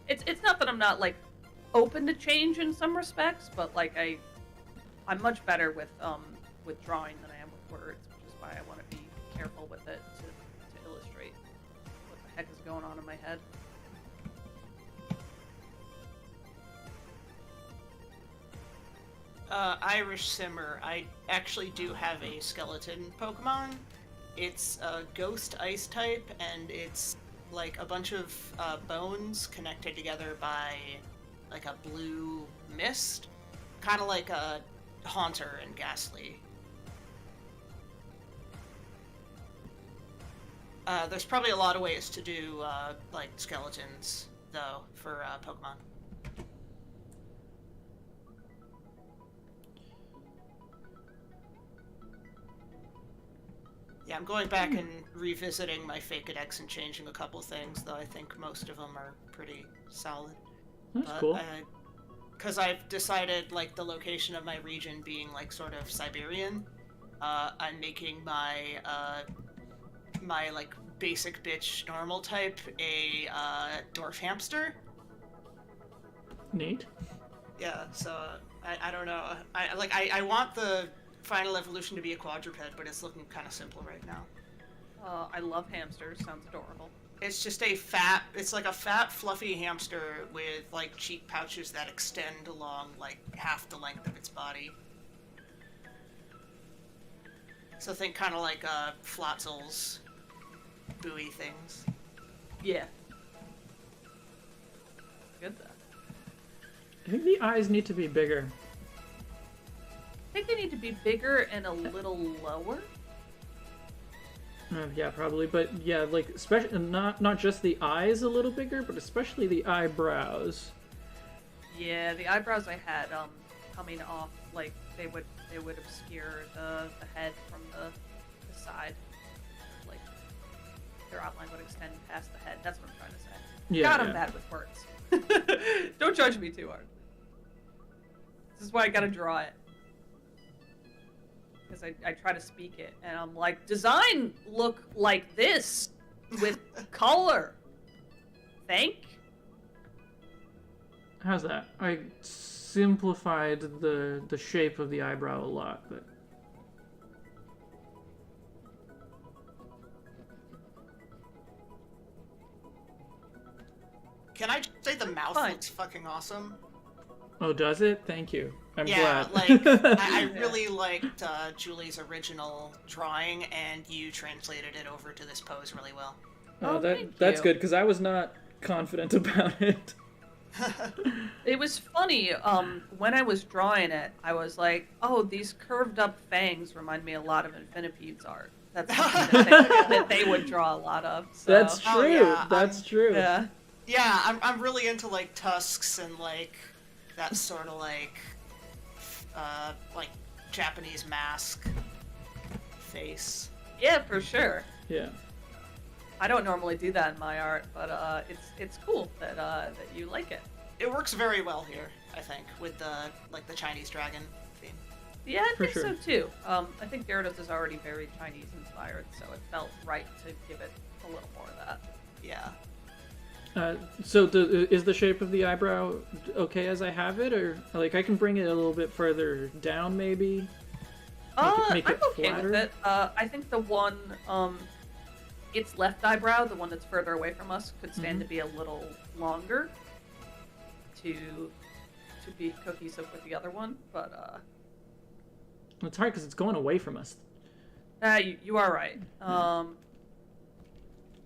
It's not that I'm not like open to change in some respects, but like I'm much better with drawing than I am with words, which is why I want to be careful with it to illustrate what the heck is going on in my head. Irish Simmer, I actually do have a skeleton Pokemon. It's a ghost ice type, and it's like a bunch of bones connected together by like a blue mist. Kind of like a Haunter and Ghastly. There's probably a lot of ways to do like skeletons, though, for Pokemon. Yeah, I'm going back and revisiting my Fake-It-X and changing a couple things, though I think most of them are pretty solid. That's cool. Because I've decided, like, the location of my region being, like, sort of Siberian, I'm making my, my, like, basic bitch normal type a, dwarf hamster. Neat. Yeah, so, I don't know. I want the final evolution to be a quadruped, but it's looking kind of simple right now. I love hamsters. Sounds adorable. It's just it's like a fat, fluffy hamster with, like, cheek pouches that extend along, like, half the length of its body. So think kind of like, Floatzel's buoy things. Yeah. Good though. I think the eyes need to be bigger. I think they need to be bigger and a little lower. Yeah, probably, but yeah, like especially not just the eyes a little bigger, but especially the eyebrows. Yeah, the eyebrows I had coming off, like they would obscure the head from the side. Like their outline would extend past the head. That's what I'm trying to say. Yeah, God, I'm bad with words. Don't judge me too hard. This is why I gotta draw it. Because I try to speak it, and I'm like, design look like this with color. Thank. How's that? I simplified the shape of the eyebrow a lot, but Can I just say the mouth Fine. looks fucking awesome? oh, does it? Thank you. I'm Yeah, glad. like, I really liked Julie's original drawing, and you translated it over to this pose really well. Oh, that's you. good, because I was not confident about it. It was funny. When I was drawing it, I was like, "Oh, these curved up fangs remind me a lot of Infinipede's art." That's something that they would draw a lot of. So. That's true. Oh, yeah, That's true. Yeah. Yeah, I'm really into, like, tusks and, like, that sort of, like Japanese mask face. Yeah, for sure. Yeah. I don't normally do that in my art, but it's cool that you like it. It works very well here, I think, with the Chinese dragon theme. Yeah, I For think sure. so too. I think Gyarados is already very Chinese inspired, so it felt right to give it a little more of that. Yeah. So is the shape of the eyebrow okay as I have it, or like I can bring it a little bit further down maybe? Make it I'm okay flatter? with it. I think the one, its left eyebrow, the one that's further away from us, could stand to be a little longer to be cohesive with the other one. But It's hard because it's going away from us. you are right.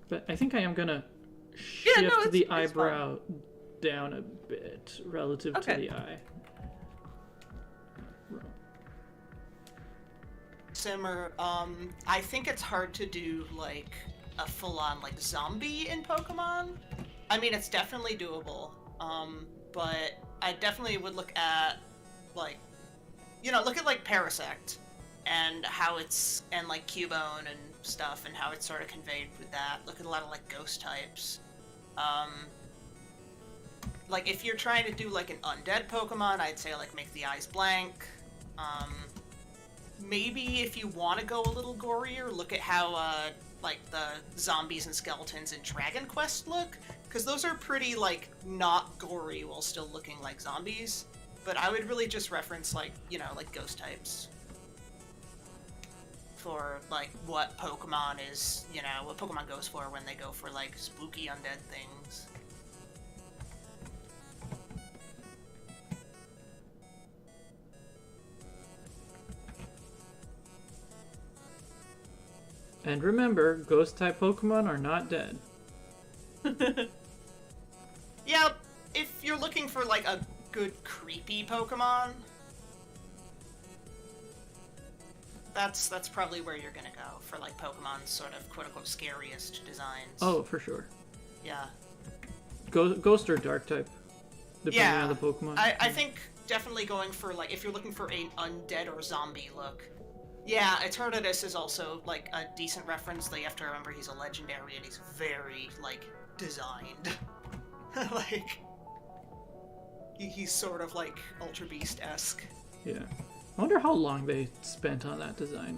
But I think I am gonna shift the it's eyebrow down a bit relative to the eye. Simmer, I think it's hard to do like a full-on like zombie in Pokemon. I mean, it's definitely doable, but I definitely would look at like, look at like Parasect and how it's, and like Cubone and stuff, and how it's sort of conveyed with that. Look at a lot of like ghost types. Like if you're trying to do like an undead Pokemon, I'd say like make the eyes blank. Maybe if you want to go a little gorier, look at how like the zombies and skeletons in Dragon Quest look, because those are pretty like not gory while still looking like zombies. But I would really just reference like like ghost types for like what Pokemon is, what Pokemon goes for when they go for like spooky undead things. And remember, ghost-type Pokemon are not dead. Yeah, if you're looking for like a good creepy Pokemon, that's probably where you're gonna go for like Pokemon's sort of quote-unquote scariest designs. Oh, for sure. Yeah. Ghost or dark type, depending on the Pokemon. I think definitely going for like, if you're looking for an undead or zombie look. Yeah, Eternatus is also like a decent reference, though you have to remember he's a legendary and he's very like designed. Like he's sort of like Ultra Beast-esque. Yeah. I wonder how long they spent on that design.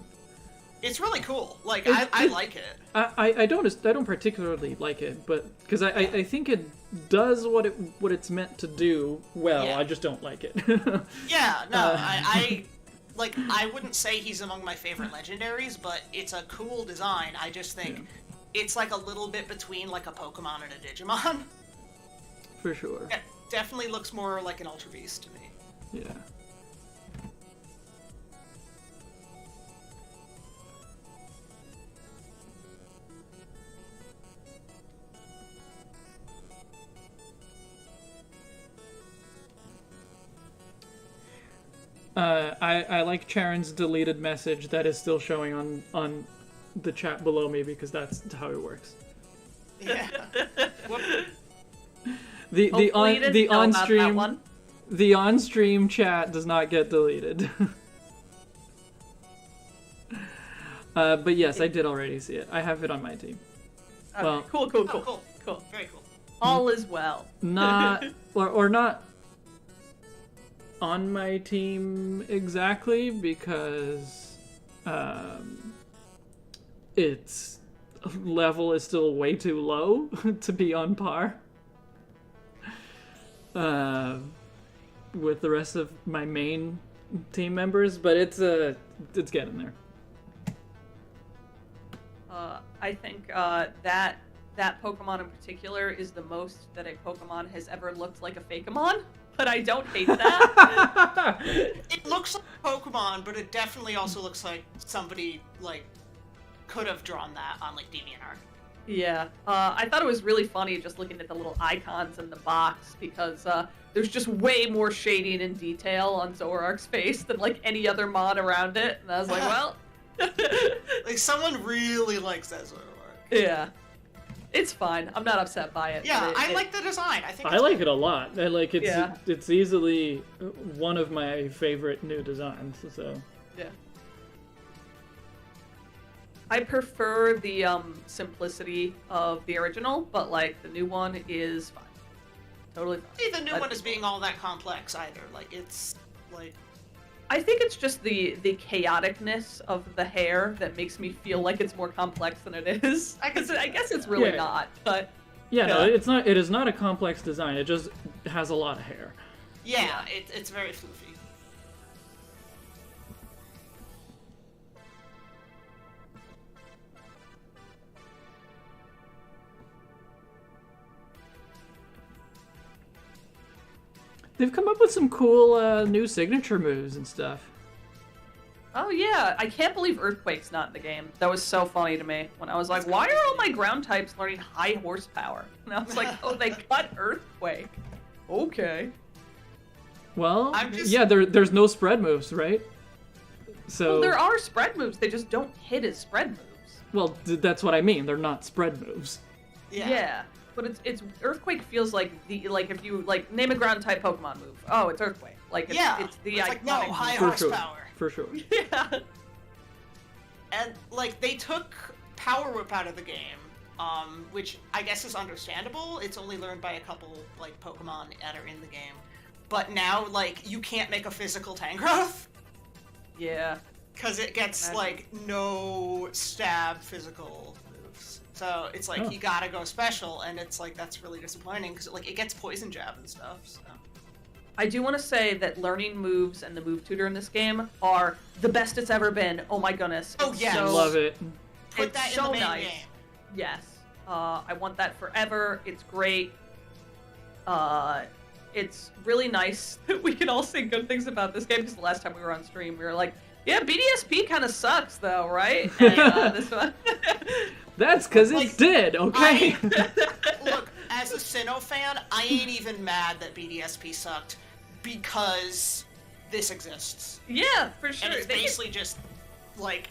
It's really cool. Like I like it. I don't particularly like it, but because I think it does what it's meant to do well. Yeah. I just don't like it. Yeah, no, I wouldn't say he's among my favorite legendaries, but it's a cool design. I just think it's like a little bit between like a Pokemon and a Digimon. For sure. It definitely looks more like an Ultra Beast to me. Yeah. I like Charon's deleted message that is still showing on the chat below me because that's how it works. Yeah. The on stream chat does not get deleted. But yes, I did already see it. I have it on my team. Okay, Well, cool. Cool. Very cool. All is well. Not or not on my team exactly because its level is still way too low to be on par with the rest of my main team members, but it's getting there. I think that Pokemon in particular is the most that a Pokemon has ever looked like a Fakeamon, but I don't hate that. It looks like Pokemon, but it definitely also looks like somebody like could have drawn that on like DeviantArt. Yeah, I thought it was really funny just looking at the little icons in the box because there's just way more shading and detail on Zoroark's face than like any other mod around it, and I was like, well, Like someone really likes that Zoroark. yeah, it's fine. I'm not upset by it. Yeah, but I like the design. I think I like it a lot. I like it's Yeah. it's easily one of my favorite new designs. So Yeah. I prefer the simplicity of the original, but like the new one is fine. Totally fine. see the new I one as think- being all that complex either. Like it's like I think it's just the chaoticness of the hair that makes me feel like it's more complex than it is. I guess it's really Yeah. not, but yeah, no, Yeah. it's not. It is not a complex design. It just has a lot of hair. yeah, it's very floofy. They've come up with some cool new signature moves and stuff. Oh yeah, I can't believe Earthquake's not in the game. That was so funny to me when I was like, why are all my ground types learning high horsepower? And I was like, oh, they cut Earthquake. Okay. Well, yeah, there's no spread moves, right? So Well, there are spread moves. They just don't hit as spread moves. well, that's what I mean. They're not spread moves. Yeah. But it's Earthquake feels like if you like name a ground type Pokemon move. Oh, it's Earthquake. Like it's the it's iconic. like, no, high For sure. horsepower. For sure. Yeah. And like they took Power Whip out of the game, which I guess is understandable. It's only learned by a couple like Pokemon that are in the game. But now like you can't make a physical Tangrowth Yeah. because it gets like no stab physical moves. So it's like you gotta go special, and it's like that's really disappointing because like it gets poison jab and stuff. So. I do want to say that learning moves and the move tutor in this game are the best it's ever been. Oh my goodness. Oh, It's yes. so, Love it. Put it's that so in the main nice. game. Yes. I want that forever. It's great. It's really nice that we can all say good things about this game because the last time we were on stream, we were like, yeah, BDSP kind of sucks though, right? And this one. That's because Like, it did, okay? Look, as a Sinnoh fan, I ain't even mad that BDSP sucked because this exists. Yeah, for sure. And it's basically just like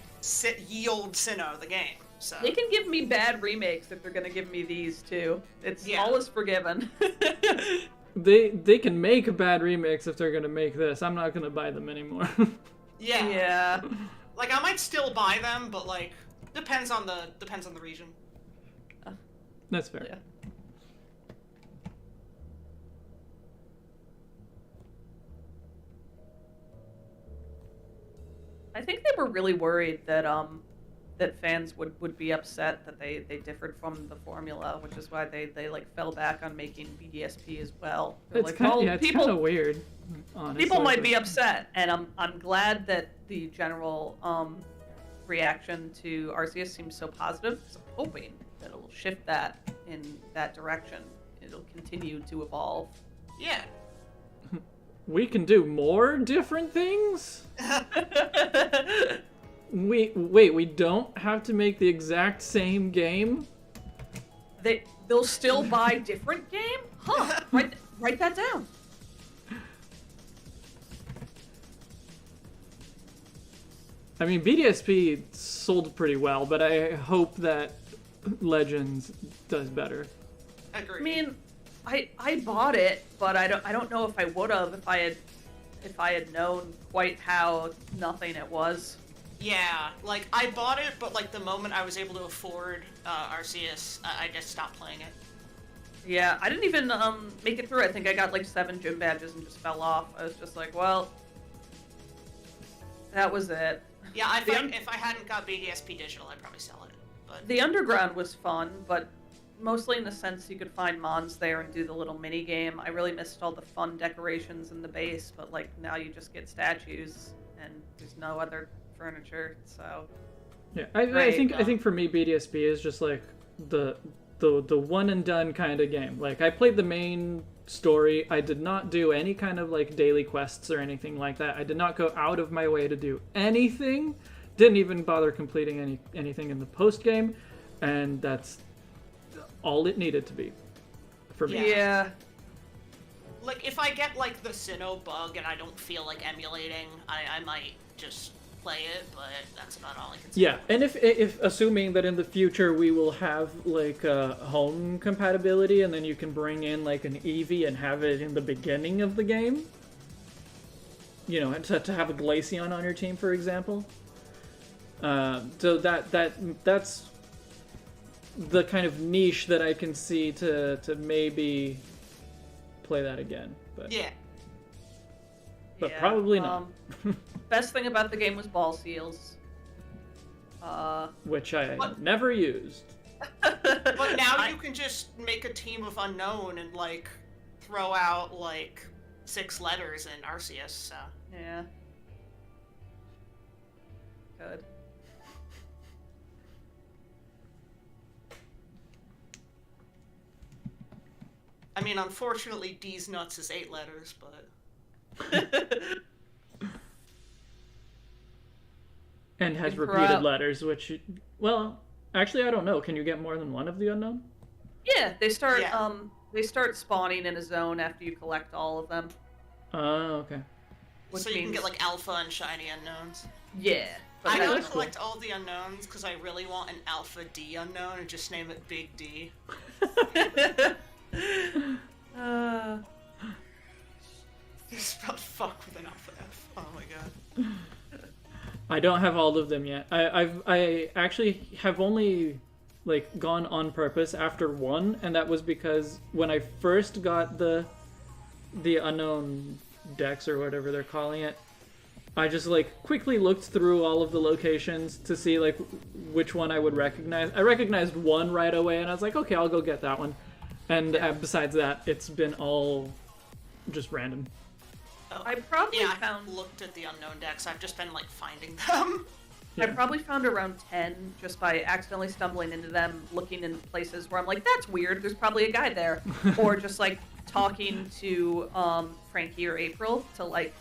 ye old Sinnoh the game. So They can give me bad remakes if they're gonna give me these too. It's Yeah. always forgiven. They can make a bad remix if they're gonna make this. I'm not gonna buy them anymore. yeah. Yeah. Like I might still buy them, but like depends on the region. That's fair. Yeah. I think they were really worried that that fans would be upset that they differed from the formula, which is why they like fell back on making BDSP as well. They're It's like, kind well, of people weird, honestly. people might but- be upset, and I'm glad that the general reaction to Arceus seems so positive. So I'm hoping that it'll shift that in that direction. It'll continue to evolve. Yeah. We can do more different things? Wait, we don't have to make the exact same game? They'll still buy different game? Huh? Write that down. I mean, BDSP sold pretty well, but I hope that Legends does better. Agreed. I mean, I bought it, but I don't know if I would have if I had known quite how nothing it was. Yeah, like I bought it, but like the moment I was able to afford Arceus, I just stopped playing it. Yeah, I didn't even make it through. I think I got like 7 gym badges and just fell off. I was just like, well, that was it. Yeah, if I hadn't got BDSP digital, I'd probably sell it. But The underground was fun, but mostly in the sense you could find mons there and do the little mini game. I really missed all the fun decorations in the base, but like now you just get statues and there's no other furniture. So Yeah, I Right, think for me BDSP is just like the one and done kind of game. Like I played the main story. I did not do any kind of like daily quests or anything like that. I did not go out of my way to do anything. Didn't even bother completing anything in the post game, and that's all it needed to be for me. yeah. like if I get like the Sinnoh bug and I don't feel like emulating, I might just play it, but that's about all I can say. Yeah, and if assuming that in the future we will have like home compatibility, and then you can bring in like an Eevee and have it in the beginning of the game, you know, to have a Glaceon on your team, for example. So that's the kind of niche that I can see to maybe play that again, but Yeah. but Yeah, probably not. Best thing about the game was ball seals. Which I What? never used. But now you can just make a team of unknown and like throw out like 6 letters in Arceus. So Yeah. Good. I mean, unfortunately, D's nuts is 8 letters, but... And has Improv. repeated letters, which, well, actually, I don't know. Can you get more than one of the unknown? Yeah, they start Yeah. they start spawning in a zone after you collect all of them. Oh, okay. Which so you can means- get, like, alpha and shiny unknowns. Yeah. But I that's gotta cool. collect all the unknowns because I really want an alpha D unknown and just name it Big D. You spelled fuck with an alpha F. Oh my god. I don't have all of them yet. I actually have only like gone on purpose after one, and that was because when I first got the unknown decks or whatever they're calling it, I just like quickly looked through all of the locations to see like which one I would recognize. I recognized one right away, and I was like, okay, I'll go get that one. And besides that, it's been all just random. Oh, I probably yeah, I found- looked at the unknown decks. I've just been, like, finding them. I probably found around 10 just by accidentally stumbling into them, looking in places where I'm like, that's weird, there's probably a guy there. Or just like talking to Frankie or April to like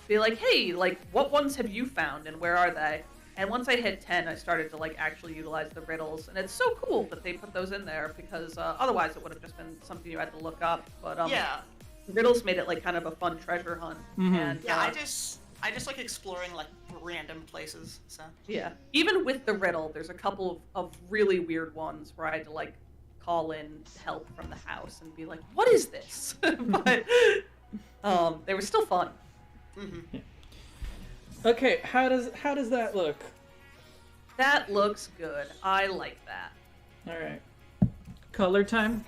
be like, hey, like what ones have you found and where are they? And once I hit 10, I started to like actually utilize the riddles, and it's so cool that they put those in there because otherwise it would have just been something you had to look up. But Yeah. riddles made it like kind of a fun treasure hunt. And Yeah, I just like exploring, like, random places, so... yeah, even with the riddle, there's a couple of really weird ones where I had to like call in help from the house and be like, "What is this?" But they were still fun. Mm-hmm. Okay, how does that look? That looks good. I like that. All right. Color time.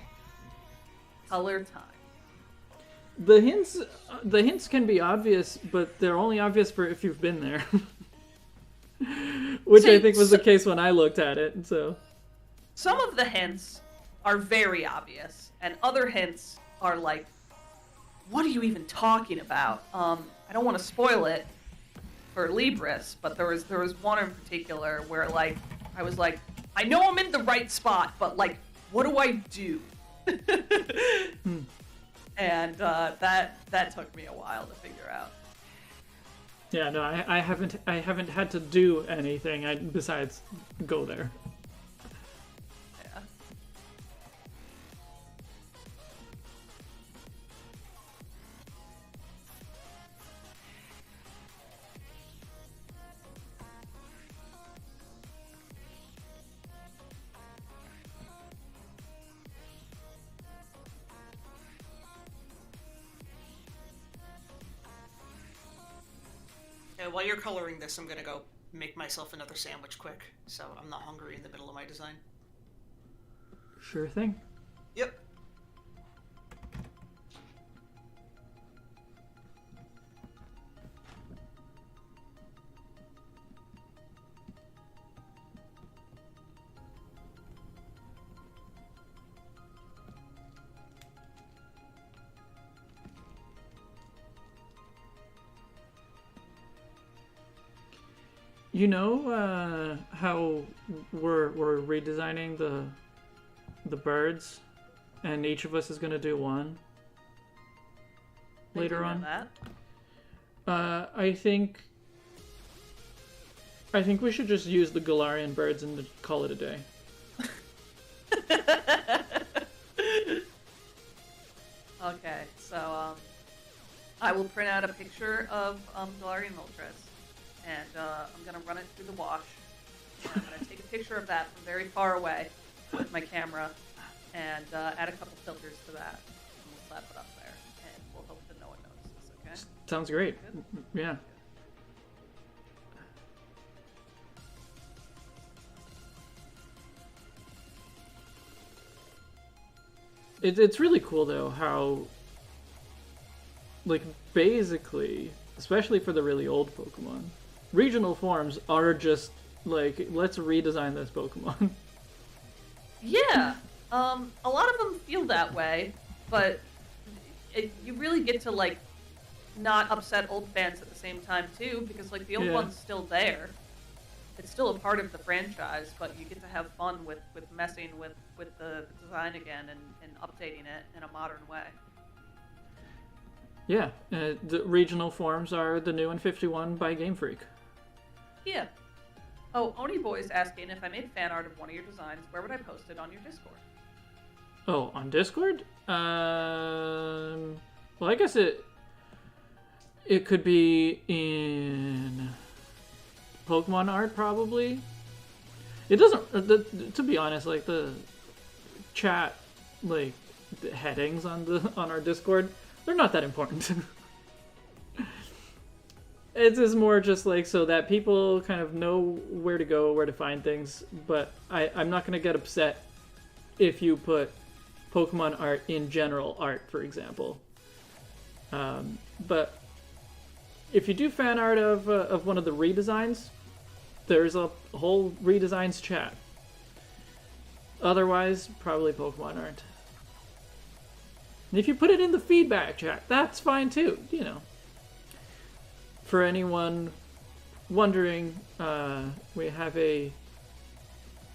Color time. The hints can be obvious, but they're only obvious for if you've been there. Which I think was the case when I looked at it, so... Some of the hints are very obvious, and other hints are like, "What are you even talking about?" I don't want to spoil it for Libris, but there was one in particular where like I was like, "I know I'm in the right spot, but like, what do I do?" And that took me a while to figure out. Yeah, no, I haven't had to do anything besides go there. Yeah. While you're coloring this, I'm gonna go make myself another sandwich quick, so I'm not hungry in the middle of my design. Sure thing. Yep. You know how we're redesigning the birds, and each of us is gonna do one later Thinking on. of that. I think we should just use the Galarian birds and call it a day. Okay, so I will print out a picture of Galarian Moltres, and I'm gonna run it through the wash. And I'm gonna take a picture of that from very far away with my camera, and add a couple filters to that, and we'll slap it up there, and we'll hope that no one notices. Okay. Sounds great. Good. Yeah. It's really cool though how, like, basically, especially for the really old Pokemon, regional forms are just like, let's redesign this Pokemon. Yeah, a lot of them feel that way, but you really get to like not upset old fans at the same time too, because like the old Yeah. one's still there. it's still a part of the franchise, but you get to have fun with messing with the design again and updating it in a modern way. Yeah, the regional forms are the new and 51 by Game Freak. Yeah. Oh, Oni Boy's asking if I made fan art of one of your designs, where would I post it on your Discord? Oh, on Discord? Well, I guess it could be in Pokemon art, probably. It doesn't. To be honest, like the chat, like the headings on our Discord, they're not that important. It's just more just like so that people kind of know where to go, where to find things. But I'm not gonna get upset if you put Pokemon art in general art, for example. But if you do fan art of one of the redesigns, there's a whole redesigns chat. Otherwise, probably Pokemon art. And if you put it in the feedback chat, that's fine too, you know. For anyone wondering, we have a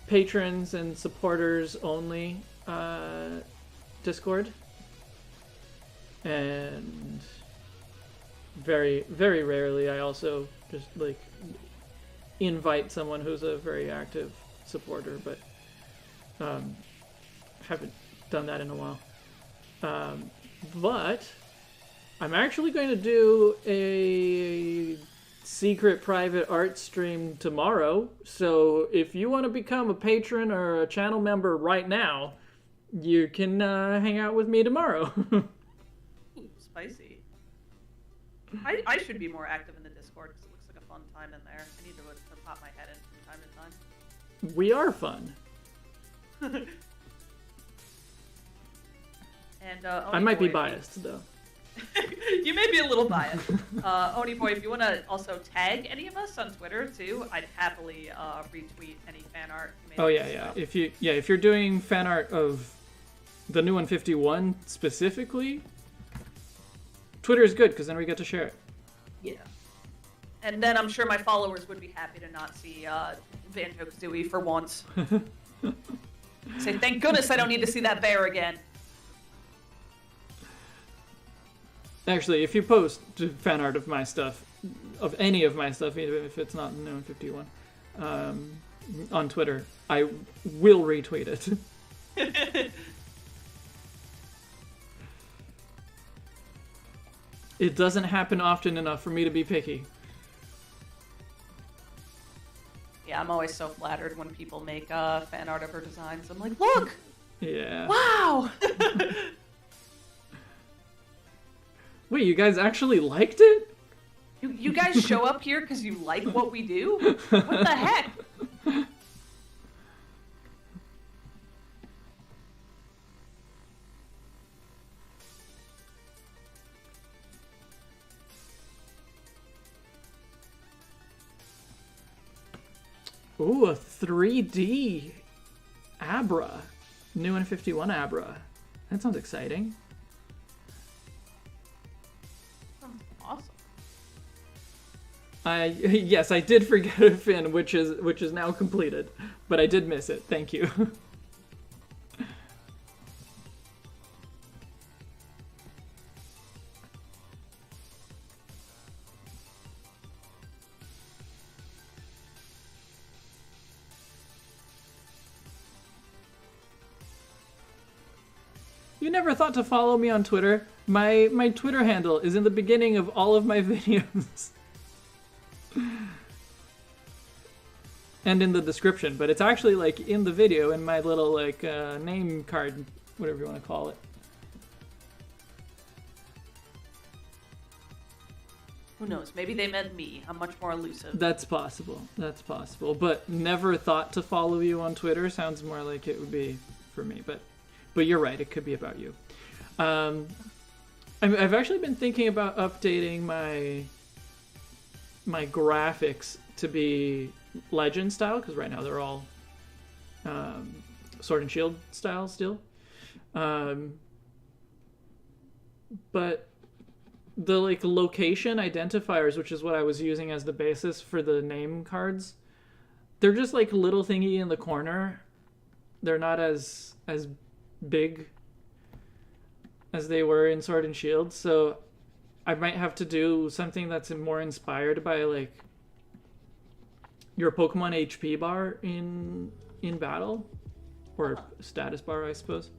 patrons and supporters only Discord. And very, very rarely I also just like invite someone who's a very active supporter, but haven't done that in a while. But I'm actually going to do a secret private art stream tomorrow, so if you want to become a patron or a channel member right now, you can hang out with me tomorrow. Ooh, spicy. I should be more active in the Discord because it looks like a fun time in there. I need to pop my head in from time to time. We are fun. And I might be biased, though. You may be a little biased. Oni Boy, if you want to also tag any of us on Twitter too, I'd happily retweet any fan art you made. Oh yeah. If you're doing fan art of the new 151 specifically, Twitter is good because then we get to share it. Yeah. And then I'm sure my followers would be happy to not see Banjo-Kazooie for once. Say, thank goodness I don't need to see that bear again. Actually, if you post fan art of my stuff, of any of my stuff, even if it's not new 151, on Twitter, I will retweet it. It doesn't happen often enough for me to be picky. Yeah, I'm always so flattered when people make fan art of her designs. I'm like, look! Yeah. Wow! Wait, you guys actually liked it? You guys show up here because you like what we do? What the heck? Ooh, a 3D Abra. New and 51 Abra. That sounds exciting. Awesome. Yes, I did forget a fin, which is now completed, but I did miss it. Thank you. You never thought to follow me on Twitter? My Twitter handle is in the beginning of all of my videos. And in the description, but it's actually like in the video in my little like name card, whatever you want to call it. Who knows? Maybe they meant me. I'm much more elusive. That's possible. That's possible. But never thought to follow you on Twitter sounds more like it would be for me. But you're right. It could be about you. I've actually been thinking about updating my graphics to be Legend style, because right now they're all Sword and Shield style still. But the location identifiers, which is what I was using as the basis for the name cards, they're just like little thingy in the corner. They're not as big as they were in Sword and Shield, so I might have to do something that's more inspired by like your Pokemon HP bar in battle, or status bar, I suppose.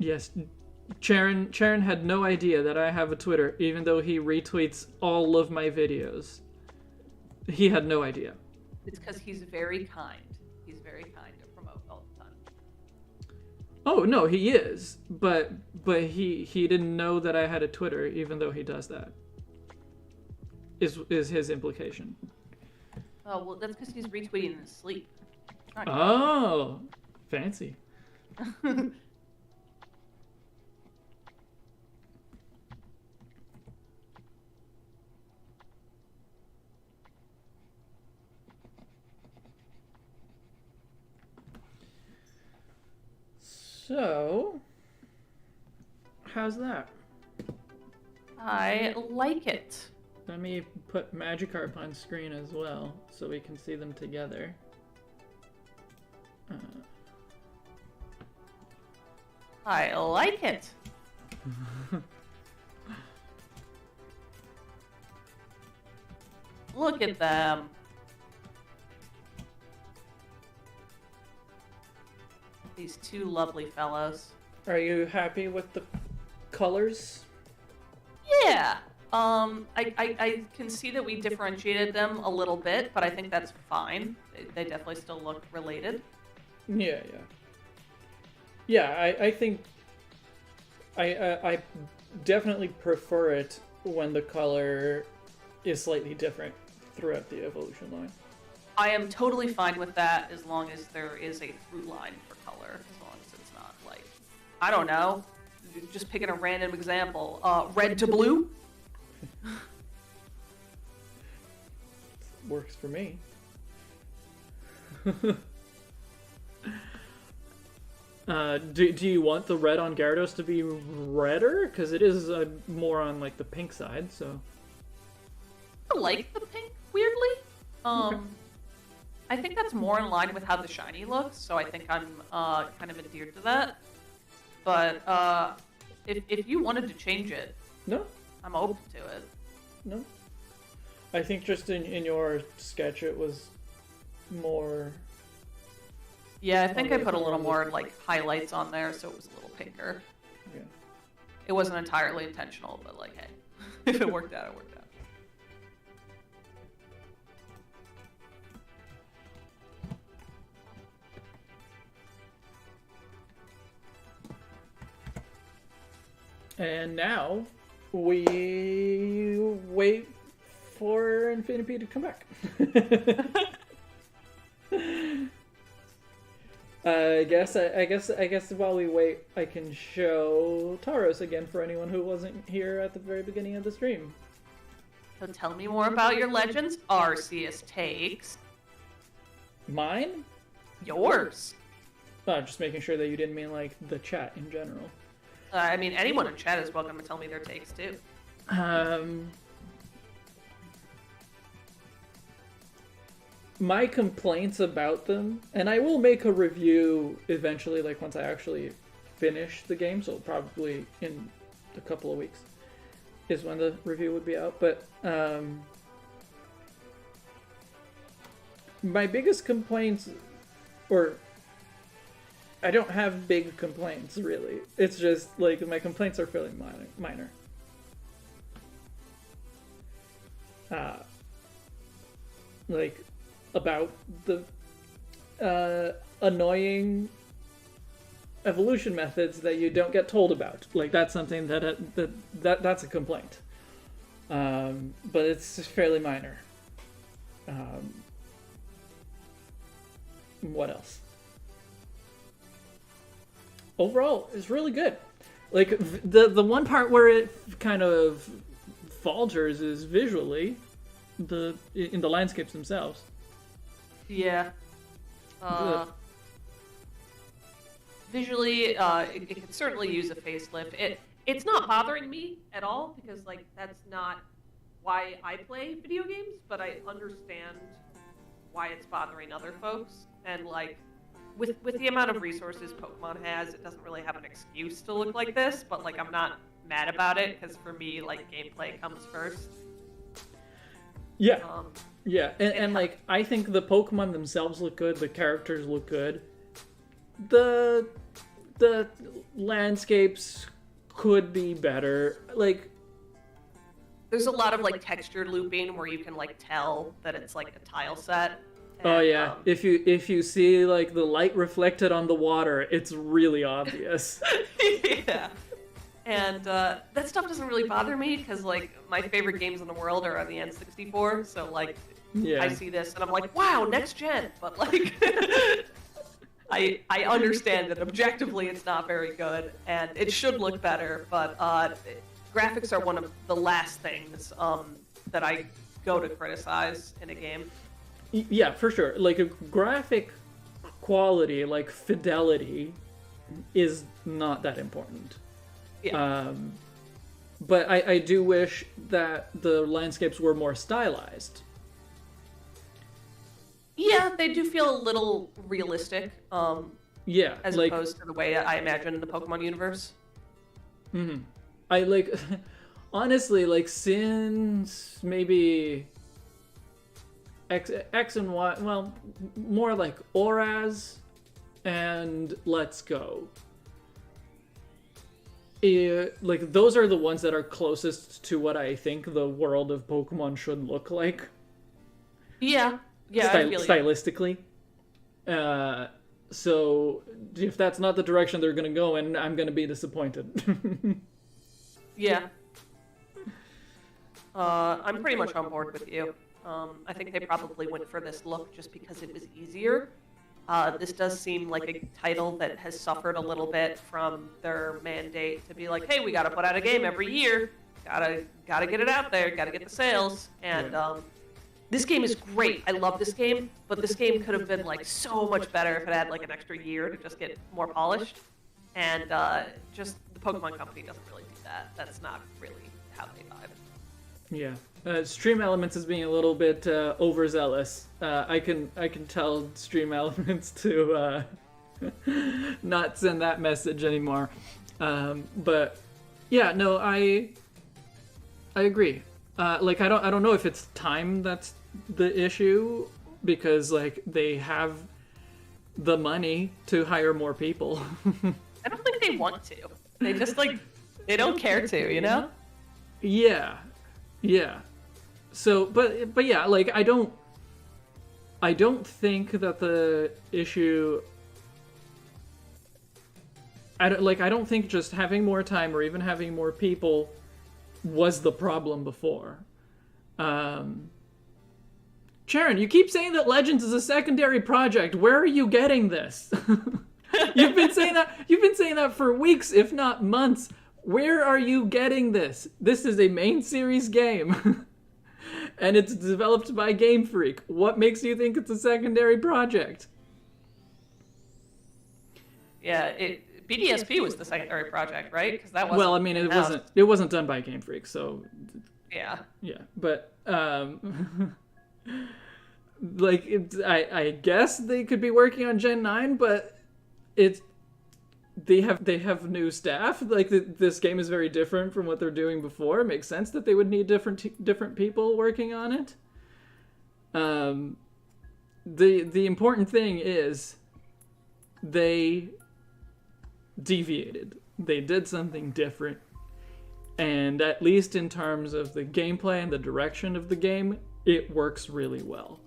Yes, Charon had no idea that I have a Twitter, even though he retweets all of my videos. He had no idea. It's because he's very kind. He's very kind to promote all the time. Oh no, he is, but he didn't know that I had a Twitter, even though he does that. Is his implication? Oh well, that's because he's retweeting in his sleep. Oh, fancy. So, how's that? I like it. Let me put Magikarp on screen as well, so we can see them together. I like it. Look at them. These two lovely fellows. Are you happy with the colors? Yeah. I can see that we differentiated them a little bit, but I think that's fine. They definitely still look related. Yeah. Yeah, I think I definitely prefer it when the color is slightly different throughout the evolution line. I am totally fine with that as long as there is a through line for color. As long as it's not like, I don't know, just picking a random example. Red to blue? Works for me. Do you want the red on Gyarados to be redder? Because it is more on like the pink side, so. I like the pink, weirdly. Okay. I think that's more in line with how the shiny looks, so I think I'm kind of endeared to that. But if you wanted to change it, No, I'm open to it. no. I think just in your sketch it was more. Yeah, I think I put a little more like highlights on there, so it was a little pinker. Yeah. It wasn't entirely intentional, but like, hey, if it worked out, it worked out. And now we wait for Infinity to come back. I guess while we wait, I can show Tauros again for anyone who wasn't here at the very beginning of the stream. So tell me more about your Legends Arceus takes. Mine? Yours. Just making sure that you didn't mean like the chat in general. I mean, anyone in chat is welcome to tell me their takes too. My complaints about them, and I will make a review eventually, like once I actually finish the game, so probably in a couple of weeks is when the review would be out. But my biggest complaints, or I don't have big complaints really. It's just like my complaints are fairly minor. Like about the annoying evolution methods that you don't get told about. Like that's something that's a complaint. But it's fairly minor. What else? Overall, it's really good. Like the one part where it kind of falters is visually in the landscapes themselves. Yeah. Visually, it could certainly use a facelift. It's not bothering me at all because like that's not why I play video games, but I understand why it's bothering other folks. And like with the amount of resources Pokemon has, it doesn't really have an excuse to look like this. But like I'm not mad about it because for me, like gameplay comes first. Yeah. Yeah, and like I think the Pokemon themselves look good, the characters look good. The landscapes could be better. Like there's a lot of like texture looping where you can like tell that it's like a tile set. And, oh yeah, if you see like the light reflected on the water, it's really obvious. Yeah. And that stuff doesn't really bother me because like my favorite games in the world are on the N64, so like Yeah. I see this and I'm like, wow, next gen. But like I understand that objectively it's not very good and it should look better, but graphics are one of the last things that I go to criticize in a game. Yeah, for sure. Like a graphic quality, like fidelity, is not that important. Yeah. But I do wish that the landscapes were more stylized. Yeah, they do feel a little realistic. Yeah, as like, opposed to the way I imagine the Pokemon universe. Mm-hmm. I like, honestly, like since maybe X and Y, well, more like Oraz and Let's Go. Like those are the ones that are closest to what I think the world of Pokemon should look like. Yeah, yeah, I feel stylistically. So if that's not the direction they're gonna go in, I'm gonna be disappointed. Yeah. I'm pretty much on board with you. I think they probably went for this look just because it was easier. This does seem like a title that has suffered a little bit from their mandate to be like, hey, we gotta put out a game every year. Gotta get it out there, gotta get the sales. And this game is great. I love this game, but this game could have been like so much better if it had like an extra year to just get more polished. And just the Pokemon Company doesn't really do that. That's not really how they vibe. Yeah. Stream Elements is being a little bit overzealous. I can tell Stream Elements to not send that message anymore. But yeah, no, I agree. Like I don't know if it's time that's the issue, because like they have the money to hire more people. I don't think they want to. They just like they don't care to, you know? Yeah. So, but yeah, like I don't think that the issue. I don't think just having more time or even having more people was the problem before. Sharon, you keep saying that Legends is a secondary project. Where are you getting this? You've been saying that for weeks, if not months. Where are you getting this? This is a main series game. And it's developed by Game Freak. What makes you think it's a secondary project? Yeah, BDSP was the secondary project, right? Because that wasn't. Well, I mean, it wasn't done by Game Freak, so. Yeah. Yeah, but like I guess they could be working on Gen 9, but they have new staff. Like this game is very different from what they're doing before. It makes sense that they would need different people working on it. The important thing is they deviated. They did something different. And at least in terms of the gameplay and the direction of the game, it works really well.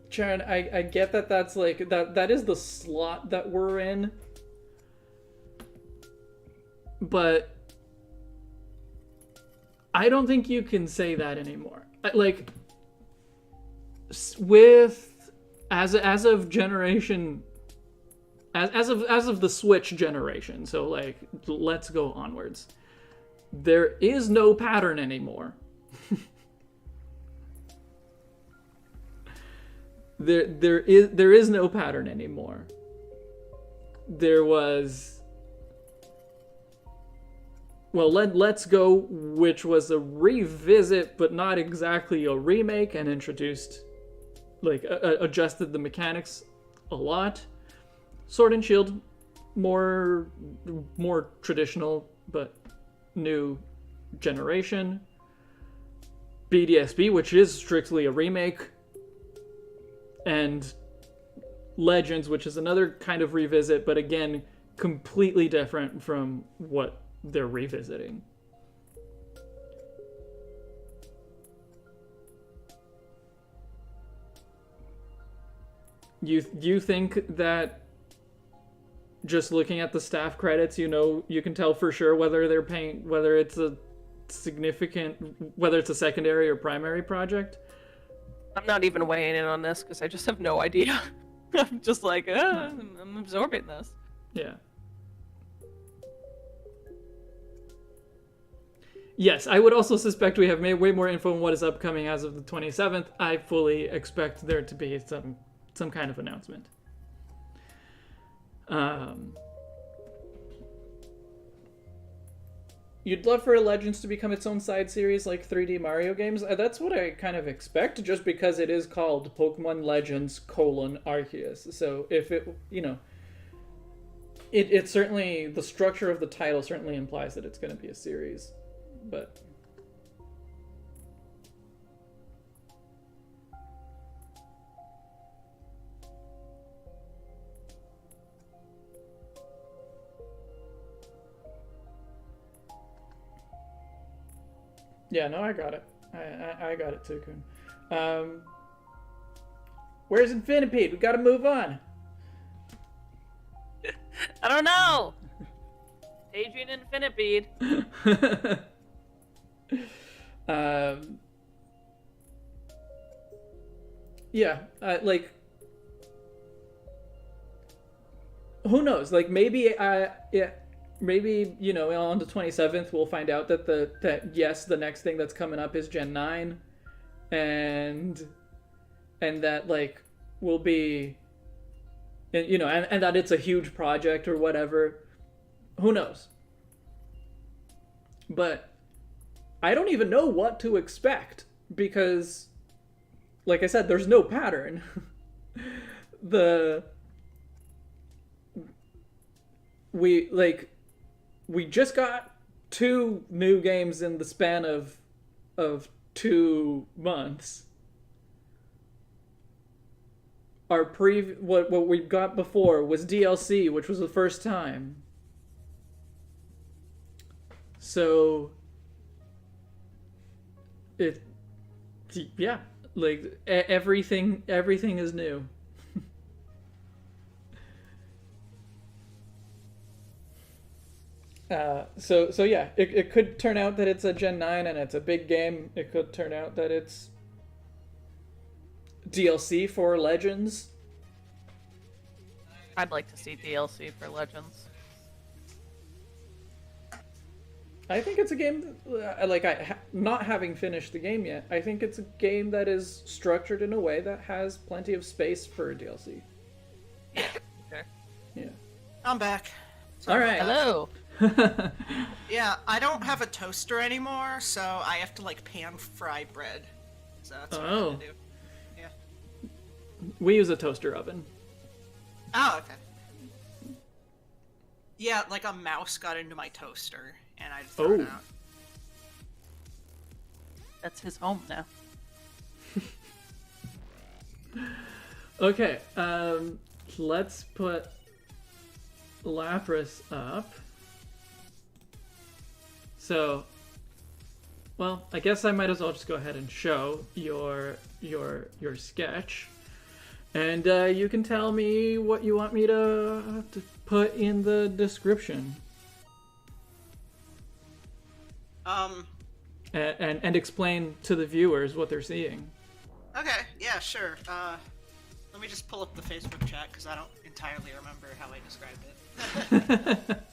Sharon, I get that that's like that is the slot that we're in, but I don't think you can say that anymore. Like, with as of generation, as of the Switch generation. So like, let's go onwards. There is no pattern anymore. There is no pattern anymore. There was, well, Let's Go, which was a revisit, but not exactly a remake, and introduced, like, adjusted the mechanics a lot. Sword and Shield, more traditional, but new generation. BDSP, which is strictly a remake. And Legends, which is another kind of revisit, but again, completely different from what they're revisiting. You think that just looking at the staff credits, you can tell for sure whether they're paying, whether it's a secondary or primary project? I'm not even weighing in on this because I just have no idea. I'm just like, I'm absorbing this. Yeah. Yes, I would also suspect we have way more info on what is upcoming as of the 27th. I fully expect there to be some kind of announcement. You'd love for Legends to become its own side series like 3D Mario games? That's what I kind of expect, just because it is called Pokemon Legends: Arceus. So if it, it certainly, the structure of the title certainly implies that it's going to be a series, but... Yeah, no, I got it. I got it too, Kun. Where's Infinipede? We gotta move on. I don't know. Adrian Infinipede. Yeah, like, who knows? Like, maybe, yeah. Maybe, on the 27th, we'll find out that yes, the next thing that's coming up is Gen 9. And that, like, will be, and that it's a huge project or whatever. Who knows? But I don't even know what to expect because, like I said, there's no pattern. We just got 2 new games in the span of 2 months. What we got before was DLC, which was the first time. So like everything is new. So yeah, it could turn out that it's a Gen 9 and it's a big game. It could turn out that it's DLC for Legends. I'd like to see DLC for Legends. I think it's a game that, not having finished the game yet, I think it's a game that is structured in a way that has plenty of space for DLC. Okay. Yeah. I'm back. All right. Hello. Yeah, I don't have a toaster anymore, so I have to pan fry bread. So that's what I'm gonna do. Yeah. We use a toaster oven. Oh, okay. Yeah, a mouse got into my toaster, and I'd throw it out. That's his home now. Okay, let's put Lapras up. So, well, I guess I might as well just go ahead and show your sketch, and you can tell me what you want me to put in the description. and explain to the viewers what they're seeing. Okay, yeah, sure. Let me just pull up the Facebook chat because I don't entirely remember how I described it.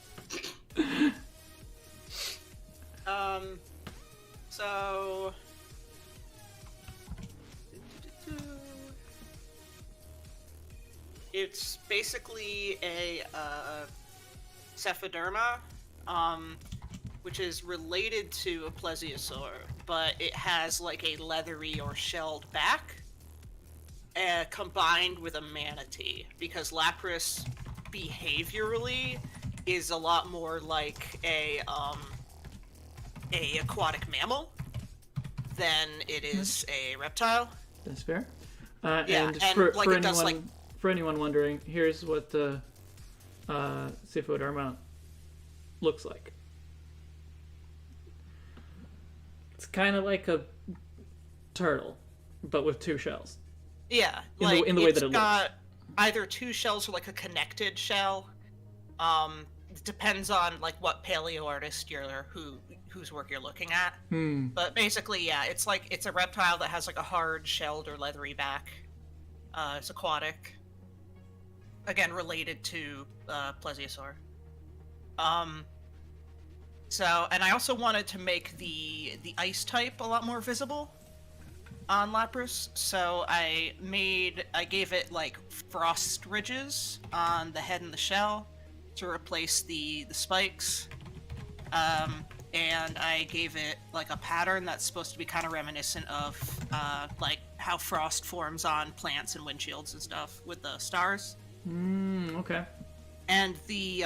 So it's basically a Cephiderma, which is related to a plesiosaur, but it has like a leathery or shelled back, combined with a manatee, because Lapras behaviorally is a lot more like a aquatic mammal than it is a reptile. That's fair. Yeah, and and for, like for it does, anyone, for anyone wondering, here's what the Cephiderma looks like. It's kind of like a turtle, but with two shells. Yeah, In the way that it it's got either two shells or like a connected shell. It depends on like what paleo artist whose work you're looking at. But basically, yeah, it's a reptile that has like a hard shelled or leathery back. It's aquatic. Again, related to plesiosaur. So, and I also wanted to make the ice type a lot more visible on Lapras, so I gave it like frost ridges on the head and the shell to replace the spikes, and I gave it like a pattern that's supposed to be kind of reminiscent of like how frost forms on plants and windshields and stuff with the stars. Okay. And the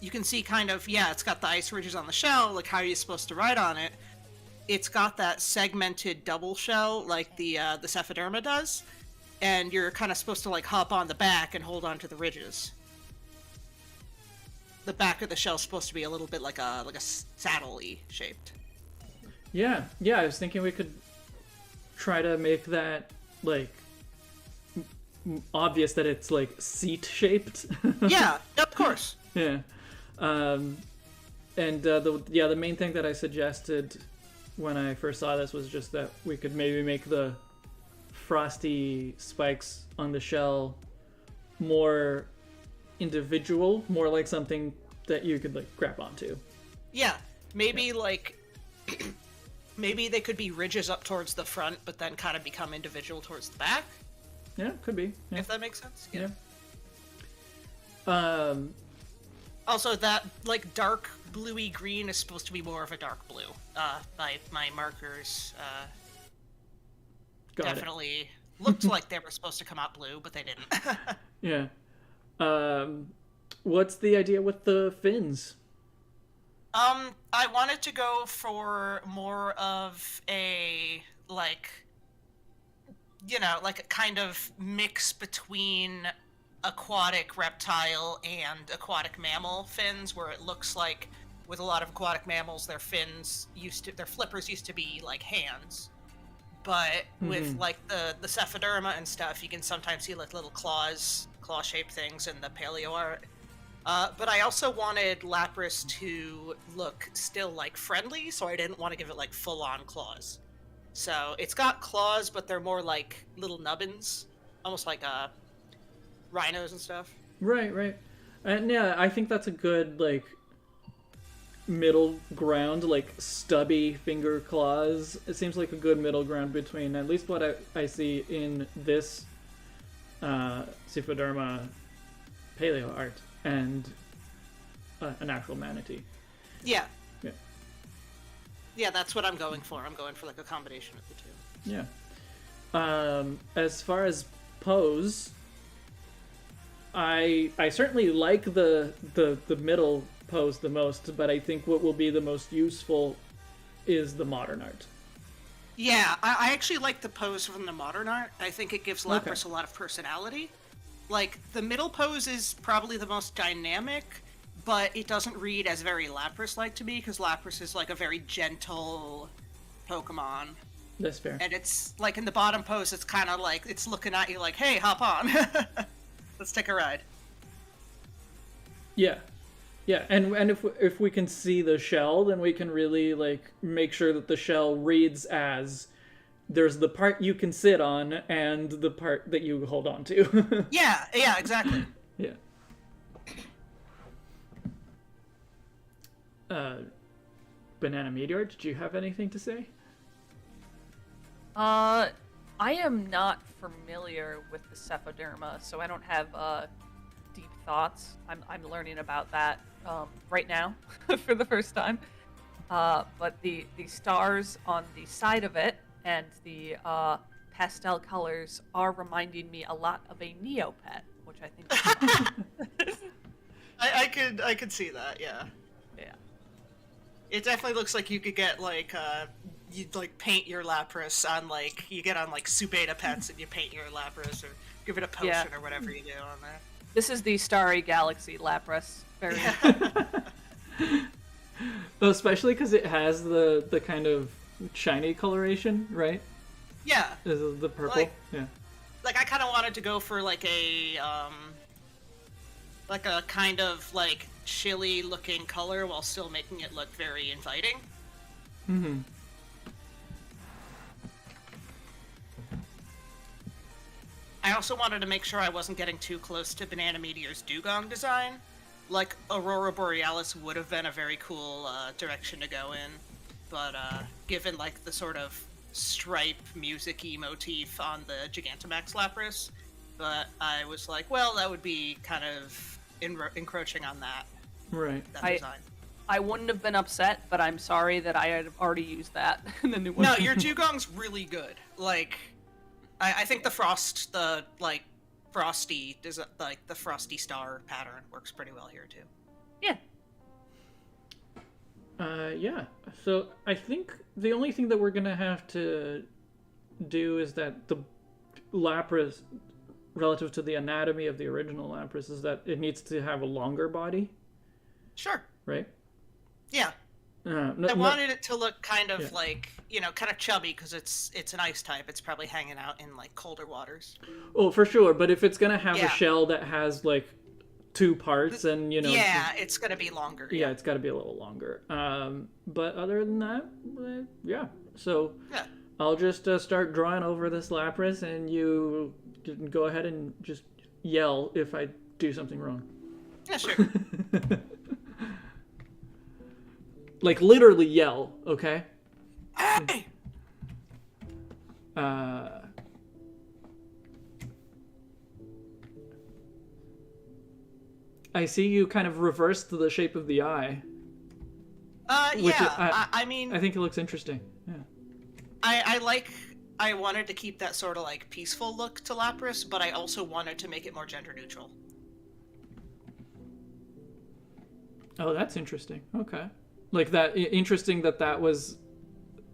you can see kind of, yeah, it's got the ice ridges on the shell, like how you're supposed to ride on it. It's got that segmented double shell like the Cephiderma does, and you're kind of supposed to like hop on the back and hold on to the ridges. The back of the shell's supposed to be a little bit like a saddle-y shaped. Yeah, I was thinking we could try to make that like obvious that it's like seat shaped. Yeah, of course. Yeah. And the main thing that I suggested when I first saw this was just that we could maybe make the frosty spikes on the shell more individual, more like something that you could like grab onto. Yeah, maybe like maybe they could be ridges up towards the front, but then kind of become individual towards the back. Yeah, could be. Yeah. If that makes sense. Yeah. Also, that like dark bluey green is supposed to be more of a dark blue. My markers definitely looked like they were supposed to come out blue, but they didn't. Yeah. What's the idea with the fins? I wanted to go for more of a like, you know, like a kind of mix between aquatic reptile and aquatic mammal fins, where it looks like with a lot of aquatic mammals their flippers used to be like hands, but with like the Cephiderma and stuff, you can sometimes see like little claw shaped things in the paleo art. But I also wanted Lapras to look still like friendly, so I didn't want to give it like full on claws. So it's got claws, but they're more like little nubbins, almost like rhinos and stuff. Right. And yeah, I think that's a good like middle ground, like stubby finger claws. It seems like a good middle ground between at least what I see in this Cephiderma paleo art and an actual manatee. Yeah, that's what I'm going for. I'm going for like a combination of the two. Yeah. As far as pose, I certainly like the middle pose the most, but I think what will be the most useful is the modern art. Yeah, I actually like the pose from the modern art. I think it gives Lapras a lot of personality. Like, the middle pose is probably the most dynamic, but it doesn't read as very Lapras-like to me, because Lapras is like a very gentle Pokemon. That's fair. And it's, like, in the bottom pose, it's kind of like, it's looking at you like, hey, hop on. Let's take a ride. Yeah. Yeah, and if we can see the shell, then we can really like make sure that the shell reads as there's the part you can sit on and the part that you hold on to. Yeah, exactly. Yeah. Banana Meteor, did you have anything to say? I am not familiar with the Cephoderma, so I don't have deep thoughts. I'm learning about that right now for the first time. But the stars on the side of it and the pastel colors are reminding me a lot of a Neopet, which I think. I could see that. Yeah. Yeah. It definitely looks like you could get like you'd like paint your Lapras on like you get on like Subeda Pets and you paint your Lapras or give it a potion or whatever you do on there. This is the Starry Galaxy Lapras. Very Especially because it has the kind of shiny coloration, right? Yeah. This is the purple. Yeah. Like I kind of wanted to go for like a kind of like chilly looking color while still making it look very inviting. Mm-hmm. I also wanted to make sure I wasn't getting too close to Banana Meteor's dugong design. Like, Aurora Borealis would have been a very cool direction to go in, but given, like, the sort of stripe music-y motif on the Gigantamax Lapras, but I was like, well, that would be kind of encroaching on that, Right. that design. I wouldn't have been upset, but I'm sorry that I had already used that in the new one. No, your dugong's really good. Like, I think the frosty, like the frosty star pattern works pretty well here too. Yeah. Yeah. So I think the only thing that we're gonna have to do is that the Lapras, relative to the anatomy of the original Lapras, is that it needs to have a longer body, Sure. right? Yeah. I wanted it to look kind of like, you know, kind of chubby because it's an ice type. It's probably hanging out in like colder waters. Oh, for sure. But if it's gonna have a shell that has like two parts, and you know, it's gonna be longer. Yeah, it's got to be a little longer. But other than that, yeah. So I'll just start drawing over this Lapras, and you can go ahead and just yell if I do something wrong. Yeah, sure. Like literally yell, okay? Hey! I see you kind of reversed the shape of the eye. I mean, I think it looks interesting. Yeah. I wanted to keep that sort of like peaceful look to Lapras, but I also wanted to make it more gender neutral. Oh, that's interesting. Okay. Like that, interesting that was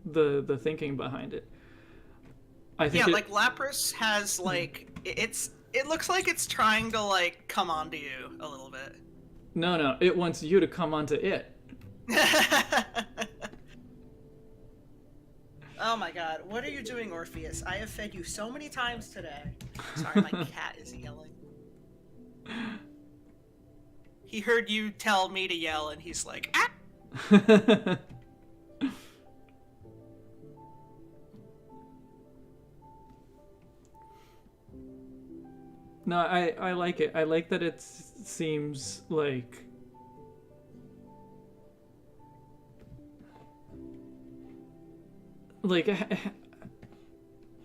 the thinking behind it. I think like Lapras has like it looks like it's trying to like come onto you a little bit. No, it wants you to come onto it. Oh my god, what are you doing, Orpheus? I have fed you so many times today. Sorry, my cat is yelling. He heard you tell me to yell and he's like, ah! No, I like it. I like that it seems like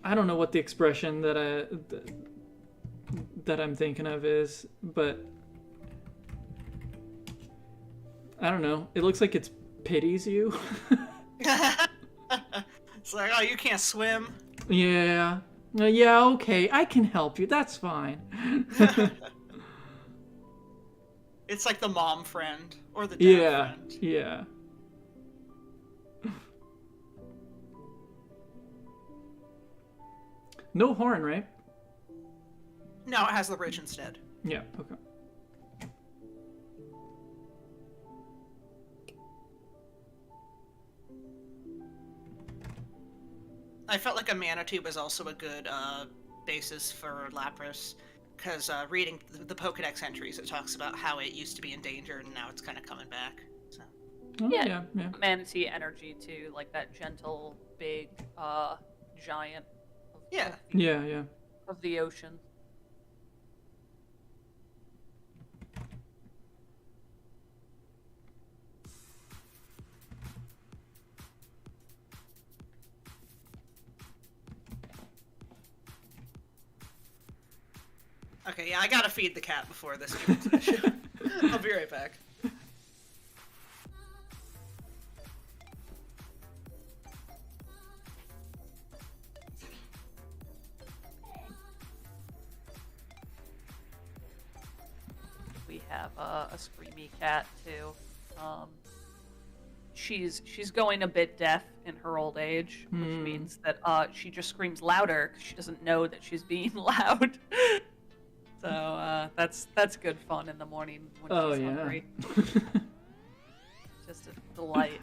I don't know what the expression that I'm thinking of is, but I don't know. It looks like it pities you. It's like, oh, you can't swim. Yeah. Yeah, okay. I can help you. That's fine. It's like the mom friend or the dad friend. Yeah. No horn, right? No, it has the ridge instead. Yeah, okay. I felt like a Manatee was also a good basis for Lapras, because reading the Pokedex entries, it talks about how it used to be endangered and now it's kind of coming back. So. Oh, Yeah. yeah. Manatee energy too, like that gentle, big, giant. Yeah. Yeah. Of the ocean. Okay, yeah, I gotta feed the cat before this game finishes. I'll be right back. We have a screamy cat too. She's going a bit deaf in her old age, which means that she just screams louder because she doesn't know that she's being loud. So that's good fun in the morning when she's hungry. Just a delight.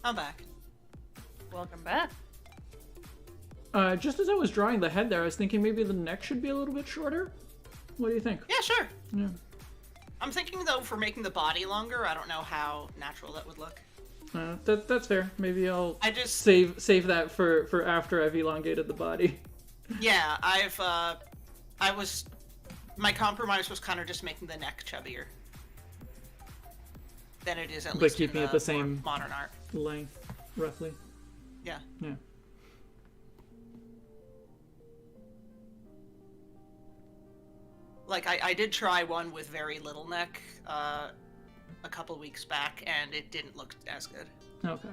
I'm back. Welcome back. Just as I was drawing the head there, I was thinking maybe the neck should be a little bit shorter. What do you think? Yeah, sure. Yeah. I'm thinking, though, for making the body longer, I don't know how natural that would look. That's fair. Maybe I'll I just... save that for after I've elongated the body. Yeah, my compromise was kind of just making the neck chubbier than it is at But least keeping in it the same more modern art. length, roughly. Yeah. Yeah. Like, I did try one with very little neck a couple weeks back, and it didn't look as good. Okay.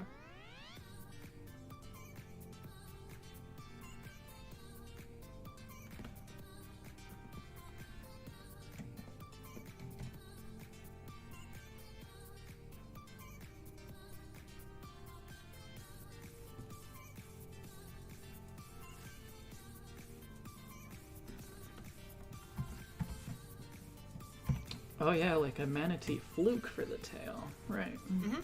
Oh yeah, like a manatee fluke for the tail. Right. Mm-hmm.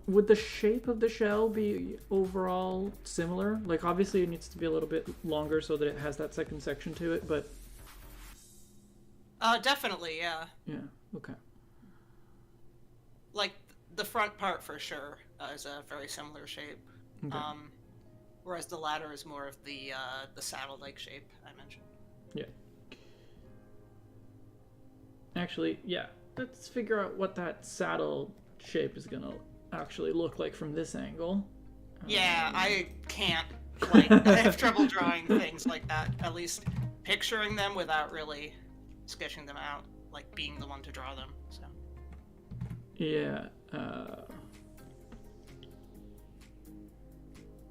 Would the shape of the shell be overall similar? Like, obviously it needs to be a little bit longer so that it has that second section to it, but... Definitely, yeah. Yeah, okay. Like, the front part, for sure, is a very similar shape. Okay. Whereas the latter is more of the saddle-like shape I mentioned. Yeah. Actually, yeah. Let's figure out what that saddle shape is gonna actually look like from this angle. Yeah, I can't. Like, I have trouble drawing things like that. At least picturing them without really sketching them out, like being the one to draw them. So. Yeah.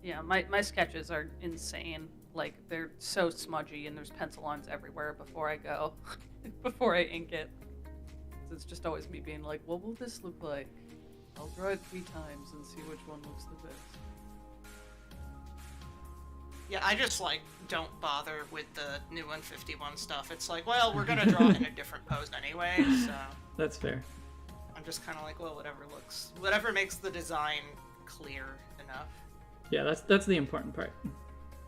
Yeah, my sketches are insane. Like, they're so smudgy, and there's pencil lines everywhere before I go, before I ink it. So it's just always me being like, what will this look like? I'll draw it 3 times and see which one looks the best. Yeah, I just, like, don't bother with the new 151 stuff. It's like, well, we're gonna draw it in a different pose anyway, so... That's fair. I'm just kind of like, well, whatever makes the design clear enough. Yeah, that's the important part.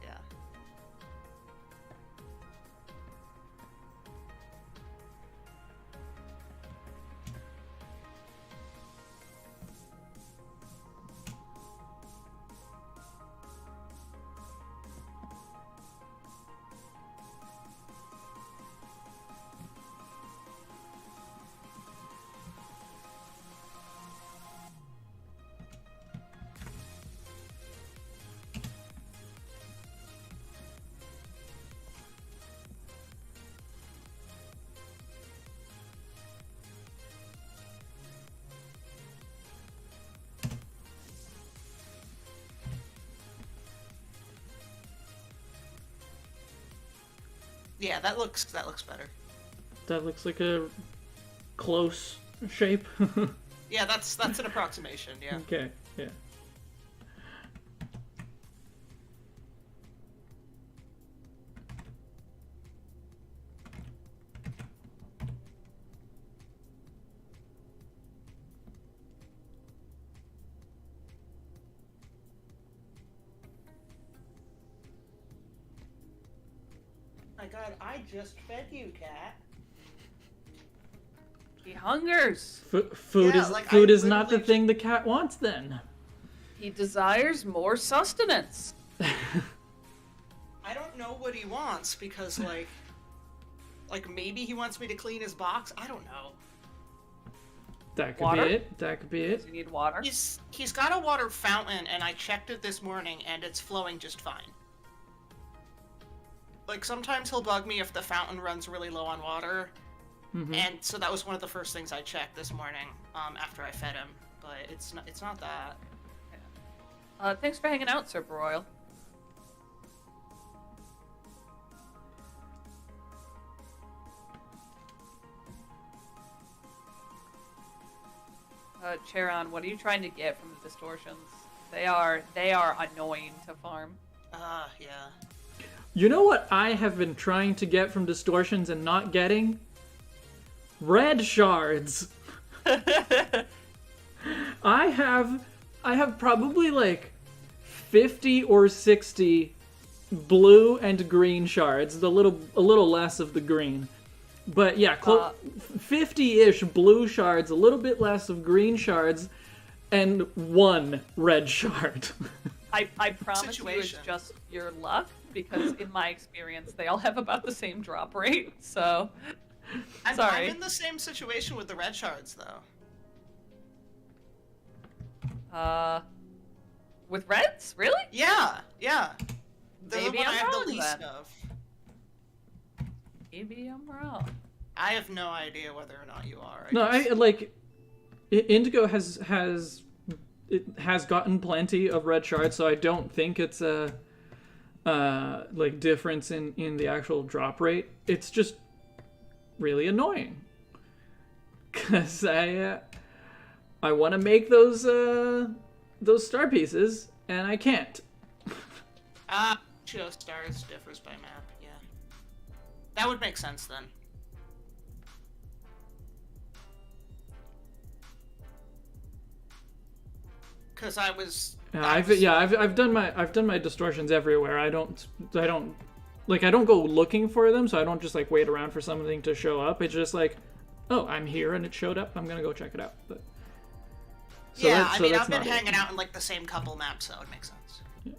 Yeah. Yeah, that looks better. That looks like a close shape. Yeah, that's an approximation, yeah. Okay, yeah. My god, I just fed you, cat. He hungers. Food Yeah, is like, food I is not the literally thing the cat wants then. He desires more sustenance. I don't know what he wants, because, like, maybe he wants me to clean his box? I don't know. That could Water? be it. That could be Does it. he need water? He's got a water fountain, and I checked it this morning, and it's flowing just fine. Like, sometimes he'll bug me if the fountain runs really low on water, and so that was one of the first things I checked this morning, after I fed him. But it's not that. Thanks for hanging out, Sir Broil. Charon, what are you trying to get from the distortions? They are annoying to farm. Yeah. You know what I have been trying to get from distortions and not getting? Red shards. I have probably like 50 or 60 blue and green shards, a little less of the green. But yeah, 50-ish blue shards, a little bit less of green shards, and 1 red shard. I promise you it's Situation. just your luck, because in my experience, they all have about the same drop rate, so... Sorry. I'm in the same situation with the red shards, though. With reds? Really? Yeah. They're Maybe the one I I'm have the wrong, least then. of. Maybe I'm wrong. I have no idea whether or not you are. No, guess. I like Indigo has gotten plenty of red shards, so I don't think it's a like difference in the actual drop rate. It's just really annoying because I want to make those star pieces and I can't. Show stars differs by map. Yeah, that would make sense then. Because I've done my distortions everywhere. I don't go looking for them, so I don't just like wait around for something to show up. It's just like, oh, I'm here and it showed up. I'm gonna go check it out. But I've been hanging out in like the same couple maps, so it would make sense. Yeah.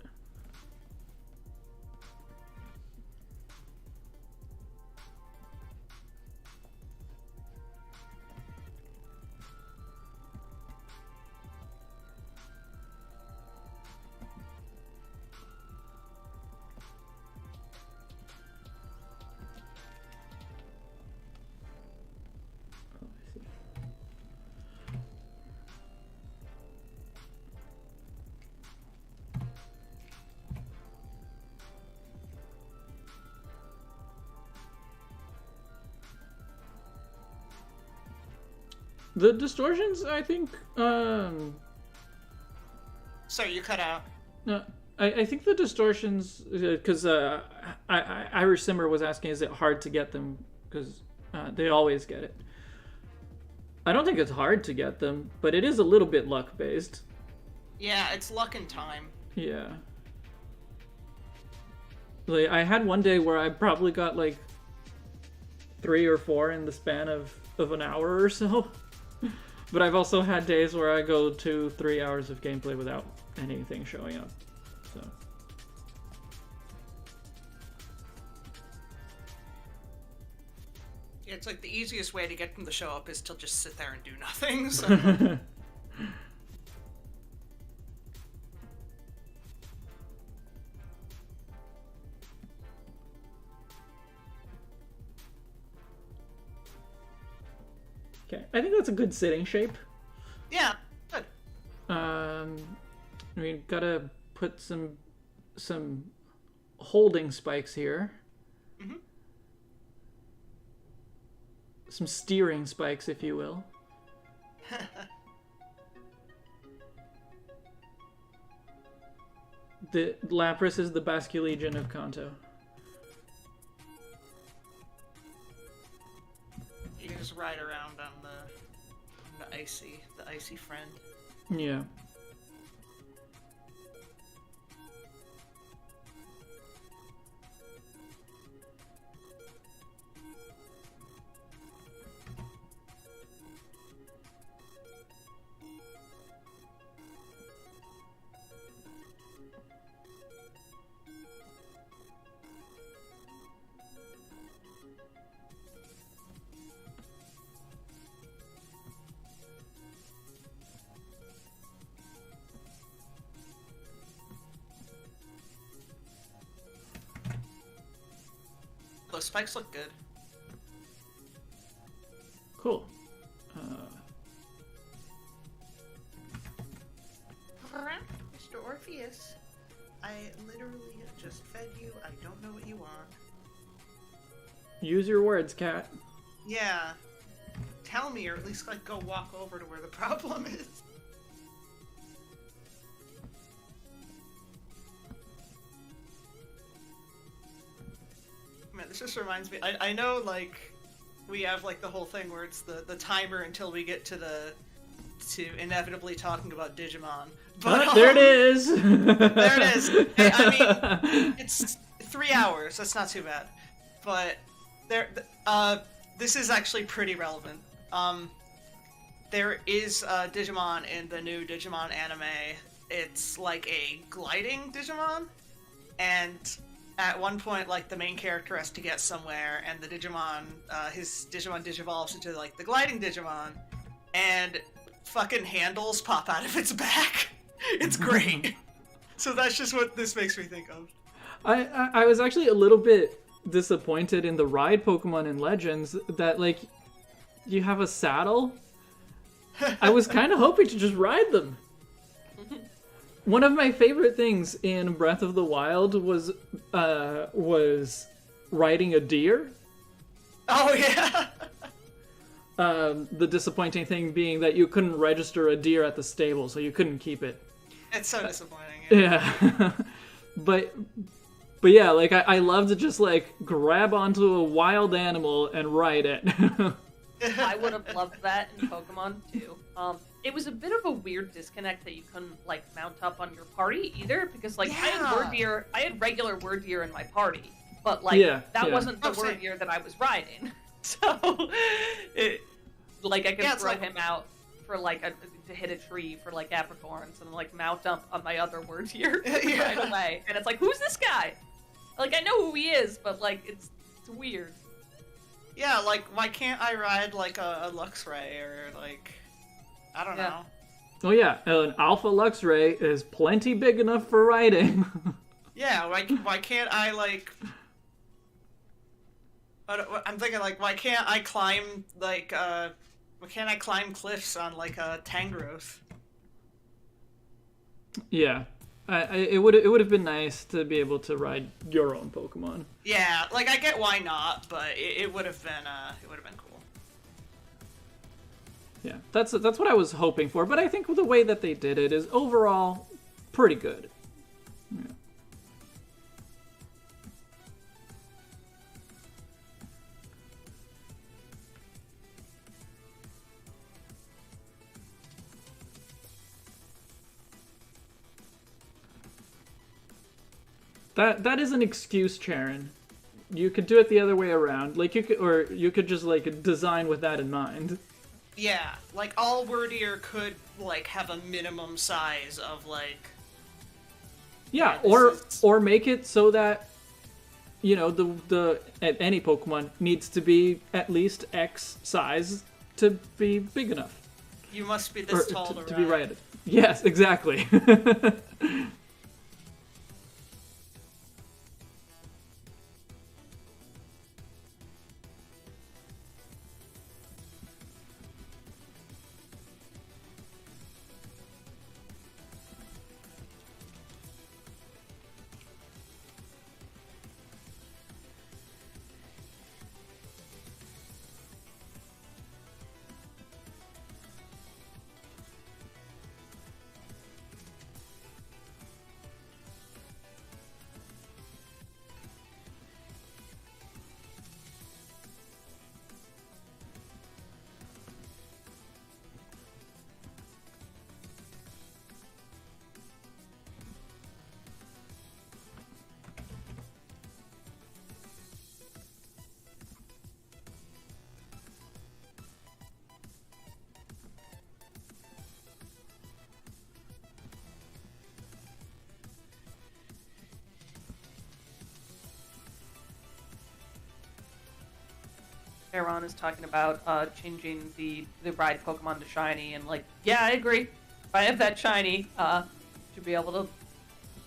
The distortions, I think. So you cut out. No, I think the distortions, because Irish Simmer was asking, is it hard to get them? Because they always get it. I don't think it's hard to get them, but it is a little bit luck based. Yeah, it's luck and time. Yeah. Like, I had one day where I probably got like 3 or 4 in the span of an hour or so. But I've also had days where I go 2-3 hours of gameplay without anything showing up. So. Yeah, it's like the easiest way to get them to show up is to just sit there and do nothing. So. Okay, I think that's a good sitting shape. Yeah, good. We gotta put some holding spikes here. Mm-hmm. Some steering spikes, if you will. The Lapras is the Basculegion of Kanto. You can just ride around on the icy friend. Yeah. Those spikes look good. Cool. Mr. Orpheus, I literally just fed you. I don't know what you want. Use your words, cat. Yeah. Tell me, or at least like go walk over to where the problem is. Man, this just reminds me. I know, like, we have like the whole thing where it's the timer until we get to inevitably talking about Digimon. But There it is. there it is. I mean, it's 3 hours. That's not too bad. But this is actually pretty relevant. There is Digimon in the new Digimon anime. It's like a gliding Digimon, and at one point, like, the main character has to get somewhere, and the Digimon, his Digimon digivolves into, like, the gliding Digimon, and fucking handles pop out of its back. It's great. So that's just what this makes me think of. I was actually a little bit disappointed in the ride Pokemon in Legends that, like, you have a saddle. I was kind of hoping to just ride them. One of my favorite things in Breath of the Wild was riding a deer. Oh, yeah! The disappointing thing being that you couldn't register a deer at the stable, so you couldn't keep it. It's so disappointing. Yeah. But yeah, like, I love to just, like, grab onto a wild animal and ride it. I would have loved that in Pokemon too. It was a bit of a weird disconnect that you couldn't, like, mount up on your party either, because, like, Yeah. I had regular word deer in my party, but, like, that yeah. wasn't the Oh, word same. deer that I was riding. So, I could Yeah, it's throw like- him out for, like, to hit a tree for, like, apricorns, and, like, mount up on my other word deer Yeah. right away. And it's like, who's this guy? Like, I know who he is, but, like, it's weird. Yeah, like, why can't I ride, like, a Luxray, or, like, I don't Yeah. know. Oh yeah, an Alpha Luxray is plenty big enough for riding. Yeah, why can't I, like... I'm thinking, like, why can't I climb, like, why can't I climb cliffs on, like, a Tangrowth? Yeah, it would have been nice to be able to ride your own Pokemon. Yeah, like, I get why not, but it would have been cool. Yeah, that's what I was hoping for, but I think the way that they did it is overall pretty good. Yeah. That is an excuse, Charon. You could do it the other way around. Like you could just like design with that in mind. Yeah, like all Wordier could like have a minimum size of like. Yeah, Yeah, or make it so that the any Pokemon needs to be at least X size to be big enough. You must be this tall to be right. Yes, exactly. Aaron is talking about changing the ride Pokemon to shiny, and like, yeah, I agree. If I have that shiny, should be able to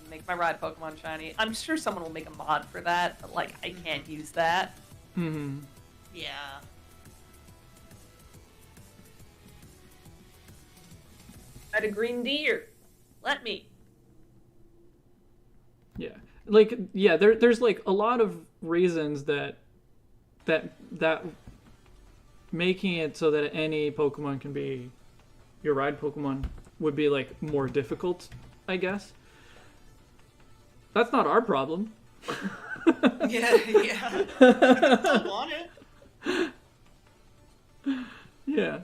make my ride Pokemon shiny. I'm sure someone will make a mod for that, but like, I can't use that. Mm-hmm. Yeah. I had a green deer. Let me. Yeah, like there's like a lot of reasons that making it so that any Pokemon can be your ride Pokemon would be like more difficult, I guess. That's not our problem. Yeah. I want it. Yeah.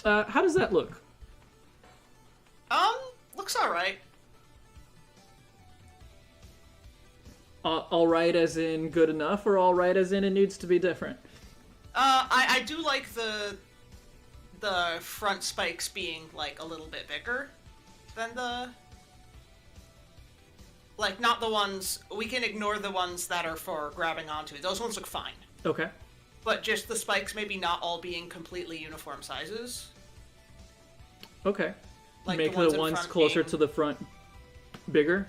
How does that look? Looks alright. All right as in good enough, or all right as in it needs to be different? I do like the front spikes being like a little bit bigger than the, like, not the ones, we can ignore the ones that are for grabbing onto. Those ones look fine. Okay. But just the spikes maybe not all being completely uniform sizes. Okay. Like Make the ones, the in ones front closer being- to the front bigger?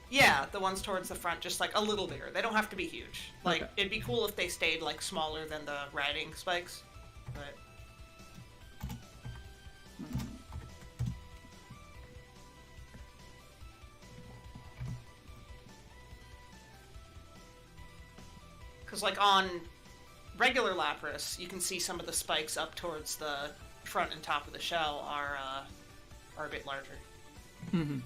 Yeah, the ones towards the front just like a little bigger. They don't have to be huge. Like, Okay. it'd be cool if they stayed like smaller than the riding spikes. But because like on regular Lapras, you can see some of the spikes up towards the front and top of the shell are a bit larger. Mm-hmm.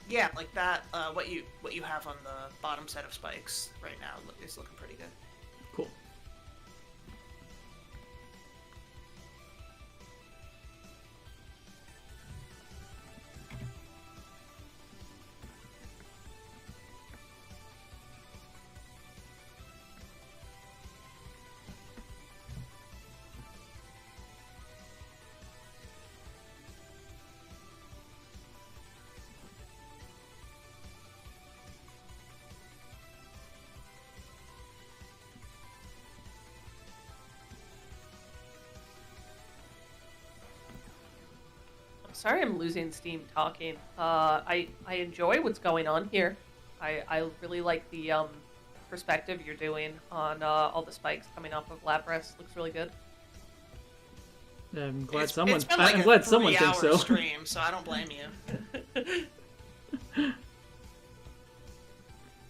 Yeah, like that. What you have on the bottom set of spikes right now is looking pretty good. Cool. sorry I'm losing steam talking. I enjoy what's going on here. I really like the perspective you're doing on all the spikes coming off of Lapras. Looks really good. I'm glad It's someone. been like I'm a glad someone thinks 3-hour so. stream, so I don't blame you.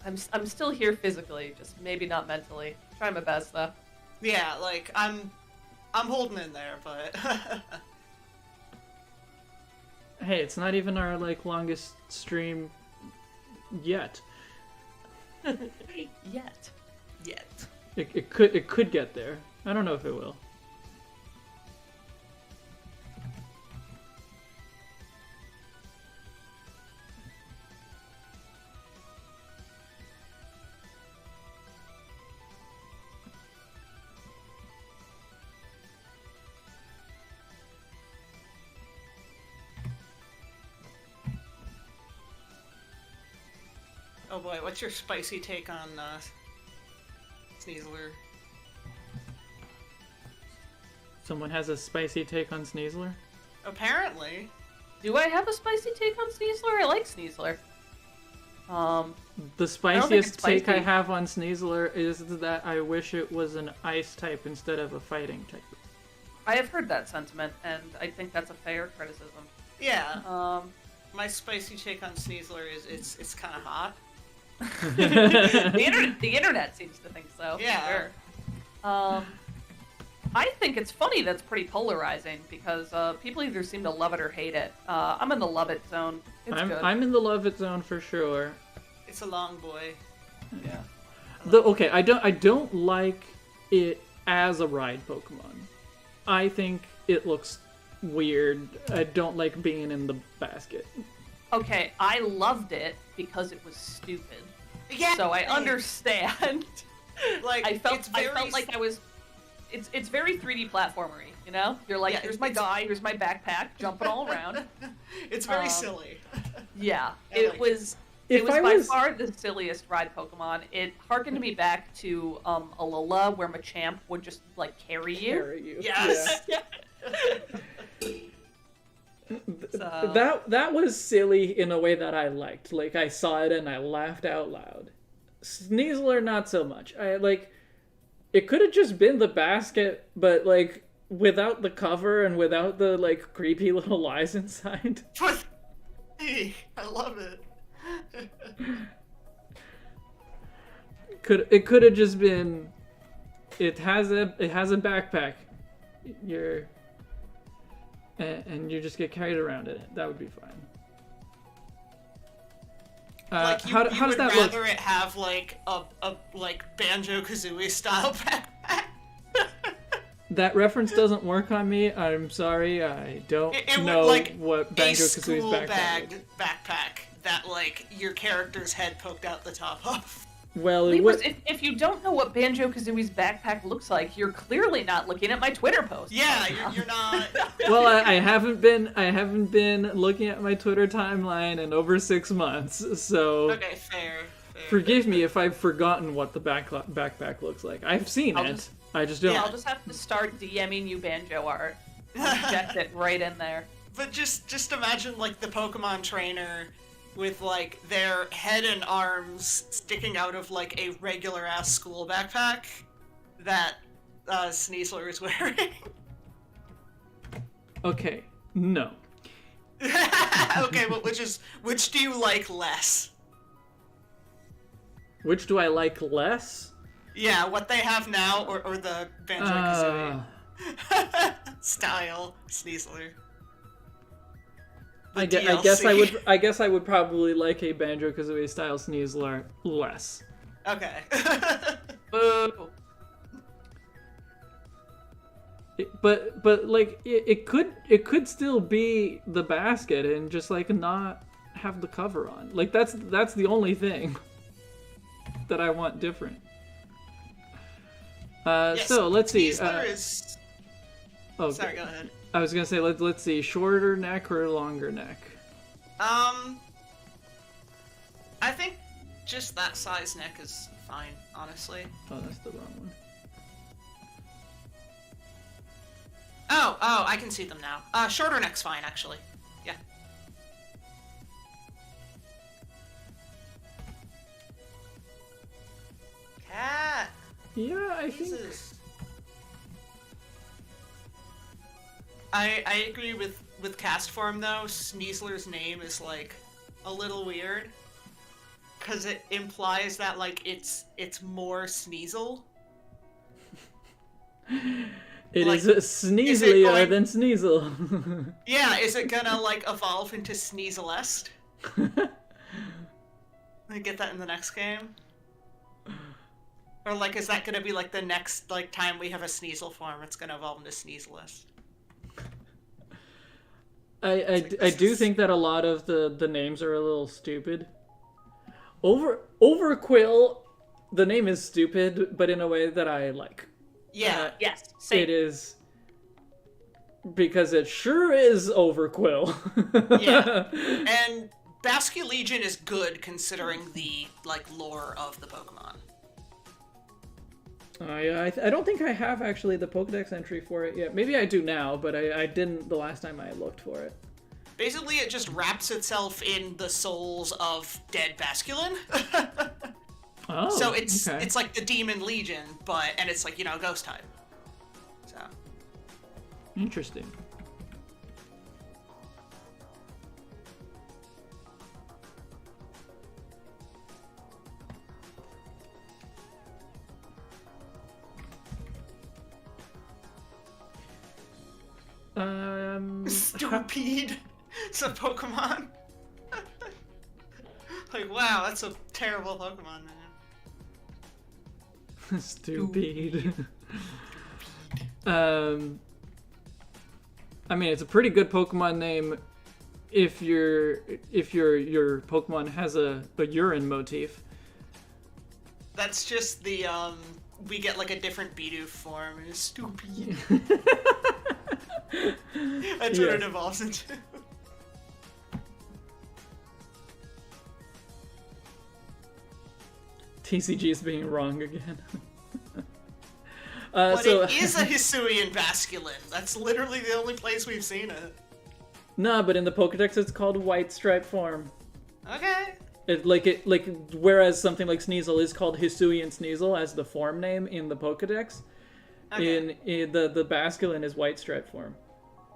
I'm still here physically, just maybe not mentally. Trying my best though. Yeah, like I'm holding in there, but Hey, it's not even our like longest stream yet. Yet. It could get there. I don't know if it will. oh boy, what's your spicy take on Sneasler? Someone has a spicy take on Sneasler? Apparently. Do I have a spicy take on Sneasler? I like Sneasler. The think spiciest it's take I spicy. have on Sneasler is that I wish it was an ice type instead of a fighting type. I have heard that sentiment, and I think that's a fair criticism. Yeah. My spicy take on Sneasler is it's kind of hot. The internet seems to think so. Yeah. Sure. I think it's funny that's pretty polarizing because people either seem to love it or hate it. I'm in the love it zone. It's good. I'm in the love it zone for sure. It's a long boy. Yeah. Okay, I don't like it as a ride Pokemon. I think it looks weird. I don't like being in the basket. Okay, I loved it because it was stupid. Yeah. So I understand. Like I felt it's very like I was. It's very 3D platformery, you know? You're like, Yeah, here's my it's- guy, here's my backpack, jumping all around. It's very silly. Yeah, I it like was. If It was I by was- far the silliest ride Pokemon. It harkened me back to Alola, where Machamp would just like carry you. Carry you. Yes. Yeah. That was silly in a way that I liked. Like I saw it and I laughed out loud. Sneasler not so much. I like it could have just been the basket, but like without the cover and without the like creepy little lies inside. I love it. It could have just been it has a backpack. And you just get carried around in it. That would be fine. Like you how would does that look? rather it have like a like Banjo-Kazooie style backpack. That reference doesn't work on me. I'm sorry. I don't It would, know like, what a Banjo-Kazooie's school backpack bag is. backpack that like your character's head poked out the top of. Well, it Libras, would. if you don't know what Banjo-Kazooie's backpack looks like, you're clearly not looking at my Twitter post. Yeah, you're not. Well, I haven't been looking at my Twitter timeline in over 6 months. So Okay, fair. forgive me if I've forgotten what the backpack looks like. I've seen I'll it. just- I just don't. Yeah. I'll just have to start DMing you Banjo art. Inject it right in there. But just imagine like the Pokemon trainer with like their head and arms sticking out of like a regular ass school backpack that Sneasler is wearing. Okay. No. Okay, but which do you like less? Which do I like less? Yeah, what they have now or the Banjo-Kazooie style Sneasler. The I guess I would probably like a Banjo-Kazooie style Sneasler less. Okay. Boo. But like it could still be the basket and just like not have the cover on. Like that's the only thing that I want different. Yes, So let's see. Sneasler is. Oh, Sorry, go ahead. I was gonna say let's see, shorter neck or longer neck. I think just that size neck is fine, honestly. Oh, that's the wrong one. Oh, I can see them now. Shorter neck's fine, actually. Yeah. cat. Yeah, I think. Jesus. I agree with cast form though. Sneasler's name is like a little weird because it implies that like it's more Sneasel. It Like, is Sneaselier than Sneasel. Yeah, is it gonna like evolve into Sneaselest? I get that in the next game. Or like, is that gonna be like the next like time we have a Sneasel form? It's gonna evolve into Sneaselest. I do think that a lot of the names are a little stupid. Overquill, the name is stupid, but in a way that I like. Yeah. Yes, same. It is because it sure is Overquill. Yeah. And Basculegion is good considering the like lore of the Pokemon. I don't think I have actually the Pokedex entry for it yet. Maybe I do now, but I didn't the last time I looked for it. Basically, it just wraps itself in the souls of dead Basculin. Oh, So it's okay. it's like the Demon Legion, and it's like, you know, ghost type. So Interesting. Stupid. It's a Pokemon. Like, wow, that's a terrible Pokemon, man. Stupid. I mean, it's a pretty good Pokemon name if your Pokemon has a urine motif. That's just the we get like a different Bidoof form and it's stupid. That's what it Yeah. evolves into. TCG is being wrong again. But it is a Hisuian Basculin. That's literally the only place we've seen it. Nah, but in the Pokedex it's called White Stripe form. Okay. Whereas something like Sneasel is called Hisuian Sneasel as the form name in the Pokedex. Okay. In the Basculin is White Stripe form.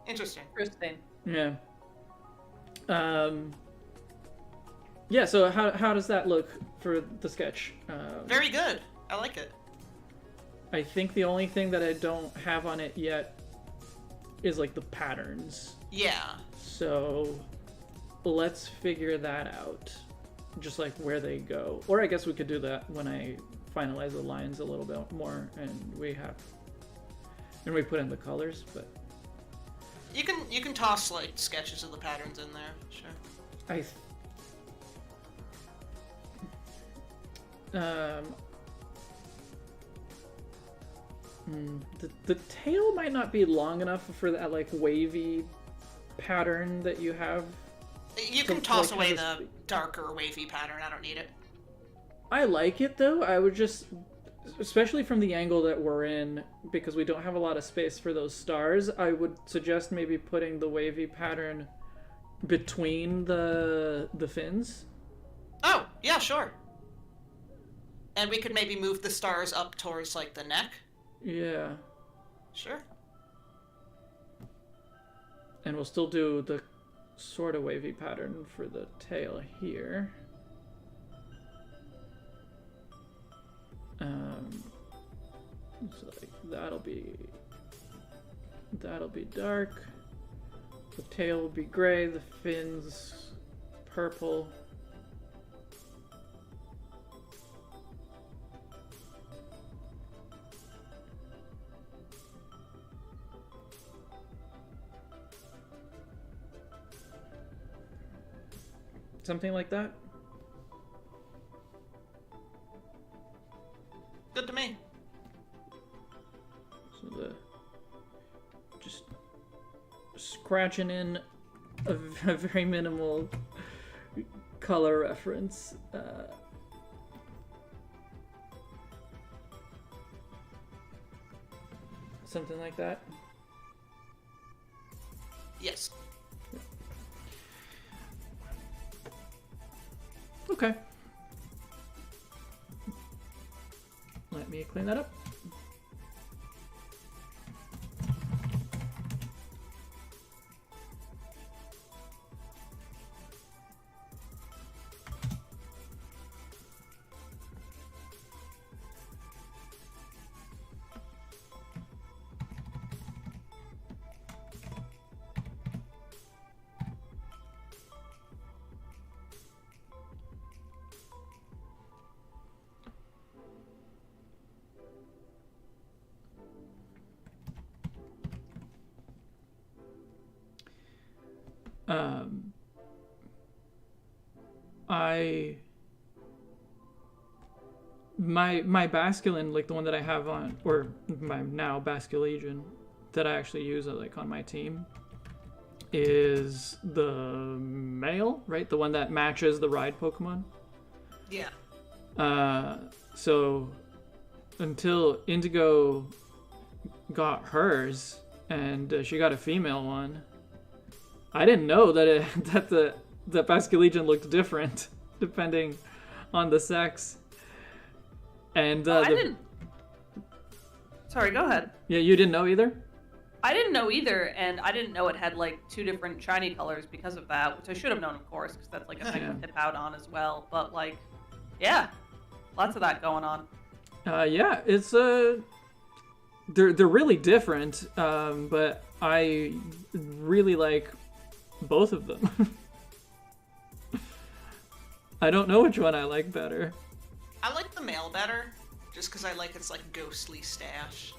Interesting. Interesting. Yeah. Yeah, so how does that look for the sketch? Very good. I like it. I think the only thing that I don't have on it yet is like the patterns. Yeah. So let's figure that out. Just like where they go. Or I guess we could do that when I finalize the lines a little bit more and we put in the colors, but You can toss like sketches of the patterns in there. Sure. The tail might not be long enough for that like wavy pattern that you have. You can So, toss like, away have the a darker wavy pattern. I don't need it. I like it though. I would just, especially from the angle that we're in, because we don't have a lot of space for those stars, I would suggest maybe putting the wavy pattern between the fins. Oh, yeah, sure. And we could maybe move the stars up towards like the neck. Yeah. Sure. And we'll still do the sort of wavy pattern for the tail here. So like that'll be dark. The tail will be gray. The fins purple. Something like that. Good to me. So just scratching in a very minimal color reference. Something like that. Yes. Okay. that up. My Basculin, like the one that I have on, or my now Basculegion, that I actually use like on my team, is the male, right? The one that matches the ride Pokemon. Yeah. So until Indigo got hers and she got a female one, I didn't know that the Basculegion looked different depending on the sex. And I didn't. Sorry, go ahead. Yeah, you didn't know either? I didn't know either, and I didn't know it had like 2 different shiny colors because of that, which I should have known, of course, because that's like a thing to tip out on as well. But like, yeah, lots of that going on. Yeah, it's they're really different, but I really like both of them. I don't know which one I like better. I like the male better, just because I like its like ghostly stash.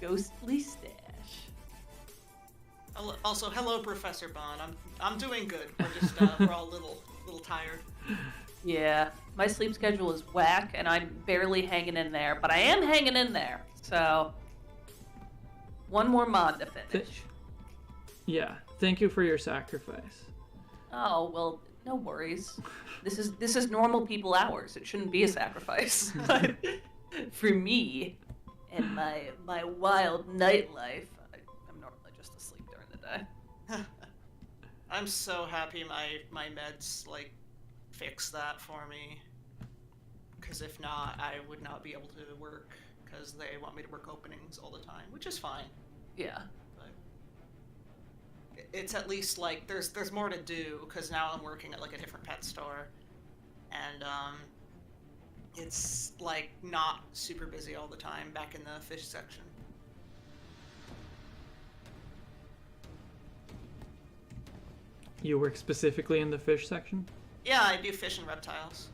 Ghostly stash. Also, hello, Professor Bond. I'm doing good. We're just we're all a little tired. Yeah, my sleep schedule is whack, and I'm barely hanging in there, but I am hanging in there. So, one more mod to finish. Yeah, thank you for your sacrifice. Oh well, no worries. This is normal people hours. It shouldn't be a sacrifice. For me and my wild nightlife, I'm normally just asleep during the day. I'm so happy my meds like fix that for me. Because if not, I would not be able to work. Because they want me to work openings all the time, which is fine. Yeah. It's at least like there's more to do because now I'm working at like a different pet store, and it's like not super busy all the time back in the fish section. You work specifically in the fish section? Yeah, I do fish and reptiles.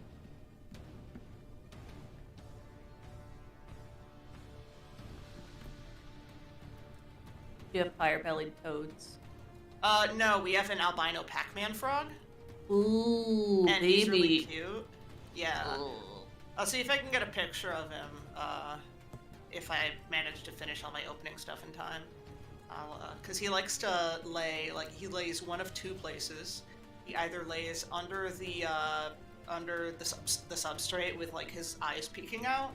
You have fire-bellied toads. No, we have an albino Pac-Man frog. Ooh, and baby. he's really cute. Yeah. Ooh. I'll see if I can get a picture of him, if I manage to finish all my opening stuff in time. Cause he likes to lay, like, he lays one of 2 places. He either lays under the substrate with, like, his eyes peeking out,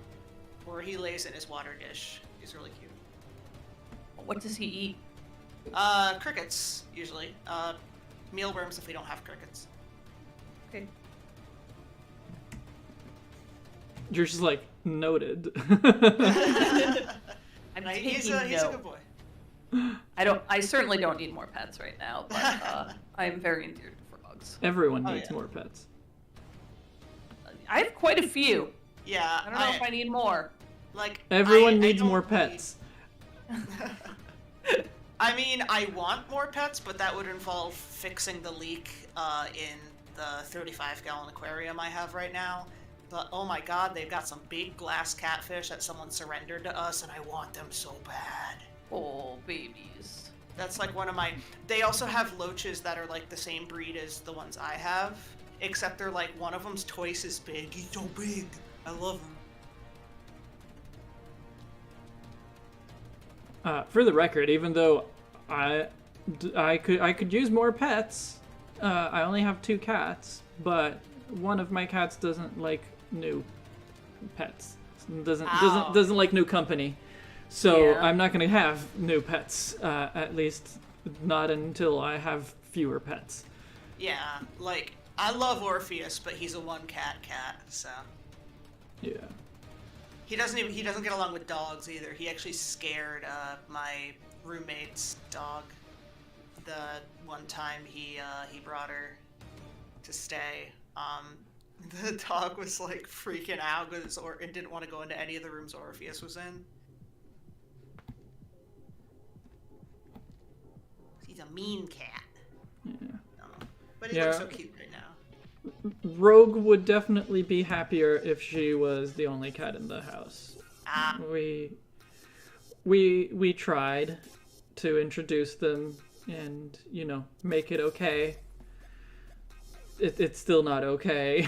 or he lays in his water dish. He's really cute. What does he eat? Crickets, usually. Mealworms if we don't have crickets. Okay. You're just like, noted. I'm He's taking a note. good boy. I certainly don't need more pets right now, but I am very endeared to frogs. Everyone Oh, needs yeah. more pets. I have quite a few. Yeah. I don't know if I need more. Like Everyone I needs don't more need- pets. I mean, I want more pets, but that would involve fixing the leak in the 35-gallon aquarium I have right now. But oh my god, they've got some big glass catfish that someone surrendered to us, and I want them so bad. Oh, babies. That's like one of my... They also have loaches that are like the same breed as the ones I have, except they're like, one of them's twice as big. He's so big. I love him. For the record, even though I could use more pets, I only have 2 cats, but one of my cats doesn't like new pets. Doesn't like new company. So Yeah. I'm not gonna have new pets, at least not until I have fewer pets. Yeah, like, I love Orpheus, but he's a one-cat cat, so... Yeah. He doesn't get along with dogs either. He actually scared my roommate's dog the one time he brought her to stay. The dog was like freaking out and didn't want to go into any of the rooms Orpheus was in. He's a mean cat. Yeah. But he looks so cute right now. Rogue would definitely be happier if she was the only cat in the house. Ah. We tried to introduce them and, make it okay. It's still not okay.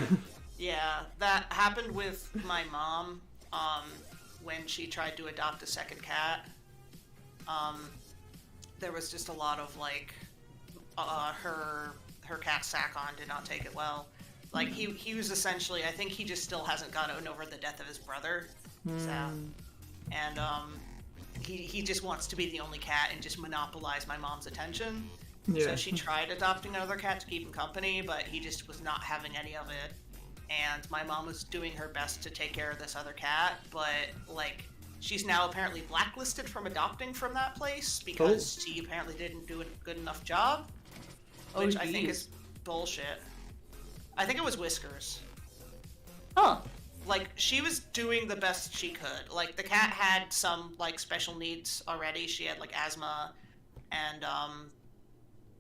Yeah, that happened with my mom when she tried to adopt a second cat. There was just a lot of like her cat Sakon did not take it well. Like he was essentially, I think he just still hasn't gotten over the death of his brother. So, and he just wants to be the only cat and just monopolize my mom's attention. Yeah. So she tried adopting another cat to keep him company, but he just was not having any of it. And my mom was doing her best to take care of this other cat, but like she's now apparently blacklisted from adopting from that place because she apparently didn't do a good enough job, which I think is bullshit. I think it was Whiskers. Huh. Like, she was doing the best she could. Like, the cat had some, like, special needs already. She had, like, asthma, and,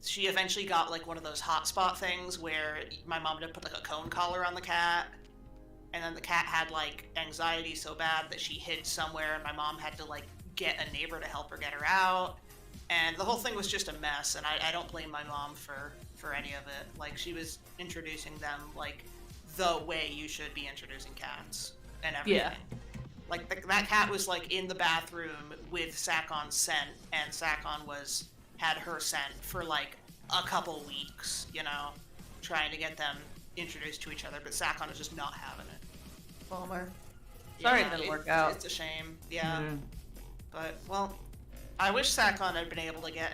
she eventually got, like, one of those hotspot things where my mom had put, like, a cone collar on the cat, and then the cat had, like, anxiety so bad that she hid somewhere, and my mom had to, like, get a neighbor to help her get her out, and the whole thing was just a mess, and I don't blame my mom for any of it. Like, she was introducing them, like, the way you should be introducing cats and everything. Yeah. Like, that cat was, like, in the bathroom with Sakon's scent, and Sakon had her scent for, like, a couple weeks, trying to get them introduced to each other, but Sakon is just not having it. Bummer. Sorry it didn't work out. It's a shame, yeah. But, well, I wish Sakon had been able to get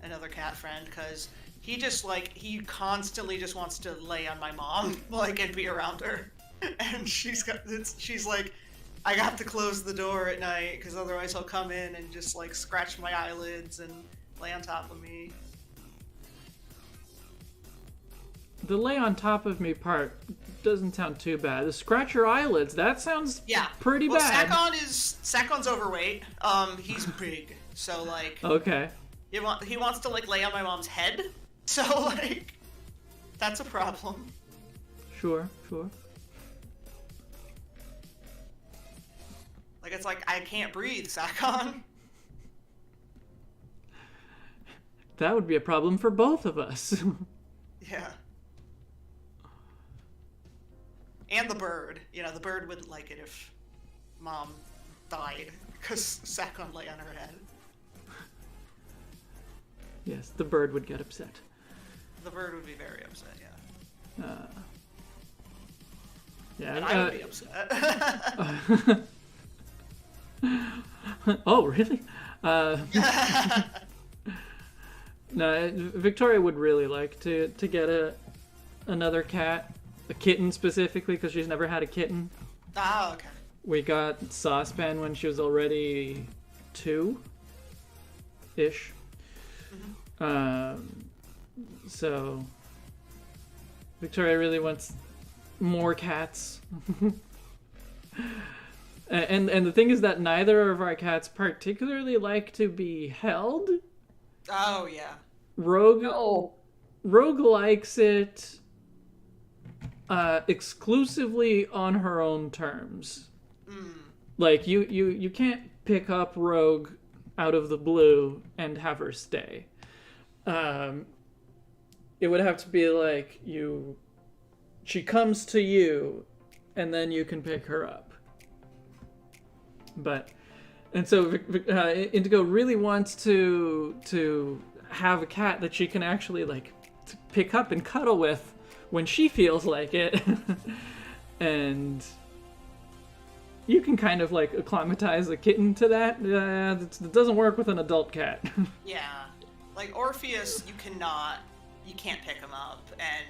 another cat friend, because he constantly just wants to lay on my mom, like, and be around her. And she's like, I have to close the door at night, because otherwise he'll come in and just, like, scratch my eyelids and lay on top of me. The lay on top of me part doesn't sound too bad. The scratch your eyelids, that sounds pretty bad. Sakon's overweight. He's big, so, like... Okay. He wants to, like, lay on my mom's head. So, like, that's a problem. Sure. Like, it's like, I can't breathe, Sakon. That would be a problem for both of us. Yeah. And the bird. The bird wouldn't like it if Mom died, because Sakon lay on her head. Yes, the bird would get upset. The bird would be very upset, yeah. Yeah. And I would be upset. Oh, really? No, Victoria would really like to get another cat, a kitten specifically, because she's never had a kitten. Ah, okay. We got Saucepan when she was already 2-ish. So Victoria really wants more cats. and the thing is that neither of our cats particularly like to be held. Oh, yeah. Rogue likes it exclusively on her own terms. Like, you can't pick up Rogue out of the blue and have her stay. It would have to be like she comes to you and then you can pick her up. And so Indigo really wants to have a cat that she can actually, like, pick up and cuddle with when she feels like it. And you can kind of, like, acclimatize a kitten to that. It doesn't work with an adult cat. Yeah. Like, Orpheus, you can't pick him up, and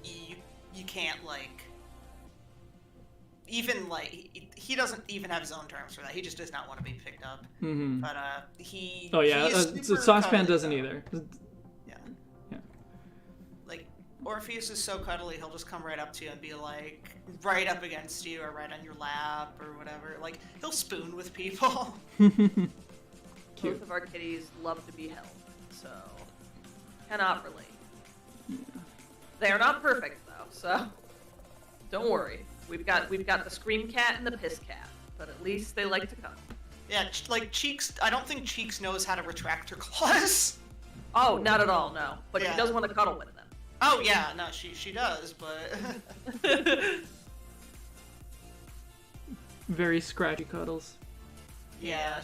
you can't, like... even like he doesn't even have his own terms for that. He just does not want to be picked up. Mm-hmm. But he. Oh yeah, he is super Saucepan cuddly, doesn't though. either. Yeah. Yeah. Like Orpheus is so cuddly, he'll just come right up to you and be like right up against you or right on your lap or whatever. Like he'll spoon with people. Cute. Both of our kitties love to be held, so cannot relate. They are not perfect though, so don't worry. We've got the scream cat and the piss cat, but at least they like to come. Yeah, like Cheeks. I don't think Cheeks knows how to retract her claws. Oh, not at all, no. But Yeah. she does want to cuddle with them. Oh yeah, no, she does, but Very scratchy cuddles. yeah.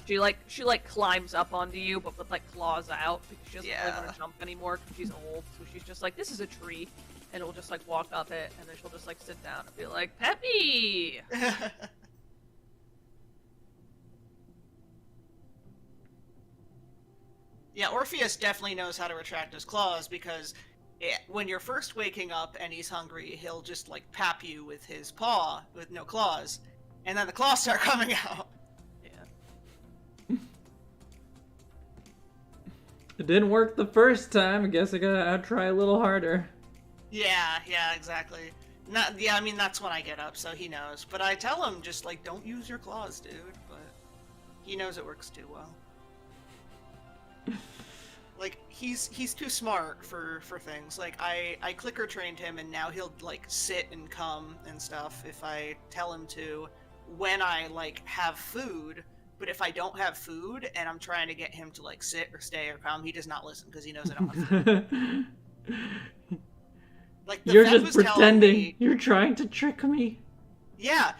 She climbs up onto you, but with like claws out because she doesn't really Yeah. want to jump anymore because she's old. So she's just like, this is a tree, and it'll just like walk up it, and then she'll just like sit down and be like, Peppy. Yeah, Orpheus definitely knows how to retract his claws because when you're first waking up and he's hungry, he'll just like pap you with his paw with no claws, and then the claws start coming out. Yeah. It didn't work the first time. I guess I gotta try a little harder. Yeah, exactly. Yeah, I mean that's when I get up, so he knows. But I tell him just like, don't use your claws, dude. But he knows it works too well. Like he's too smart for things. Like I clicker trained him, and now he'll like sit and come and stuff if I tell him to. When I like have food, but if I don't have food and I'm trying to get him to like sit or stay or come, he does not listen because he knows I don't have food. Like the You're vet just was telling pretending. me- You're trying to trick me. Yeah,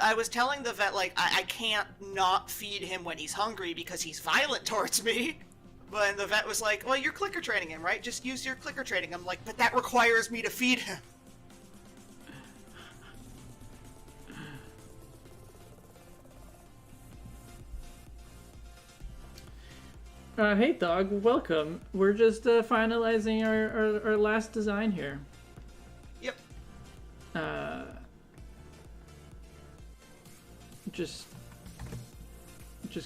I was telling the vet like I can't not feed him when he's hungry because he's violent towards me. But the vet was like, well, you're clicker training him, right? Just use your clicker training. I'm like, but that requires me to feed him. Hey dog, welcome. We're just finalizing our last design here. Yep. Just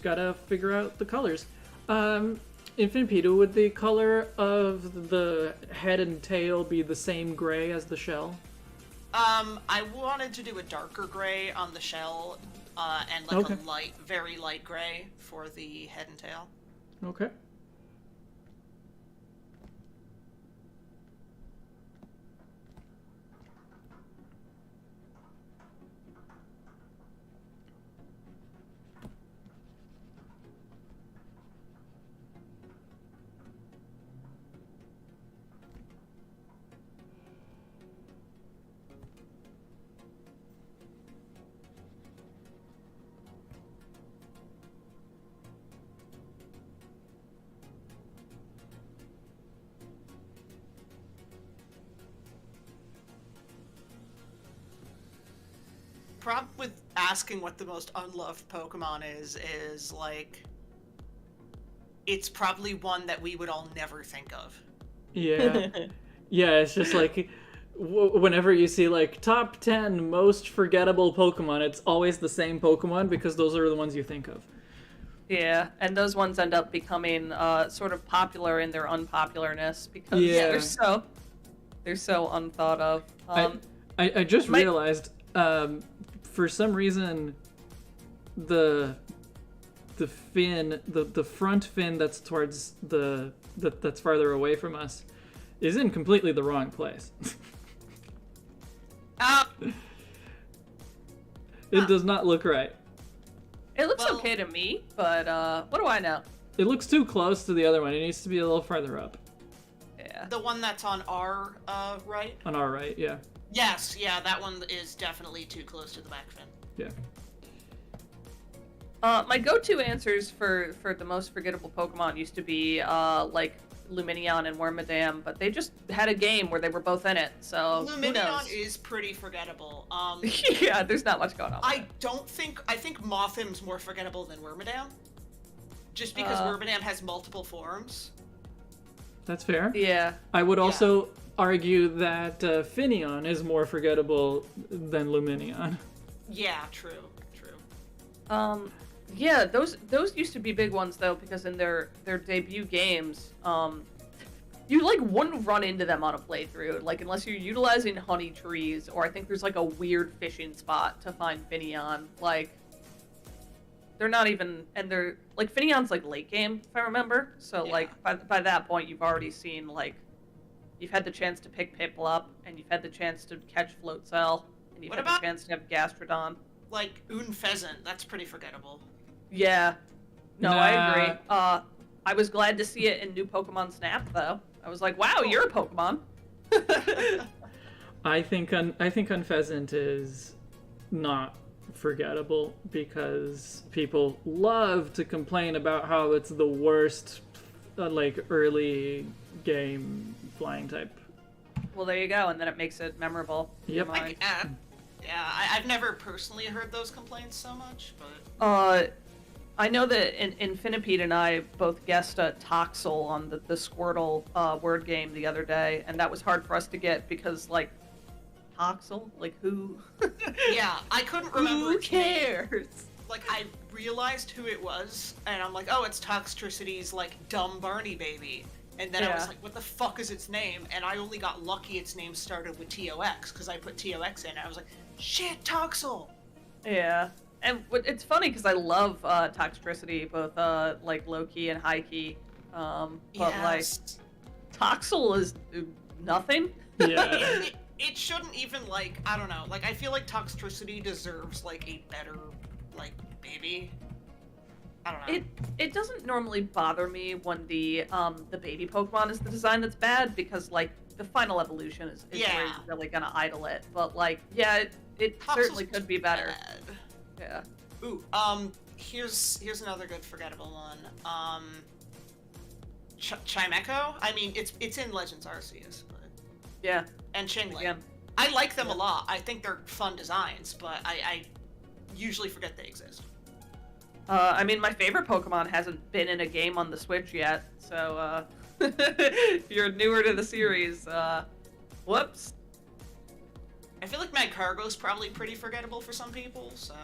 gotta figure out the colors. Infinpedo, would the color of the head and tail be the same gray as the shell? I wanted to do a darker gray on the shell, and like Okay. a very light gray for the head and tail. Okay. Problem with asking what the most unloved Pokemon is like, it's probably one that we would all never think of. Yeah. Yeah, it's just like whenever you see like top 10 most forgettable Pokemon, it's always the same Pokemon because those are the ones you think of. Yeah, and those ones end up becoming sort of popular in their unpopularness because Yeah. they're so unthought of. I just My- realized for some reason the fin, the front fin that's towards that's farther away from us is in completely the wrong place. It does not look right. It looks Well- okay to me, but what do I know? It looks too close to the other one. It needs to be a little farther up. Yeah. The one that's on our right? On our right, yeah. Yes, yeah, that one is definitely too close to the back fin. Yeah. My go-to answers for the most forgettable Pokemon used to be like Lumineon and Wormadam, but they just had a game where they were both in it, so who knows? Lumineon is pretty forgettable. Yeah, there's not much going on. I think Mothim's more forgettable than Wormadam. Just because Wormadam has multiple forms. That's fair. Yeah. I would also argue that Finneon is more forgettable than Lumineon. Yeah, true. Yeah, those used to be big ones though, because in their debut games, you like wouldn't run into them on a playthrough, like unless you're utilizing honey trees, or I think there's like a weird fishing spot to find Finneon. Like, they're not even, and they're like Finneon's like late game if I remember. So Yeah. like by that point you've already seen like you've had the chance to pick Piplup up, and you've had the chance to catch Floatzel, and you've What had about- the chance to have Gastrodon. Like Pheasant, that's pretty forgettable. Yeah. No, Nah. I agree. I was glad to see it in new Pokemon Snap, though. I was like, wow, you're a Pokemon. I think Unpheasant is not forgettable because people love to complain about how it's the worst, like early game flying type. Well, there you go, and then it makes it memorable. Yep. Never mind. I've never personally heard those complaints so much, but I know that Infinipede and I both guessed Toxel on the Squirtle word game the other day, and that was hard for us to get because, like, Toxel? Like, who? yeah, I couldn't remember. Who its name. cares? Like, I realized who it was, and I'm like, oh, it's Toxtricity's, like, dumb Barney baby. And then I was Yeah. like, what the fuck is its name? And I only got lucky its name started with TOX, because I put TOX in, and I was like, shit, Toxel! Yeah. And it's funny because I love Toxtricity, both like low key and high key. But like Yes. Toxel is nothing. Yeah. It shouldn't even, like, I don't know, like, I feel like Toxtricity deserves, like, a better, like, baby. I don't know. It doesn't normally bother me when the baby Pokemon is the design that's bad, because like the final evolution is where Yeah. you're really gonna idle it. But like, yeah, it Toxel's certainly could be better. bad. Yeah. Ooh, here's another good forgettable one. Chimecho? I mean, it's in Legends Arceus, but... Yeah. And Chingling. Again. I like them a lot. I think they're fun designs, but I usually forget they exist. I mean, my favorite Pokemon hasn't been in a game on the Switch yet, so if you're newer to the series, whoops. I feel like Magcargo's probably pretty forgettable for some people, so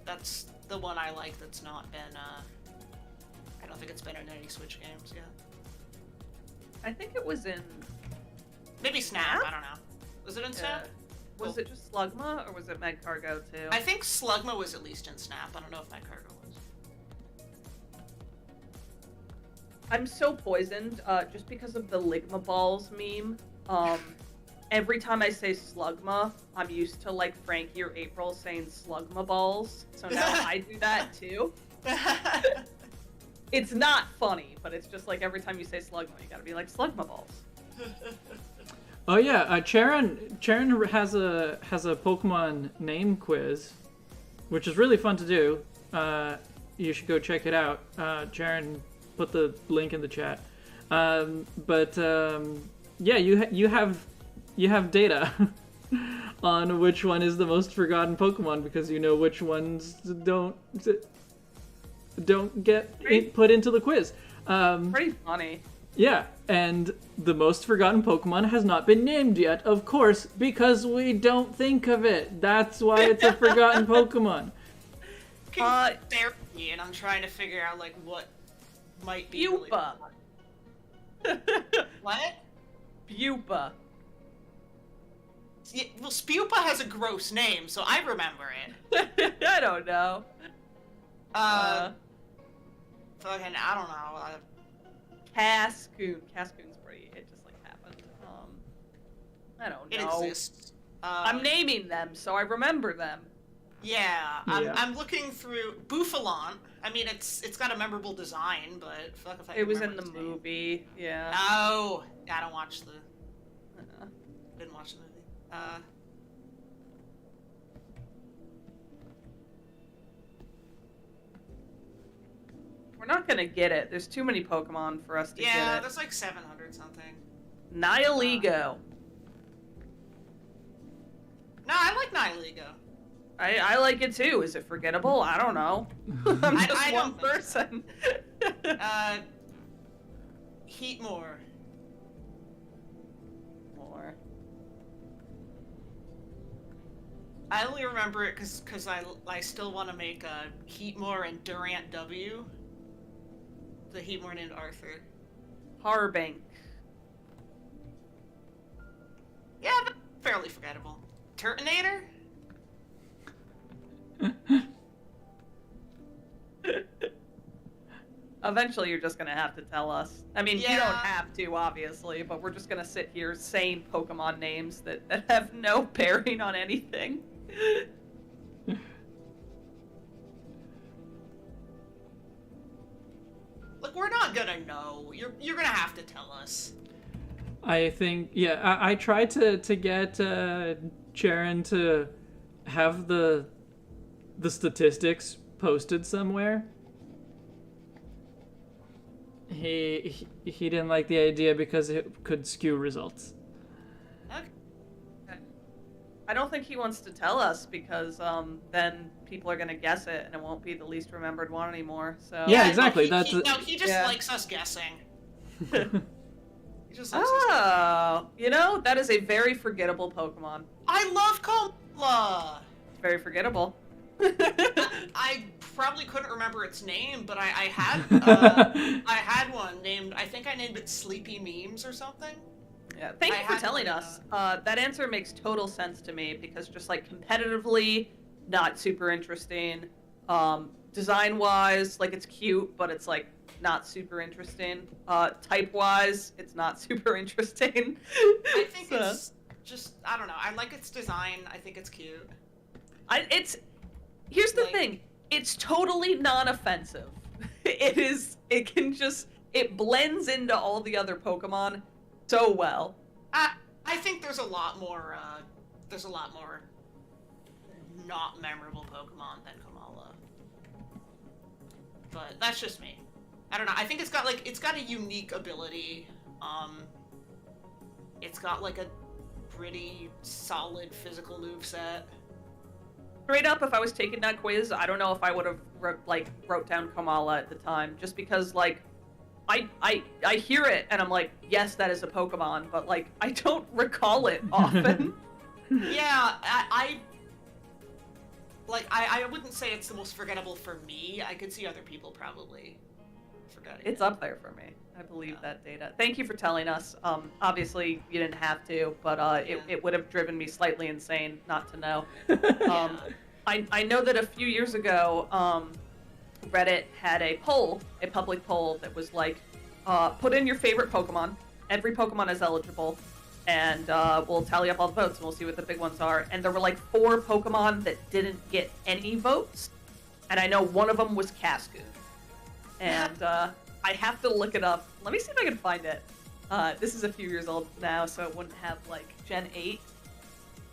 that's the one I like that's not been, I don't think it's been in any Switch games yet. I think it was in. Maybe Snap, I don't know. Was it in Snap? Was it just Slugma, or was it Magcargo too? I think Slugma was at least in Snap. I don't know if Magcargo was. I'm so poisoned, just because of the Ligma Balls meme. Every time I say Slugma, I'm used to like Frankie or April saying Slugma Balls, so now I do that too. It's not funny, but it's just like every time you say Slugma, you gotta be like Slugma Balls. Oh yeah, Charon has a Pokemon name quiz, which is really fun to do. You should go check it out. Charon put the link in the chat. Yeah, you have data on which one is the most forgotten Pokemon because you know which ones don't get put into the quiz. Pretty funny. Yeah, and the most forgotten Pokemon has not been named yet, of course, because we don't think of it. That's why it's a forgotten Pokemon. Therapy, and I'm trying to figure out like what might be. Pupa. What? Pupa. Yeah, well, Spupa has a gross name, so I remember it. I don't know. Fucking, I don't know. Cascoon. Cascoon's pretty. It just like happened. I don't It know. exists. I'm naming them, so I remember them. Yeah, Yeah. I'm looking through Bouffalon. I mean, it's got a memorable design, but fuck if I It was in remember the its name. movie. Yeah. Oh, I don't watch the. Didn't watch the movie. We're not gonna get it. There's too many Pokemon for us to Yeah, get it. that's like 700 something. Nihilego. No, I like Nihilego. I like it too. Is it forgettable? I don't know. I'm I just don't one think so. person. Heatmore. More. I only remember it because I still want to make a Heatmore and Durant W. The Heatmore named Arthur. Harbank. Yeah, but fairly forgettable. Turtonator? Eventually, you're just gonna have to tell us. I mean, you Yeah. don't have to, obviously, but we're just gonna sit here saying Pokemon names that have no bearing on anything. Look, we're not gonna know. You're gonna have to tell us. I think, yeah, I tried to get Sharon to have the statistics posted somewhere. He didn't like the idea because it could skew results. Okay. I don't think he wants to tell us because then people are gonna guess it and it won't be the least remembered one anymore. So Yeah, exactly. He, That's he just Yeah. likes us guessing. He just likes us guessing. Oh, you know, that is a very forgettable Pokemon. I love Cola. It's very forgettable. I probably couldn't remember its name, but I had I had one named. I think I named it Sleepy Memes or something. Yeah, thank I you for had telling one, us. That answer makes total sense to me because just like competitively, not super interesting. Design-wise, like it's cute, but it's like not super interesting. Type-wise, it's not super interesting. I think So- it's just. I don't know. I like its design. I think it's cute. Here's the Like- thing. It's totally non-offensive. It blends into all the other Pokemon so well. I think there's a lot more. There's a lot more not memorable Pokemon than Kamala. But that's just me. I don't know. I think it's got a unique ability. It's got like a pretty solid physical moveset. Straight up, if I was taking that quiz, I don't know if I would have wrote down Kamala at the time, just because like I hear it and I'm like, yes, that is a Pokemon, but like I don't recall it often. Yeah, I wouldn't say it's the most forgettable for me. I could see other people probably forgetting. It's up there for me. I believe that data. Thank you for telling us. Obviously, you didn't have to, but it would have driven me slightly insane not to know. I know that a few years ago, Reddit had a poll, a public poll that was like, put in your favorite Pokemon. Every Pokemon is eligible, and we'll tally up all the votes and we'll see what the big ones are. And there were like 4 Pokemon that didn't get any votes, and I know one of them was Cascoon. And I have to look it up. Let me see if I can find it. This is a few years old now, so it wouldn't have like Gen 8.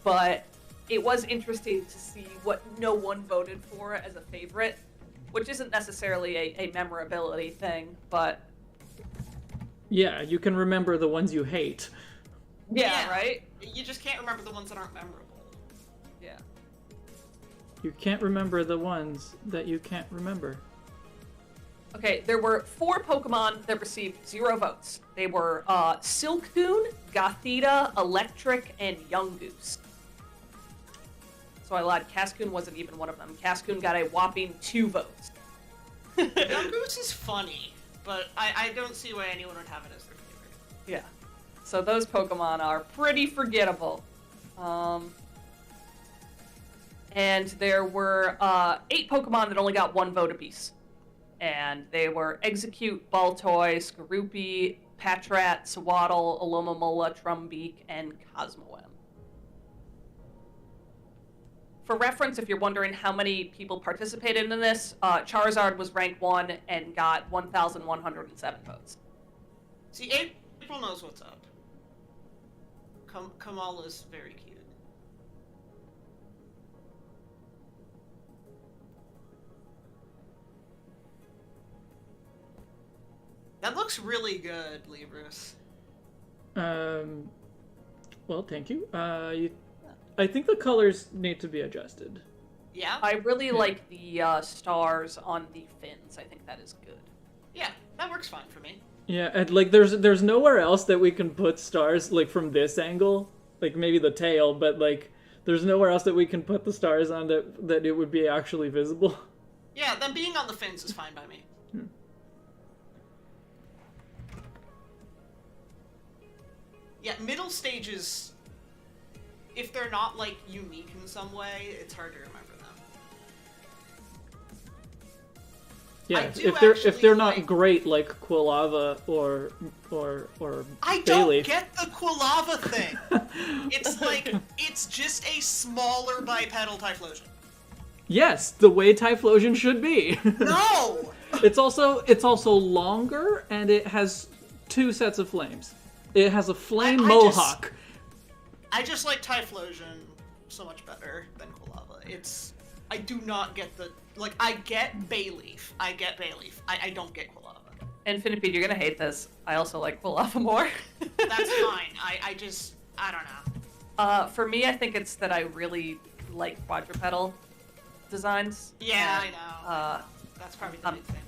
But it was interesting to see what no one voted for as a favorite, which isn't necessarily a memorability thing, but yeah, you can remember the ones you hate. yeah, right? You just can't remember the ones that aren't memorable. Yeah. You can't remember the ones that you can't remember. Okay, there were 4 Pokemon that received 0 votes. They were Silcoon, Gothita, Electric, and Yungoos. So I lied. Cascoon wasn't even one of them. Cascoon got a whopping 2 votes. Yungoos is funny, but I don't see why anyone would have it as their favorite. Yeah. So those Pokemon are pretty forgettable. And there were 8 Pokemon that only got 1 vote apiece. And they were Execute, Baltoy, Skorupi, Patrat, Swaddle, Alomomola, Trumbeak, and Cosmoem. For reference, if you're wondering how many people participated in this, Charizard was ranked 1 and got 1,107 votes. See, April knows what's up. Kamala's very cute. That looks really good, Libris. Well, thank you. I think the colors need to be adjusted. Yeah? I really like the stars on the fins. I think that is good. Yeah, that works fine for me. Yeah, and like there's nowhere else that we can put stars like from this angle, like maybe the tail, but like There's nowhere else that we can put the stars on that it would be actually visible. Yeah, them being on the fins is fine by me. Yeah, middle stages, if they're not, like, unique in some way, it's hard to remember them. Yeah, do if they're not like- great like Quilava or I don't Bayleaf. get the Quilava thing. It's like, it's just a smaller bipedal Typhlosion. Yes, the way Typhlosion should be. No! It's also longer, and it has 2 sets of flames. It has a flame mohawk. I just like Typhlosion so much better than Quilava. I do not get the... Like, I get Bayleaf. I don't get Quilava. Infinipede, you're gonna hate this. I also like Quilava more. That's fine. I don't know. For me, I think it's that I really like quadrupedal designs. Yeah, and, I know. That's probably the big thing.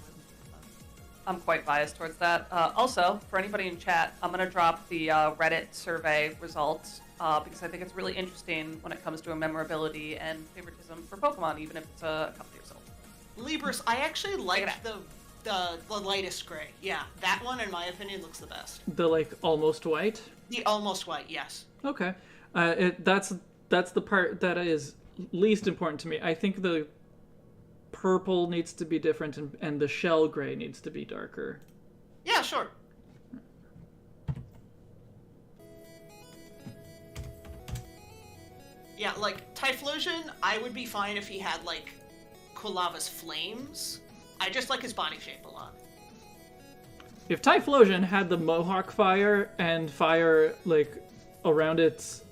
I'm quite biased towards that. Also, for anybody in chat, I'm going to drop the Reddit survey results because I think it's really interesting when it comes to a memorability and favoritism for Pokemon, even if it's a couple years old. Libris, I actually like the lightest gray. Yeah, that one, in my opinion, looks the best. The like almost white. The almost white, yes. Okay, that's the part that is least important to me. I think the purple needs to be different, and the shell gray needs to be darker. Yeah, sure. Yeah, like, Typhlosion, I would be fine if he had, like, Quilava's flames. I just like his body shape a lot. If Typhlosion had the Mohawk fire and fire, like, around its,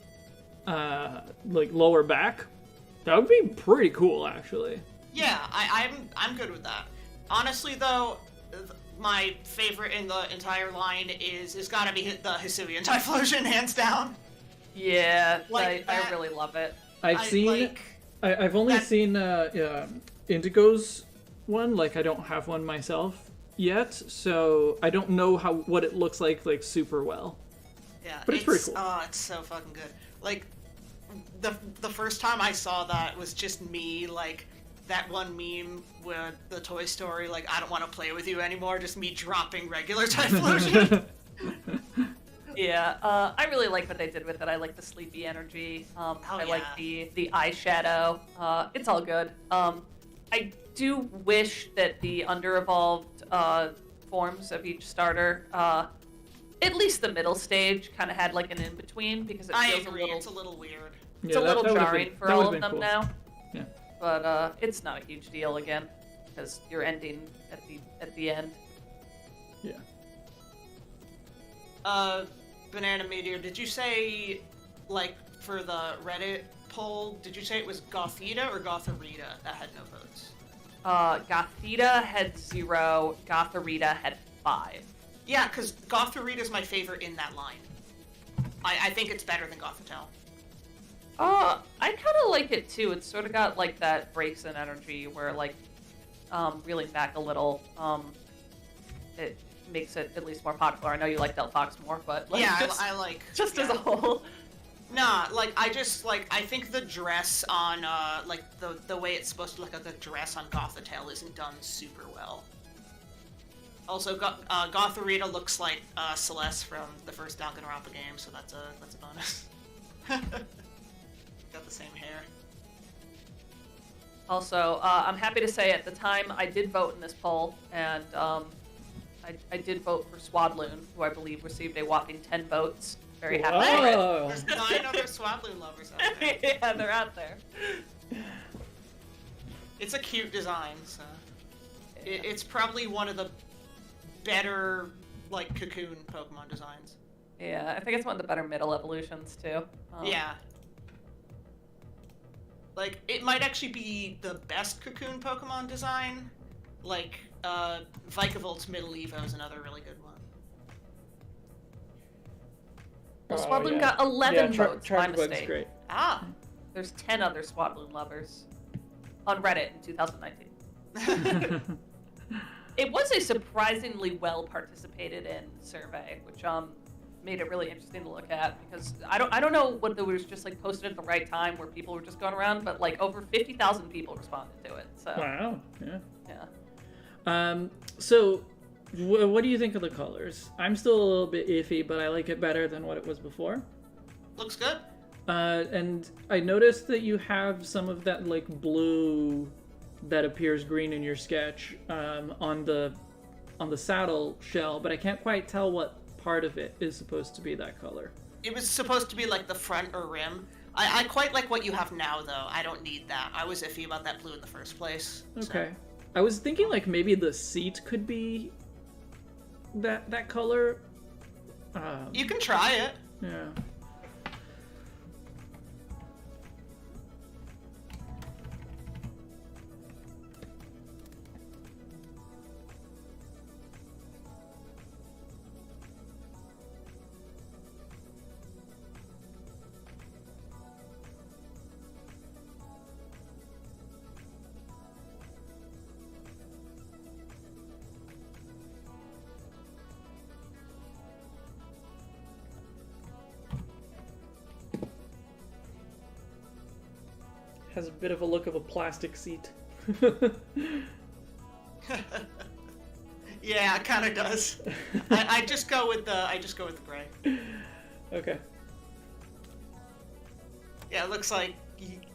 like, lower back, that would be pretty cool, actually. Yeah, I'm good with that. Honestly, though, my favorite in the entire line is gotta be the Hisuian Typhlosion, hands down. Yeah, Like I that- really love it. I've only seen Indigo's one. Like, I don't have one myself yet, so I don't know what it looks like super well. Yeah, But it's pretty cool. Oh, it's so fucking good. Like, the first time I saw that was just me, like, that one meme with the Toy Story, like, I don't want to play with you anymore, just me dropping regular Typhlosion. Yeah, I really like what they did with it. I like the sleepy energy. I like the eyeshadow. It's all good. I do wish that the under-evolved forms of each starter, at least the middle stage, kind of had like an in-between because it I feels agree, a little, it's a little weird. it's a little jarring for all of them cool. now. Yeah. But it's not a huge deal again because you're ending at the end. Yeah. Banana Meteor, did you say, like, for the Reddit poll, did you say it was Gothita or Gotharita that had no votes? Gothita had 0, Gotharita had 5. Yeah, because Gotharita is my favorite in that line. I think it's better than Gothitelle. I kind of like it too. It's sort of got like that Braixen energy where like, reeling back a little, it makes it at least more popular. I know you like Delphox more, but like, Yeah, just, I like... just yeah. as a whole. Nah, like, I think the dress on, like, the way it's supposed to look like the dress on Gothitelle isn't done super well. Also, Gotharita looks like, Celeste from the first Danganronpa game, so that's a bonus. Got the same hair. Also, I'm happy to say at the time I did vote in this poll, and I did vote for Swadloon, who I believe received a whopping 10 votes. Very happy for it. Whoa. There's 9 other Swadloon lovers out there. Yeah, they're out there. It's a cute design, so... It's probably one of the better, like, cocoon Pokemon designs. Yeah, I think it's one of the better middle evolutions, too. Yeah. Like, it might actually be the best cocoon Pokemon design. Like, Vikavolt Middle Evo is another really good one. Well, Swadloon got 11 votes, my Chargebug's mistake. great. Ah! There's 10 other Swadloon lovers on Reddit in 2019. It was a surprisingly well participated in survey, which made it really interesting to look at, because I don't know whether it was just like posted at the right time where people were just going around, but like over 50,000 people responded to it. So Wow. Yeah. yeah. So, what do you think of the colors? I'm still a little bit iffy, but I like it better than what it was before. Looks good. And I noticed that you have some of that like blue that appears green in your sketch on the saddle shell, but I can't quite tell what part of it is supposed to be that color. It was supposed to be like the front or rim. I quite like what you have now, though. I don't need that. I was iffy about that blue in the first place. Okay. I was thinking like maybe the seat could be that color. You can try it. Yeah. Has a bit of a look of a plastic seat. Yeah, it kind of does. I just go with the gray. Okay. Yeah, it looks like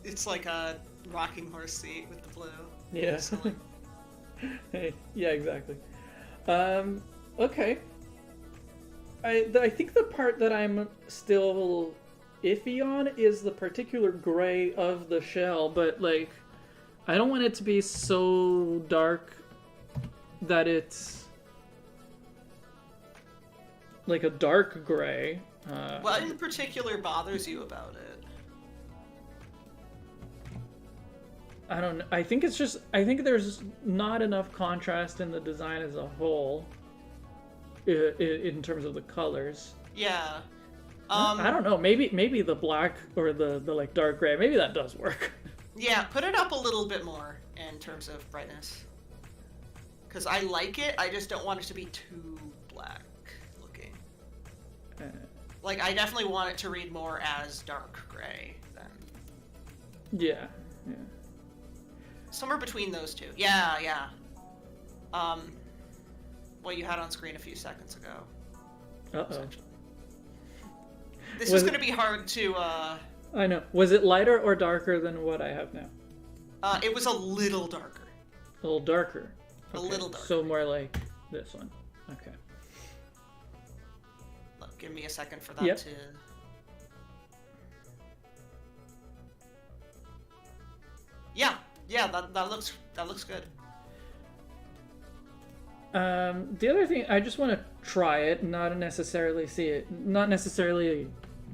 it's like a rocking horse seat with the blue. Yeah. Silly. Hey, yeah, exactly. Okay. I think the part that I'm still iffy on is the particular gray of the shell, but like I don't want it to be so dark that it's like a dark gray. What in particular bothers you about it? I don't know. I think there's not enough contrast in the design as a whole in terms of the colors. Yeah. I don't know. Maybe the black or the like dark gray. Maybe that does work. Yeah, put it up a little bit more in terms of brightness. Because I like it, I just don't want it to be too black looking. Like, I definitely want it to read more as dark gray than... Yeah. Somewhere between those two. Yeah. What you had on screen a few seconds ago. Uh-oh. This is going to be hard to... I know. Was it lighter or darker than what I have now? It was a little darker. A little darker. A little darker. So more like this one. Okay. Look, give me a second for that to... Yeah, that looks good. The other thing, I just want to try it, not necessarily see it. Not necessarily,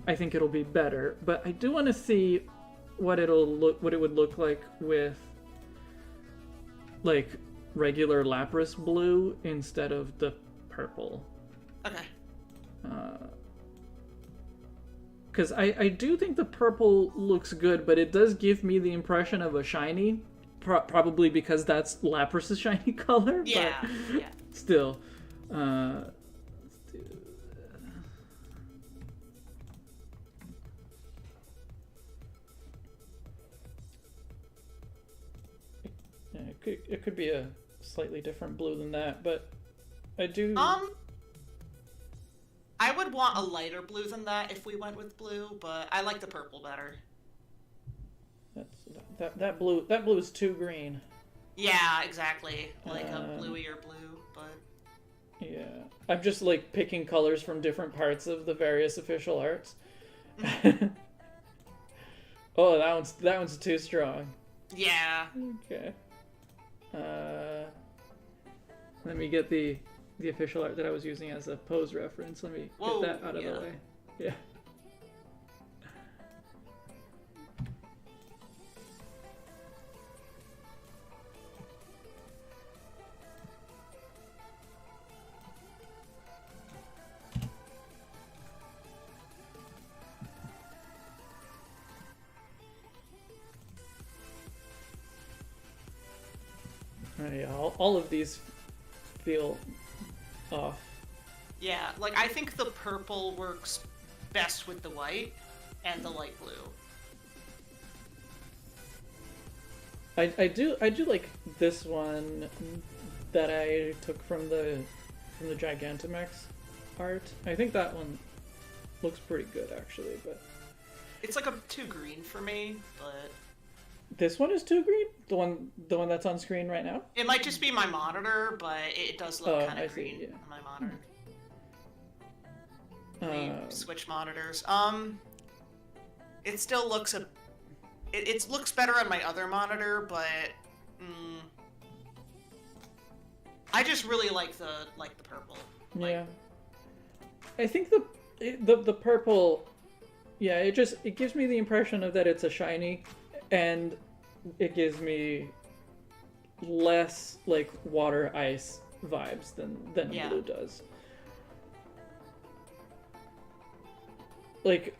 I think it'll be better, but I do want to see what it would look like with like regular Lapras blue instead of the purple. Okay. Because I do think the purple looks good, but it does give me the impression of a shiny, probably because that's Lapras's shiny color. Yeah. But still. It could be a slightly different blue than that, but I do... I would want a lighter blue than that if we went with blue, but I like the purple better. That blue is too green. Yeah, exactly. Like a bluier blue, but... Yeah. I'm just like picking colors from different parts of the various official arts. Oh, that one's too strong. Yeah. Okay. Let me get the official art that I was using as a pose reference. Let me get that out of the way. Yeah. Yeah, all of these feel off. Yeah, like I think the purple works best with the white and the light blue. I do like this one that I took from the Gigantamax art. I think that one looks pretty good actually, but It's like a too green for me, but this one is too green? The one that's on screen right now? it might just be my monitor, but it does look kind I of see, green yeah. on my monitor. Let me switch monitors. It still looks it looks better on my other monitor, but I just really like the purple. Yeah. I think the purple, yeah, it gives me the impression of that it's a shiny, and it gives me less like water ice vibes than blue does. Like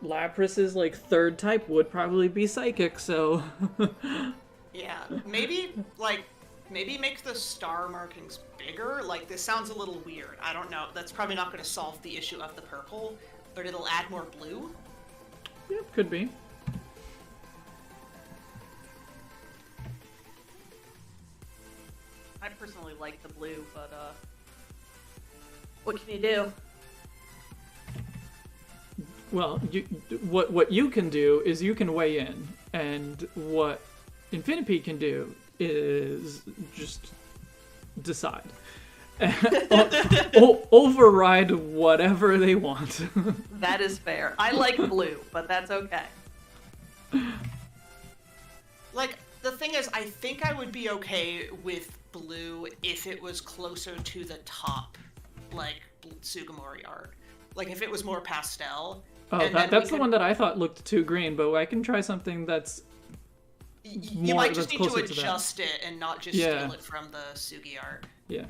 Lapras's like third type would probably be psychic, so Yeah, maybe make the star markings bigger. Like, this sounds a little weird. I don't know. That's probably not going to solve the issue of the purple, but it'll add more blue. yeah, could be. I personally like the blue, but what can you do? Well, what you can do is you can weigh in, and what Infinipede can do is just decide. Override whatever they want. That is fair. I like blue, but that's okay. Like, the thing is, I think I would be okay with blue if it was closer to the top, like, Sugimori art. Like, if it was more pastel. Oh, that's the one that I thought looked too green, but I can try something that's You more, might just that's need to closer that. adjust it and not just steal it from the Sugi art. Yeah.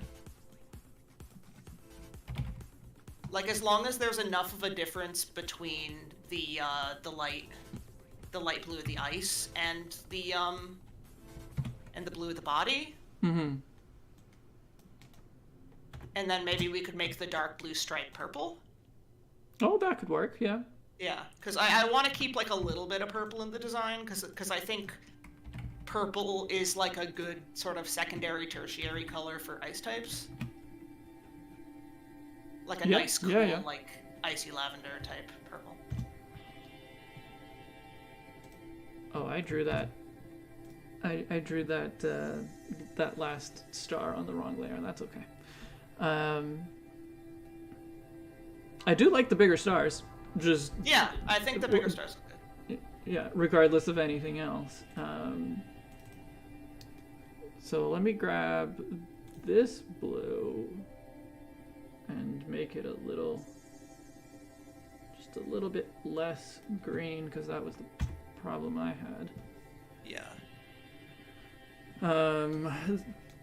Like, as long as there's enough of a difference between the light blue of the ice and the blue of the body. Mm-hmm. And then maybe we could make the dark blue stripe purple. Oh, that could work, yeah. Yeah, because I want to keep, like, a little bit of purple in the design, because I think purple is, like, a good sort of secondary, tertiary color for ice types. Like a nice, cool, like, icy lavender type purple. Oh, I drew that. I drew that that last star on the wrong layer. That's okay. I do like the bigger stars. Just yeah, I think the bigger stars look good. Yeah, regardless of anything else. So let me grab this blue and make it just a little bit less green, because that was the problem I had. Yeah.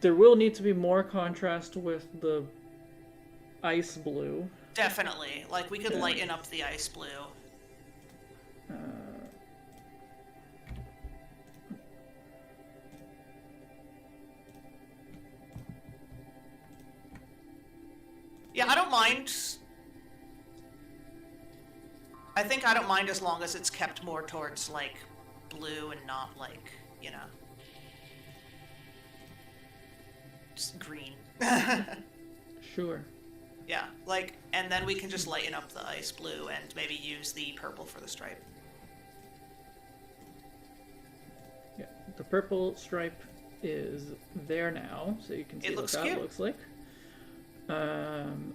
There will need to be more contrast with the ice blue. Definitely. Like, we could lighten up the ice blue. Yeah, I don't mind. I think I don't mind as long as it's kept more towards, like, blue and not, like, you know, just green. Sure. Yeah, like, and then we can just lighten up the ice blue and maybe use the purple for the stripe. Yeah, the purple stripe is there now, so you can see what that looks like. And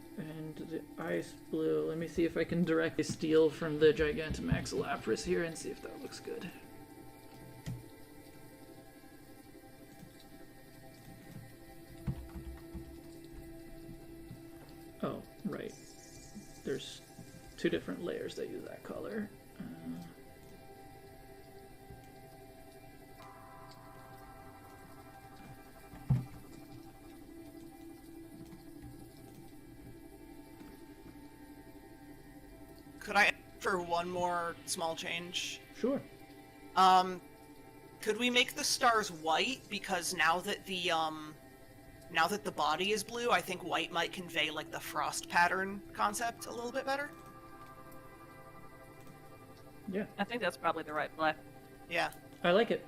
the ice blue, let me see if I can directly steal from the Gigantamax Lapras here and see if that looks good. Oh, right. There's two different layers that use that color. Could I ask for one more small change? Sure. Could we make the stars white? Because now that the now that the body is blue, I think white might convey like the frost pattern concept a little bit better. Yeah, I think that's probably the right play. Yeah. I like it.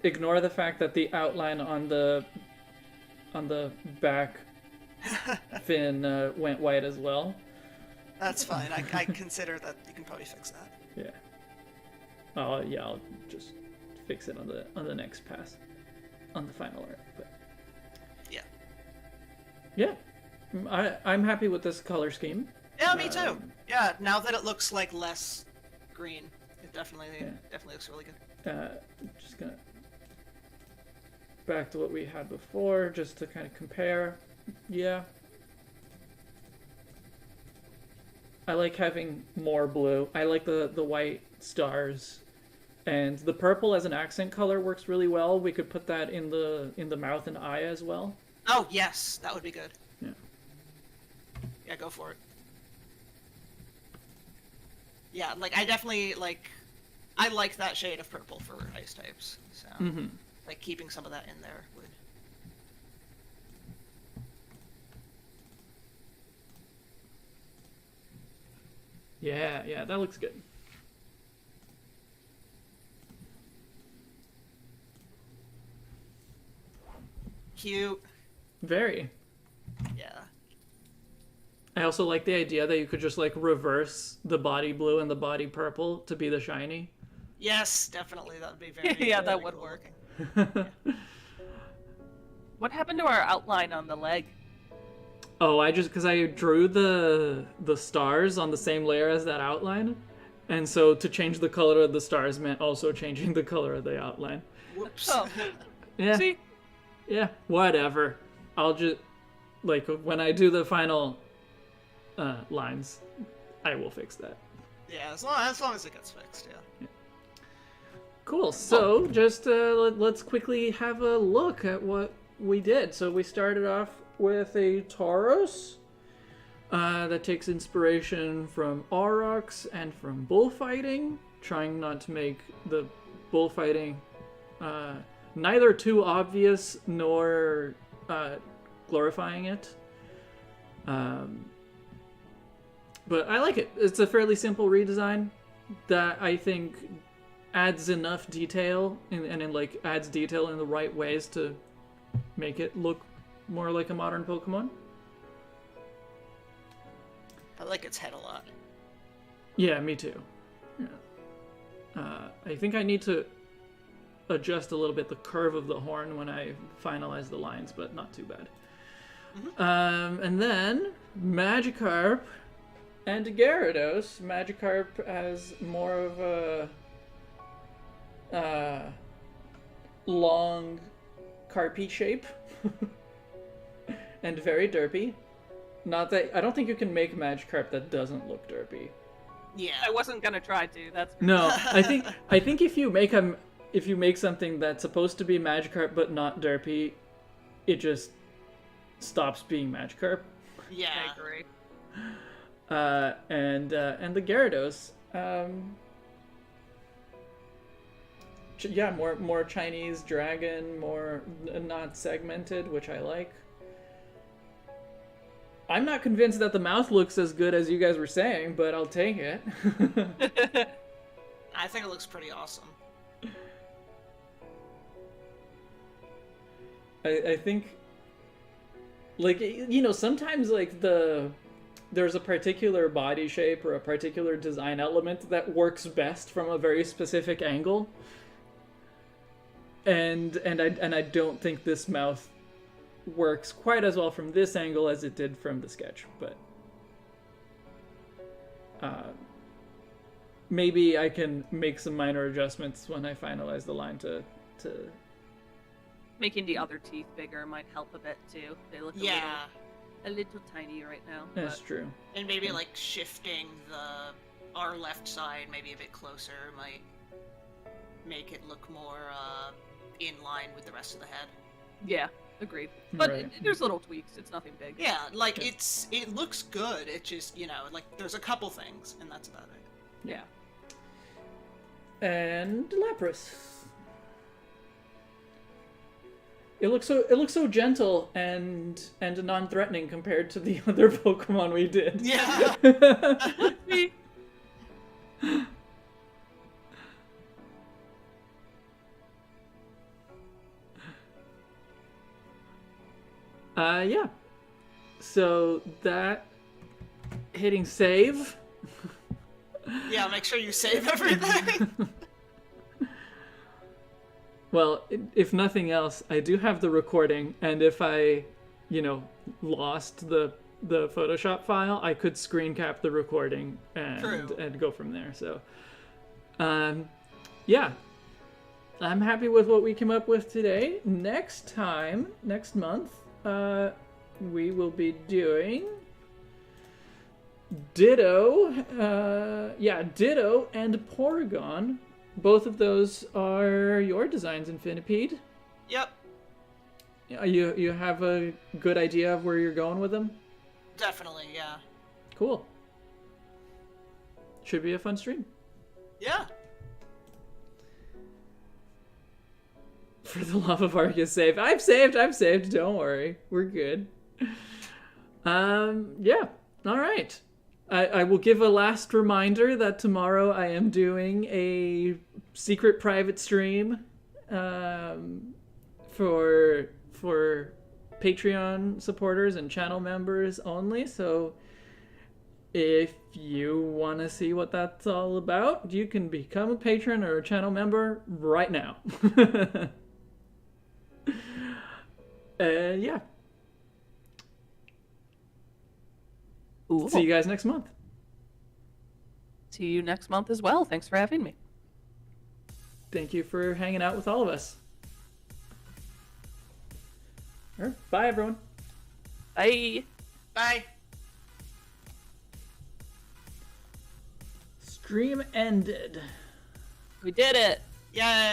Ignore the fact that the outline on the back fin went white as well. That's fine. I consider that you can probably fix that. Yeah. Oh yeah, I'll just fix it on the next pass, on the final art. But Yeah. yeah, I'm happy with this color scheme. Yeah, me too. Yeah, now that it looks like less green, it definitely looks really good. Just gonna back to what we had before, just to kind of compare. Yeah. I like having more blue. I like the white stars, and the purple as an accent color works really well. We could put that in the mouth and eye as well. Oh yes, that would be good. Yeah. Yeah, go for it. Yeah, like I definitely I like that shade of purple for ice types. So like keeping some of that in there would. Yeah, that looks good. Cute. Very. Yeah. I also like the idea that you could just like reverse the body blue and the body purple to be the shiny. Yes, definitely. That would be very. Yeah, that very would cool work. looking. What happened to our outline on the leg? Oh, because I drew the stars on the same layer as that outline, and so to change the color of the stars meant also changing the color of the outline. Whoops. Oh, Yeah, see? yeah, whatever. I'll just like when I do the final lines, I will fix that. Yeah, as long as it gets fixed. Yeah. Cool. So just let's quickly have a look at what we did. So we started off with a Tauros that takes inspiration from Aurochs and from bullfighting, trying not to make the bullfighting neither too obvious nor glorifying it. But I like it. It's a fairly simple redesign that I think adds enough detail and like adds detail in the right ways to make it look more like a modern Pokemon. I like its head a lot. Yeah, me too. Yeah. I think I need to adjust a little bit the curve of the horn when I finalize the lines, but not too bad. And then Magikarp and Gyarados. Magikarp has more of a long carpy shape and very derpy. Not that I don't think you can make Magikarp that doesn't look derpy. Yeah. I wasn't gonna try to. That's No, I think if you make something that's supposed to be Magikarp but not derpy, it just stops being Magikarp. Yeah. I agree. And the Gyarados, yeah, more Chinese dragon, more not segmented, which I like. I'm not convinced that the mouth looks as good as you guys were saying, but I'll take it. I think it looks pretty awesome. I think, like, you know, sometimes like there's a particular body shape or a particular design element that works best from a very specific angle. And I don't think this mouth works quite as well from this angle as it did from the sketch, but maybe I can make some minor adjustments when I finalize the line to Making the other teeth bigger might help a bit too. They look a little tiny right now. That's but... true. And maybe like shifting our left side maybe a bit closer might make it look more in line with the rest of the head. Yeah, agreed. But Right. there's little tweaks. It's nothing big. Yeah, like it looks good. It just, you know, like there's a couple things and that's about it. Yeah. And Lapras. It looks so gentle and non-threatening compared to the other Pokemon we did. Yeah. Yeah. So that hitting save. Yeah, make sure you save everything. Well, if nothing else, I do have the recording, and if I, lost the Photoshop file, I could screen cap the recording and go from there. So, yeah. I'm happy with what we came up with today. Next month, we will be doing Ditto, Ditto and Porygon. Both of those are your designs, Infinipede. Yep. You have a good idea of where you're going with them? Definitely, yeah. Cool. Should be a fun stream. Yeah. For the love of Arceus, save. I've saved. Don't worry. We're good. Yeah. All right. I will give a last reminder that tomorrow I am doing a secret private stream for Patreon supporters and channel members only. So if you want to see what that's all about, you can become a patron or a channel member right now. Yeah. Ooh. See you guys next month. See you next month as well. Thanks for having me. Thank you for hanging out with all of us. All right, bye, everyone. Bye. Bye. Stream ended. We did it. Yay.